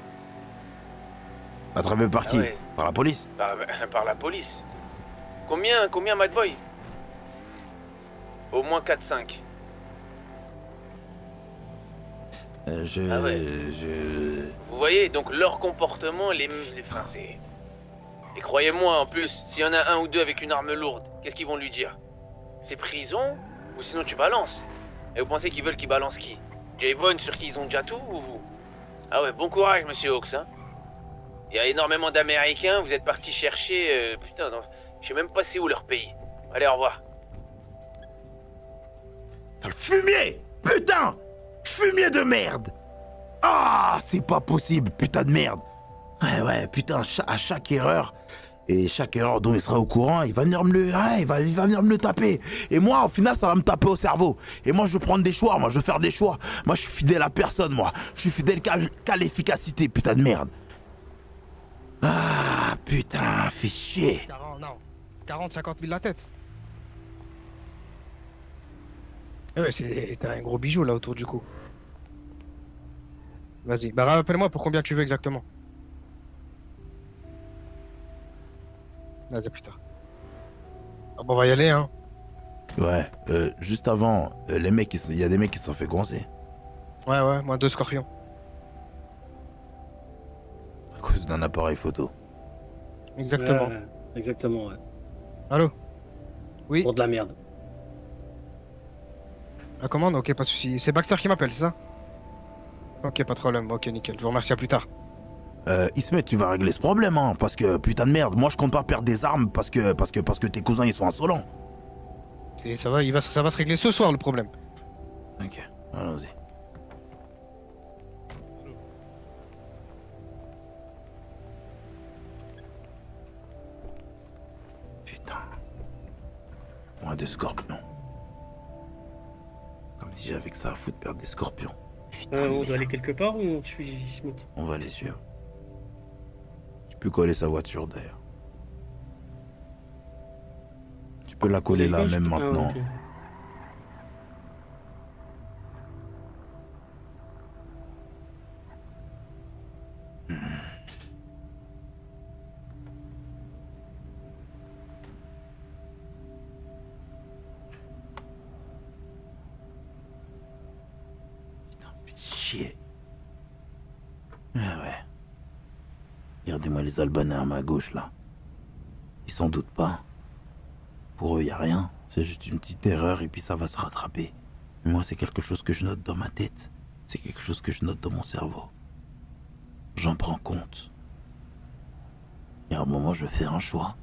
Attrapé par qui?
ouais.
Par la police?
Par la police. Combien, Mad Boy? Au moins 4-5. Ah ouais. Vous voyez, donc leur comportement, les c'est... Et croyez-moi, en plus, s'il y en a un ou deux avec une arme lourde, qu'est-ce qu'ils vont lui dire? C'est prison? Ou sinon tu balances? Et vous pensez qu'ils veulent qu'ils balancent qui? Javon sur qui ils ont déjà tout ou vous? Ah ouais, bon courage, monsieur Hawks, hein. Il y a énormément d'Américains, vous êtes partis chercher... putain, non, je sais même pas c'est où leur pays. Allez, au revoir.
Le fumier! Putain! Fumier de merde! Ah, c'est pas possible, putain de merde! Ouais, putain, à chaque erreur, et chaque erreur dont il sera au courant, il va venir me le, il va venir me le taper. Et moi, au final, ça va me taper au cerveau. Et moi, je vais prendre des choix, je vais faire des choix. Moi, je suis fidèle à personne, moi. Je suis fidèle qu'à l'efficacité, putain de merde. Ah, putain, fais chier.
40-50 000 la tête. Ouais, t'as un gros bijou là autour du cou. Vas-y, bah rappelle-moi pour combien tu veux exactement. Vas-y, plus tard. Ah bon, on va y aller, hein.
Ouais, juste avant, les mecs, il y a des mecs qui se sont fait goncer.
Ouais, moi 2 scorpions.
À cause d'un appareil photo.
Exactement.
Exactement, ouais.
Allô? Oui.
Pour de la merde.
La commande, ok, pas de soucis. C'est Baxter qui m'appelle, c'est ça? Ok, pas de problème. Ok, nickel. Je vous remercie, à plus tard.
Ismet, tu vas régler ce problème, hein, parce que putain de merde, moi je compte pas perdre des armes parce que tes cousins ils sont insolents.
Ça va se régler ce soir le problème.
Ok, allons-y. Putain. Moins de scorpions. Comme si j'avais que ça à foutre de perdre des scorpions. Putain,
On doit aller quelque part ou on suit Smith?
on va les suivre. Tu peux coller sa voiture d'ailleurs. Tu peux la coller là, même maintenant.
Ok.
Chier. Ah ouais. Regardez-moi les Albanais à ma gauche là. Ils s'en doutent pas. Pour eux, y a rien. C'est juste une petite erreur et puis ça va se rattraper. Mais moi, c'est quelque chose que je note dans ma tête. C'est quelque chose que je note dans mon cerveau. J'en prends compte. Et à un moment, je vais faire un choix.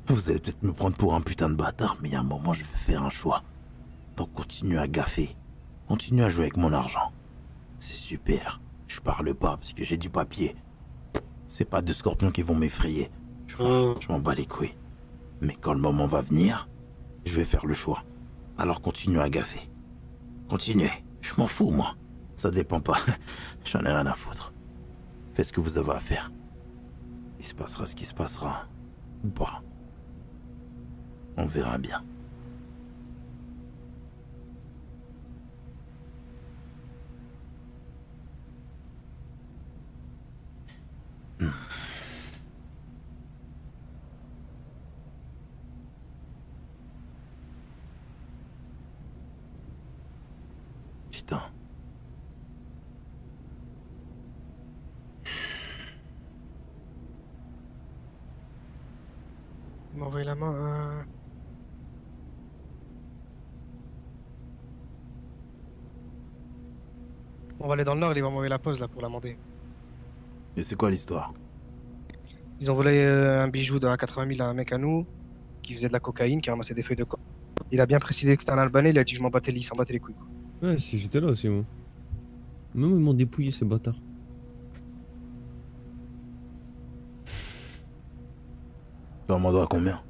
Vous allez peut-être me prendre pour un putain de bâtard, mais il y a un moment, je vais faire un choix. Donc continue à gaffer. Continue à jouer avec mon argent. C'est super. Je parle pas parce que j'ai du papier. C'est pas de scorpions qui vont m'effrayer. Je m'en bats les couilles. Mais quand le moment va venir, je vais faire le choix. Alors continue à gaffer. Continuez. Je m'en fous, moi. Ça dépend pas. J'en ai rien à foutre. Faites ce que vous avez à faire. Il se passera ce qui se passera. Ou pas. On verra bien. Putain.
Il m'a envoyé la main. On va aller dans le nord, il va m'envoyer la pause là pour l'amender.
Et c'est quoi l'histoire?
Ils ont volé un bijou de 80 000 à un mec à nous qui faisait de la cocaïne, qui ramassait des feuilles de coke. Il a bien précisé que c'était un Albanais, il a dit que je m'en battais, il s'en battait les couilles. Quoi.
Ouais, si j'étais là aussi, moi. Même ils m'ont dépouillé ces bâtards.
Tu vas m'en à combien?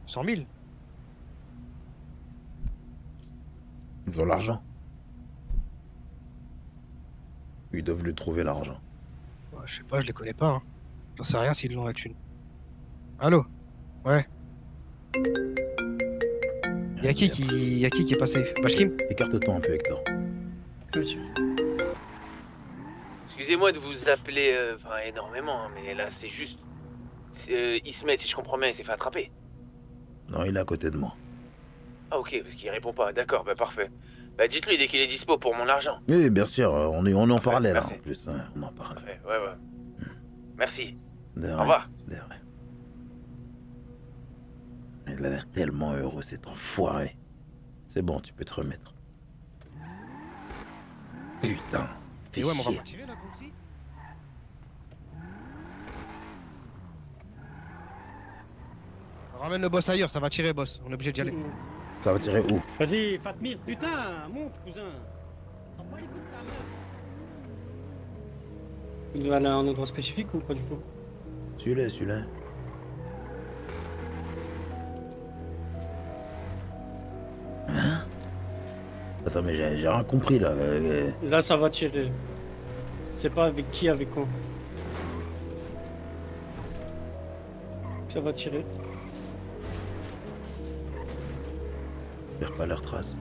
100 000.
Ils ont l'argent. Ils doivent lui trouver l'argent.
Ouais, je sais pas, je les connais pas. Hein. J'en sais rien s'ils l'ont la thune. Allô? Ouais. Y'a qui est pas safe? Bashkim?
Écarte-toi un peu, Hector.
Excusez-moi de vous appeler énormément, hein, mais là c'est juste... Ismet, si je comprends bien, il s'est fait attraper.
Non, il est à côté de moi.
Ah ok, parce qu'il répond pas, d'accord, bah parfait. Bah dites-lui dès qu'il est dispo pour mon argent.
Oui, bien sûr, on en parlait là en plus, hein, on en parlait.
Parfait, ouais. Merci.
De
Au
rien,
revoir.
de rien. Il a l'air tellement heureux, cet enfoiré. C'est bon, tu peux te remettre. Putain, fais
Et ouais, mais on va
chier.
pas tirer là, comme si. Ramène le boss ailleurs, ça va tirer, boss. On est obligé d'y aller.
Ça va tirer où?
Vas-y, Fatmir, putain, monte, cousin. T'en bats les couilles de ta mère. Il doit aller à un endroit spécifique ou pas du tout?
Celui-là. Hein? Attends, mais j'ai rien compris là.
Là, ça va tirer. C'est pas avec qui, avec quoi. Ça va tirer.
Perds pas leur trace.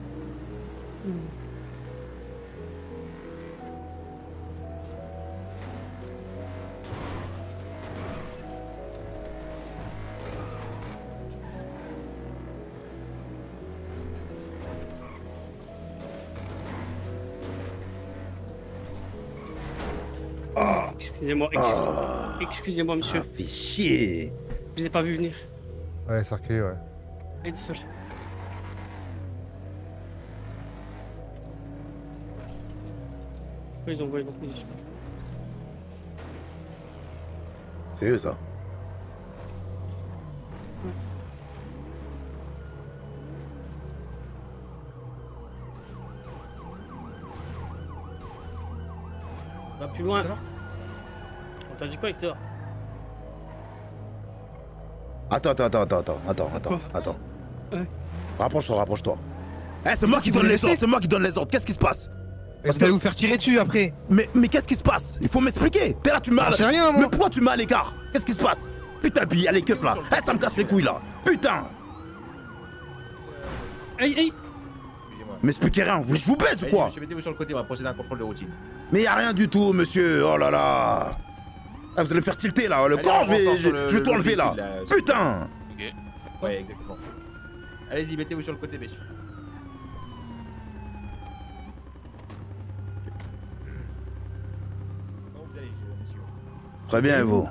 Excusez-moi, excusez-moi. Excusez-moi, monsieur.
Fais chier.
Je vous ai pas vu venir.
Ouais, circuler, ouais.
Et désolé. Ils ont envoyé leur position.
C'est eux, ça.
Va plus loin. On t'a dit quoi, Hector?
Attends.
Ouais.
Rapproche-toi. Eh, c'est moi qui donne les ordres, qu'est-ce qui se passe?
Parce que vous faire tirer dessus après.
Mais qu'est-ce qui se passe? Il faut m'expliquer. T'es là, tu m'as.
C'est rien, moi.
Mais pourquoi tu m'as à l'écart? Qu'est-ce qui se passe? Putain, puis il y a les keufs là. Eh, ça me casse les couilles là. Putain.
Hey.
M'expliquez rien, je vous baise ou quoi?
Monsieur, mettez-vous sur le côté, on va procéder à un contrôle de routine.
Mais y a rien du tout, monsieur. Oh là là. Ah, vous allez me faire tilter là. Le corps, je vais tout enlever là. Putain.
Ok. Ouais, exactement. Allez-y, mettez-vous sur le côté, messieurs. Comment vous allez, monsieur?
Très bien, et vous?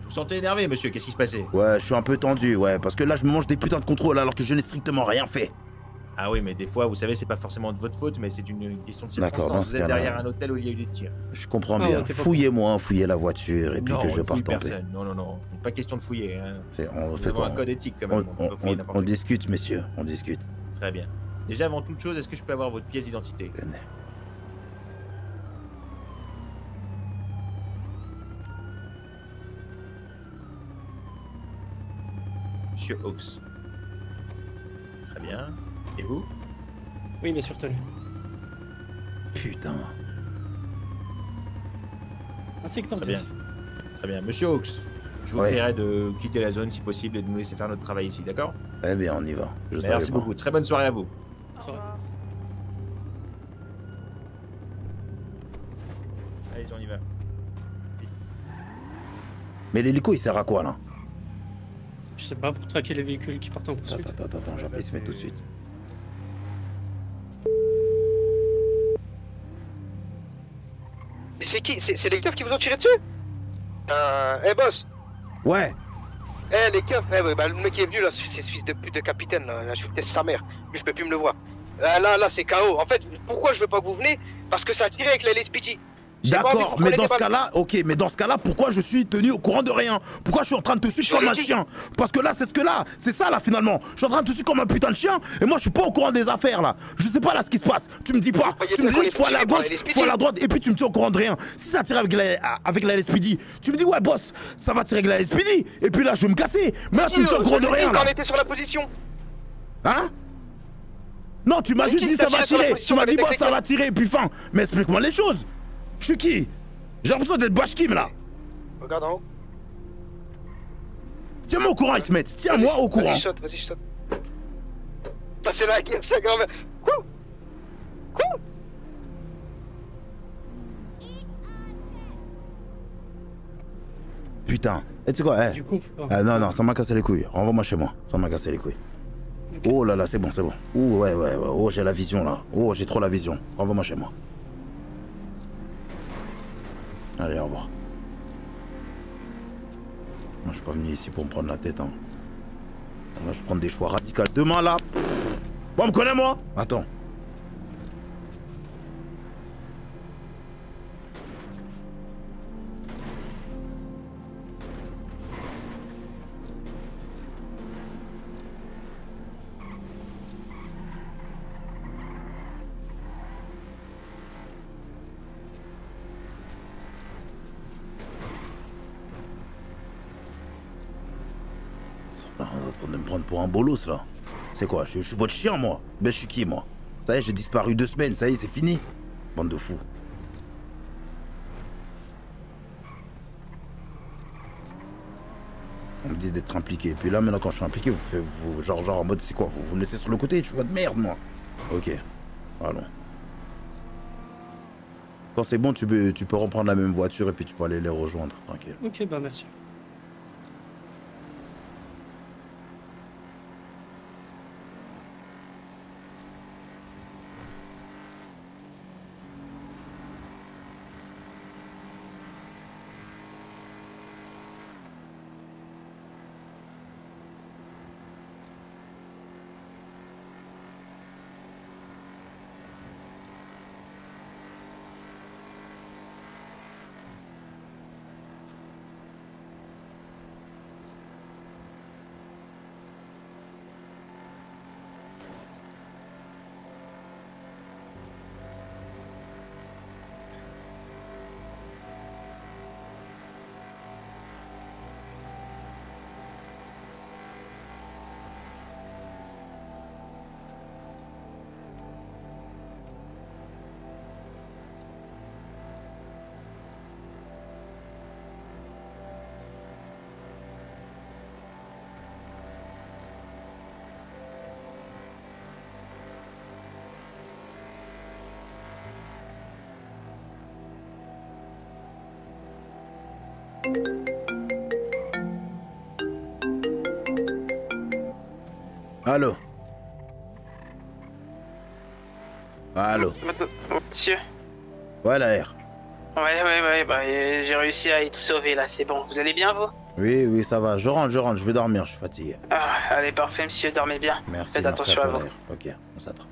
Je vous sentais énervé, monsieur. Qu'est-ce qui se passait?
Ouais, je suis un peu tendu, ouais. Parce que là, je me mange des putains de contrôles alors que je n'ai strictement rien fait.
Ah oui, mais des fois, vous savez, c'est pas forcément de votre faute, mais c'est une question de circonstance.
D'accord, dans ce
Vous êtes
cas-là.
derrière un hôtel où il y a eu des tirs.
Je comprends bien. Fouillez-moi, fouillez la voiture et puis
Non,
que je
on fouille
parte en paix.
personne. Non. Il n'est pas question de fouiller. Hein.
On
Nous
fait
avons
quoi?
un code éthique quand même. peut pas fouiller n'importe
On
qui.
discute, messieurs, on discute.
Très bien. Déjà, avant toute chose, est-ce que je peux avoir votre pièce d'identité? Monsieur Hawks. Très bien. Et vous?
Oui, bien sûr, tenue.
Putain.
Ah, c'est Hector.
Très bien. Très bien. Monsieur Hawks, je vous prierai de quitter la zone si possible et de nous laisser faire notre travail ici, d'accord?
Eh bien, on y va.
Merci beaucoup. Très bonne soirée à vous. Allez, on y va.
Mais l'hélico, il sert à quoi là?
Je sais pas, pour traquer les véhicules qui partent en poursuite.
Attends, j'appelle se mettre tout de suite.
Mais c'est qui? C'est les keufs qui vous ont tiré dessus? Eh boss.
Ouais.
Eh les keufs, le mec qui est venu là, c'est ce fils de pute de capitaine là, je vais sa mère. Lui je peux plus me le voir. Là c'est KO. En fait, pourquoi je veux pas que vous venez? Parce que ça a tiré avec la LSPD.
D'accord, mais dans ce cas-là, pourquoi je suis tenu au courant de rien? Pourquoi je suis en train de te suivre comme un chien? Parce que là, c'est ça là finalement. Je suis en train de te suivre comme un putain de chien et moi je suis pas au courant des affaires là. Je sais pas là ce qui se passe. Tu me dis pas. Tu me dis qu'il faut aller à gauche, faut aller à droite et puis tu me tiens au courant de rien. Si ça tire avec la LSPD, tu me dis ouais boss, ça va tirer avec la LSPD et puis là je vais me casser. Mais là tu me tiens au courant de rien
Quand on
là.
était sur la position.
Hein? Non, tu m'as juste dit ça va tirer. Tu m'as dit boss ça va tirer et puis fin. Mais explique-moi les choses. Je suis qui? J'ai l'impression d'être Bashkim là.
Regarde en haut.
Tiens-moi au courant, Ismet. Tiens-moi au courant.
Vas-y, shot. Ça c'est la guerre, sa grand-mère. Quoi?
Putain. Et tu sais quoi, non, ça m'a cassé les couilles. Renvoie-moi chez moi. Ça m'a cassé les couilles. Oh là là, c'est bon. Oh ouais. Oh, j'ai la vision là. Oh, j'ai trop la vision. Renvoie-moi chez moi. Allez, au revoir. Moi, je suis pas venu ici pour me prendre la tête, hein. Moi, je prends des choix radicaux. Demain, là... Bon, me connais, moi? Attends. On est en train de me prendre pour un bolos là. C'est quoi? Je suis votre chien moi. Ben je suis qui moi? Ça y est, j'ai disparu 2 semaines, ça y est, c'est fini. Bande de fous. On me dit d'être impliqué. Puis là maintenant quand je suis impliqué, vous genre en mode c'est quoi? Vous me laissez sur le côté, je suis votre merde moi. Ok. Allons. Quand c'est bon, tu peux reprendre la même voiture et puis tu peux aller les rejoindre, tranquille.
Ok, bah merci.
Allô? Allô?
Monsieur.
Ouais, la R.
Ouais, bah j'ai réussi à être sauvé là, c'est bon. Vous allez bien vous?
Oui, ça va. Je rentre, je vais dormir, je suis fatigué.
Ah, allez, parfait monsieur, dormez bien.
Merci,
Faites
merci
attention
à
à
toi,
vous.
la R. Ok, on s'attrape.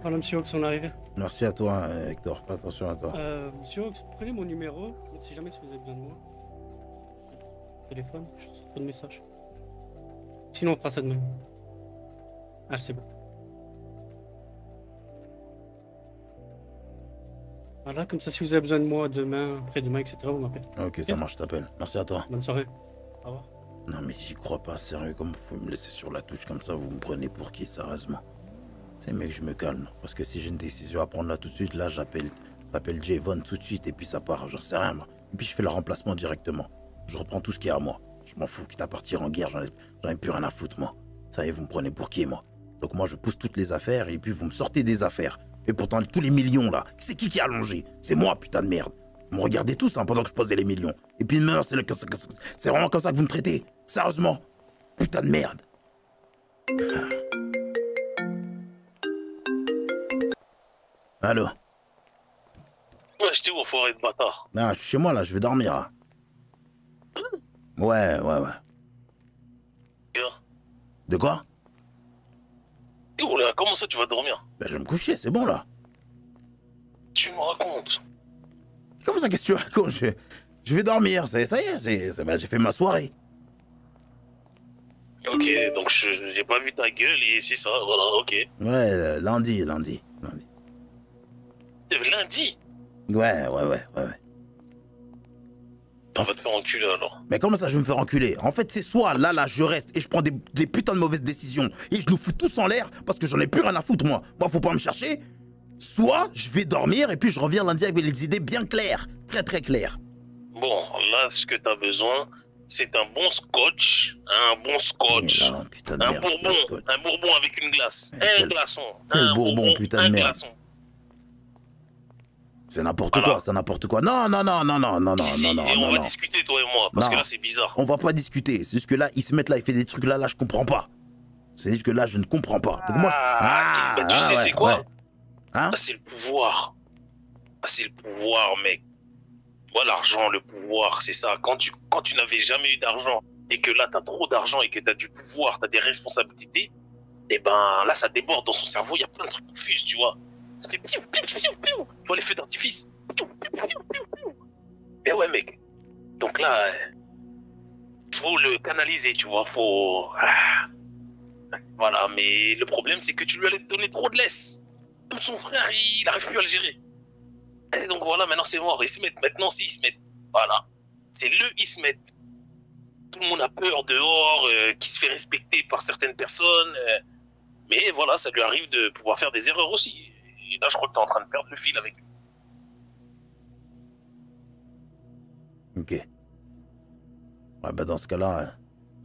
Voilà, monsieur Ox, on est arrivé.
Merci à toi, Hector. Fais attention à toi.
Monsieur Ox, prenez mon numéro. On ne sait jamais si vous avez besoin de moi. Téléphone, je reçois pas de message. Sinon, on fera ça demain. Ah, c'est bon. Voilà, comme ça, si vous avez besoin de moi demain, après-demain, etc., vous m'appelez.
Ok, ça marche, je t'appelle. Merci à toi.
Bonne soirée. Au revoir.
Non mais j'y crois pas, sérieux, comme vous me laissez sur la touche comme ça, vous me prenez pour qui, sérieusement? C'est mec, je me calme, parce que si j'ai une décision à prendre là tout de suite, là j'appelle Javon tout de suite et puis ça part, j'en sais rien moi. Et puis je fais le remplacement directement. Je reprends tout ce qui est à moi. Je m'en fous, quitte à partir en guerre, j'en ai plus rien à foutre moi. Ça y est, vous me prenez pour qui moi? Donc moi je pousse toutes les affaires et puis vous me sortez des affaires. Et pourtant tous les millions là, c'est qui a allongé? C'est moi, putain de merde. Vous me regardez tous hein, pendant que je posais les millions. Et puis maintenant c'est vraiment comme ça que vous me traitez? Sérieusement? Putain de merde. Allô?
Ouais, j'étais où, enfoiré de bâtard?
Ah, je suis chez moi là, je vais dormir. Hein. Ouais. De quoi?
Et où là? Comment ça tu vas dormir?
Ben je vais me coucher, c'est bon là.
Tu me racontes?
Comment ça, qu'est-ce que tu racontes? Je vais dormir, ça y est, ben, j'ai fait ma soirée.
Ok, donc j'ai pas vu ta gueule et c'est ça, voilà, ok.
Ouais, lundi.
Lundi?
Ouais.
On va te faire enculer alors.
Mais comment ça je vais me faire enculer? En fait c'est soit là je reste et je prends des putains de mauvaises décisions et je nous fous tous en l'air parce que j'en ai plus rien à foutre moi. Moi faut pas me chercher. Soit je vais dormir et puis je reviens lundi avec les idées bien claires. Très claires.
Bon, là ce que t'as besoin, c'est un bon scotch. Un bourbon avec une glace. Un glaçon.
Quel bourbon, putain de merde.
Glaçon.
C'est n'importe quoi, c'est n'importe quoi. Non.
Et on va discuter toi et moi, parce que là c'est bizarre.
On va pas discuter, c'est juste que là, ils se mettent là, ils font des trucs là, je comprends pas. C'est juste que là, je ne comprends pas. Donc moi,
tu sais c'est quoi?
Hein?
Ça c'est le pouvoir. C'est le pouvoir, mec. Toi, l'argent, le pouvoir, c'est ça. Quand tu n'avais jamais eu d'argent, et que là t'as trop d'argent, et que t'as du pouvoir, t'as des responsabilités, et ben là ça déborde dans son cerveau, il y a plein de trucs qui fusent, tu vois. Ça fait piou, piou, piou, piou. Tu vois les feux d'artifice. Mais ouais, mec. Donc là, faut le canaliser, tu vois. Faut. Voilà, mais le problème, c'est que tu lui as donné trop de laisse. Même son frère, il n'arrive plus à le gérer. Et donc voilà, maintenant c'est mort. Ils se mettent. Maintenant, s'ils se mettent. Voilà. C'est ils se mettent. Tout le monde a peur dehors, qui se fait respecter par certaines personnes. Mais voilà, ça lui arrive de pouvoir faire des erreurs aussi. Et là, je crois que t'es en train de perdre le fil avec lui.
Ok. Ouais, bah dans ce cas-là...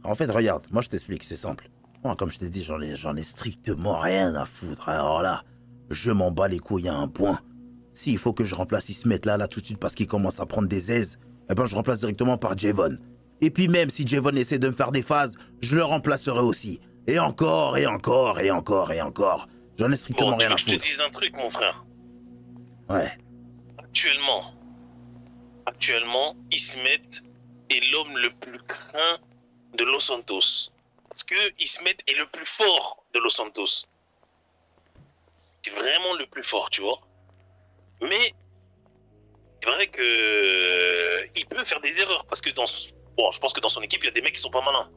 En fait, regarde, moi je t'explique, c'est simple. Moi, comme je t'ai dit, j'en ai strictement rien à foutre. Alors là, je m'en bats les couilles à un point. S'il faut que je remplace Ismet là tout de suite parce qu'il commence à prendre des aises, eh ben je remplace directement par Javon. Et puis même si Javon essaie de me faire des phases, je le remplacerai aussi. Et encore. J'en ai strictement rien à foutre.
Je te dis un truc, mon frère.
Ouais.
Actuellement, Ismet est l'homme le plus craint de Los Santos. Parce que Ismet est le plus fort de Los Santos. C'est vraiment le plus fort, tu vois. Mais c'est vrai que il peut faire des erreurs parce que bon, je pense que dans son équipe, il y a des mecs qui sont pas malins.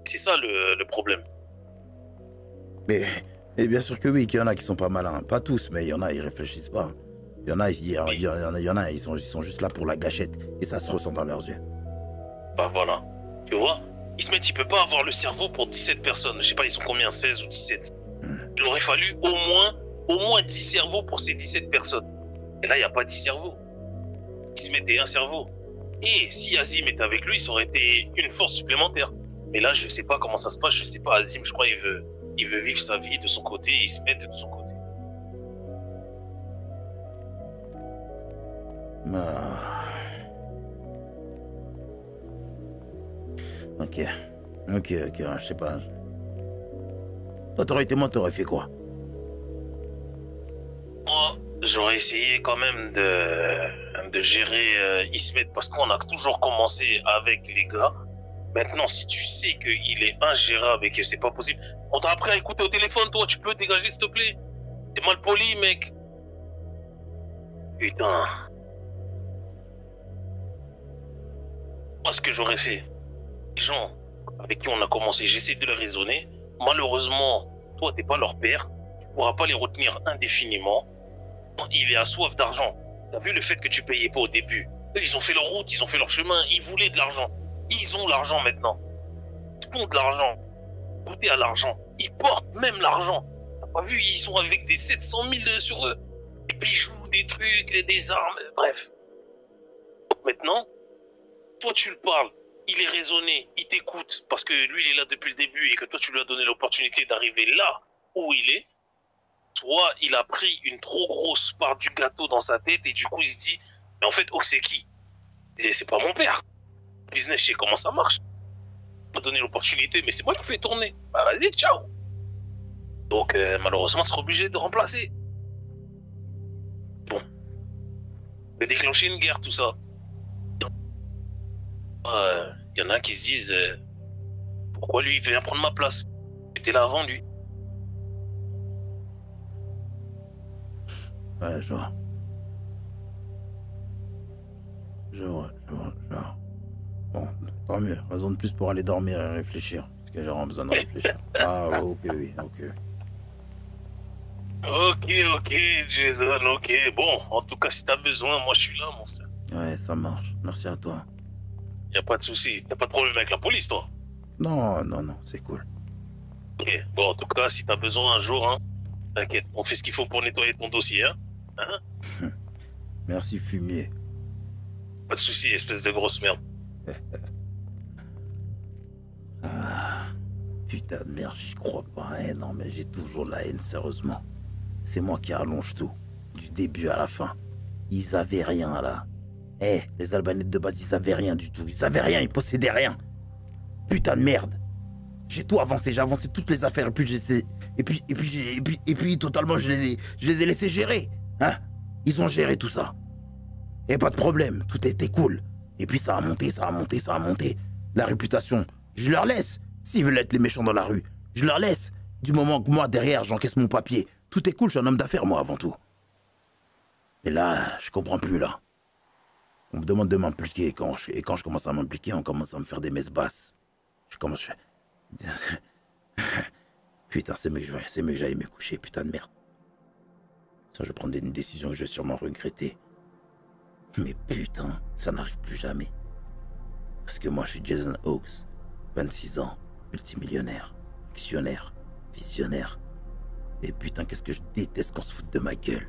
C'est ça le problème.
Mais bien sûr que oui, qu'il y en a qui sont pas malins. Pas tous, mais il y en a, ils réfléchissent pas. Il y en a, ils sont juste là pour la gâchette. Et ça se ressent dans leurs yeux.
Bah voilà. Tu vois, Ismet, il peut pas avoir le cerveau pour 17 personnes. Je sais pas, ils sont combien, 16 ou 17. Il aurait fallu au moins 10 cerveaux pour ces 17 personnes. Et là, il n'y a pas 10 cerveaux. Ismet est un cerveau. Et si Azim était avec lui, ça aurait été une force supplémentaire. Mais là, je sais pas comment ça se passe. Je sais pas, Azim, je crois, il veut vivre sa vie de son côté et Ismet de son côté.
Ok, je sais pas. Toi, t'aurais été moi, t'aurais fait quoi?
Moi, j'aurais essayé quand même de gérer Ismet parce qu'on a toujours commencé avec les gars. Maintenant, si tu sais qu'il est ingérable et que c'est pas possible, on t'a appris à écouter au téléphone, toi, tu peux dégager s'il te plaît? T'es mal poli, mec. Putain. Moi, ce que j'aurais fait, les gens avec qui on a commencé, j'essaie de les raisonner. Malheureusement, toi, t'es pas leur père. Tu pourras pas les retenir indéfiniment. Il est à soif d'argent. T'as vu le fait que tu payais pas au début? Eux, ils ont fait leur route, ils ont fait leur chemin, ils voulaient de l'argent. Ils ont l'argent maintenant. Ils font de l'argent. Goûtez à l'argent. Ils portent même l'argent. T'as pas vu, ils sont avec des 700 000 sur eux. Des bijoux, des trucs, des armes, bref. Maintenant, toi tu le parles, il est raisonné, il t'écoute parce que lui il est là depuis le début et que toi tu lui as donné l'opportunité d'arriver là où il est. Soit il a pris une trop grosse part du gâteau dans sa tête et du coup il se dit mais en fait oh c'est qui? C'est pas mon père. Le business je sais comment ça marche. Il m'a donné l'opportunité mais c'est moi qui fais tourner. Bah vas-y ciao. Donc malheureusement tu seras obligé de remplacer. Bon. De déclencher une guerre tout ça. Y en a qui se disent pourquoi lui il vient prendre ma place? J'étais là avant lui.
Ouais, je vois. Bon, tant mieux. Raison de plus pour aller dormir et réfléchir. Parce que j'ai vraiment besoin de réfléchir. Ah, ok, oui, ok.
Ok, Jason, ok. Bon, en tout cas, si t'as besoin, moi je suis là, mon frère.
Ouais, ça marche. Merci à toi.
Y'a pas de souci. T'as pas de problème avec la police, toi?
Non, c'est cool.
Ok, bon, en tout cas, si t'as besoin un jour, hein, t'inquiète, on fait ce qu'il faut pour nettoyer ton dossier, hein?
Merci, fumier.
Pas de souci, espèce de grosse merde.
Putain de merde, j'y crois pas. Hein. Non, mais j'ai toujours la haine, sérieusement. C'est moi qui rallonge tout. Du début à la fin. Ils avaient rien, là. Les Albanais de base, ils avaient rien du tout. Ils avaient rien, ils possédaient rien. Putain de merde. J'ai tout avancé, j'ai avancé toutes les affaires. Et puis, totalement, je les ai laissés gérer. Hein? Ils ont géré tout ça. Et pas de problème, tout était cool. Et puis ça a monté. La réputation, je leur laisse. S'ils veulent être les méchants dans la rue, je leur laisse. Du moment que moi, derrière, j'encaisse mon papier. Tout est cool, je suis un homme d'affaires, moi, avant tout. Mais là, je comprends plus, là. On me demande de m'impliquer, et quand je commence à m'impliquer, on commence à me faire des messes basses. Putain, c'est mieux que j'aille me coucher, putain de merde. Ça, je vais prendre une décision que je vais sûrement regretter. Mais putain, ça n'arrive plus jamais. Parce que moi, je suis Jason Hawks, 26 ans, multimillionnaire, actionnaire, visionnaire. Et putain, qu'est-ce que je déteste qu'on se foute de ma gueule.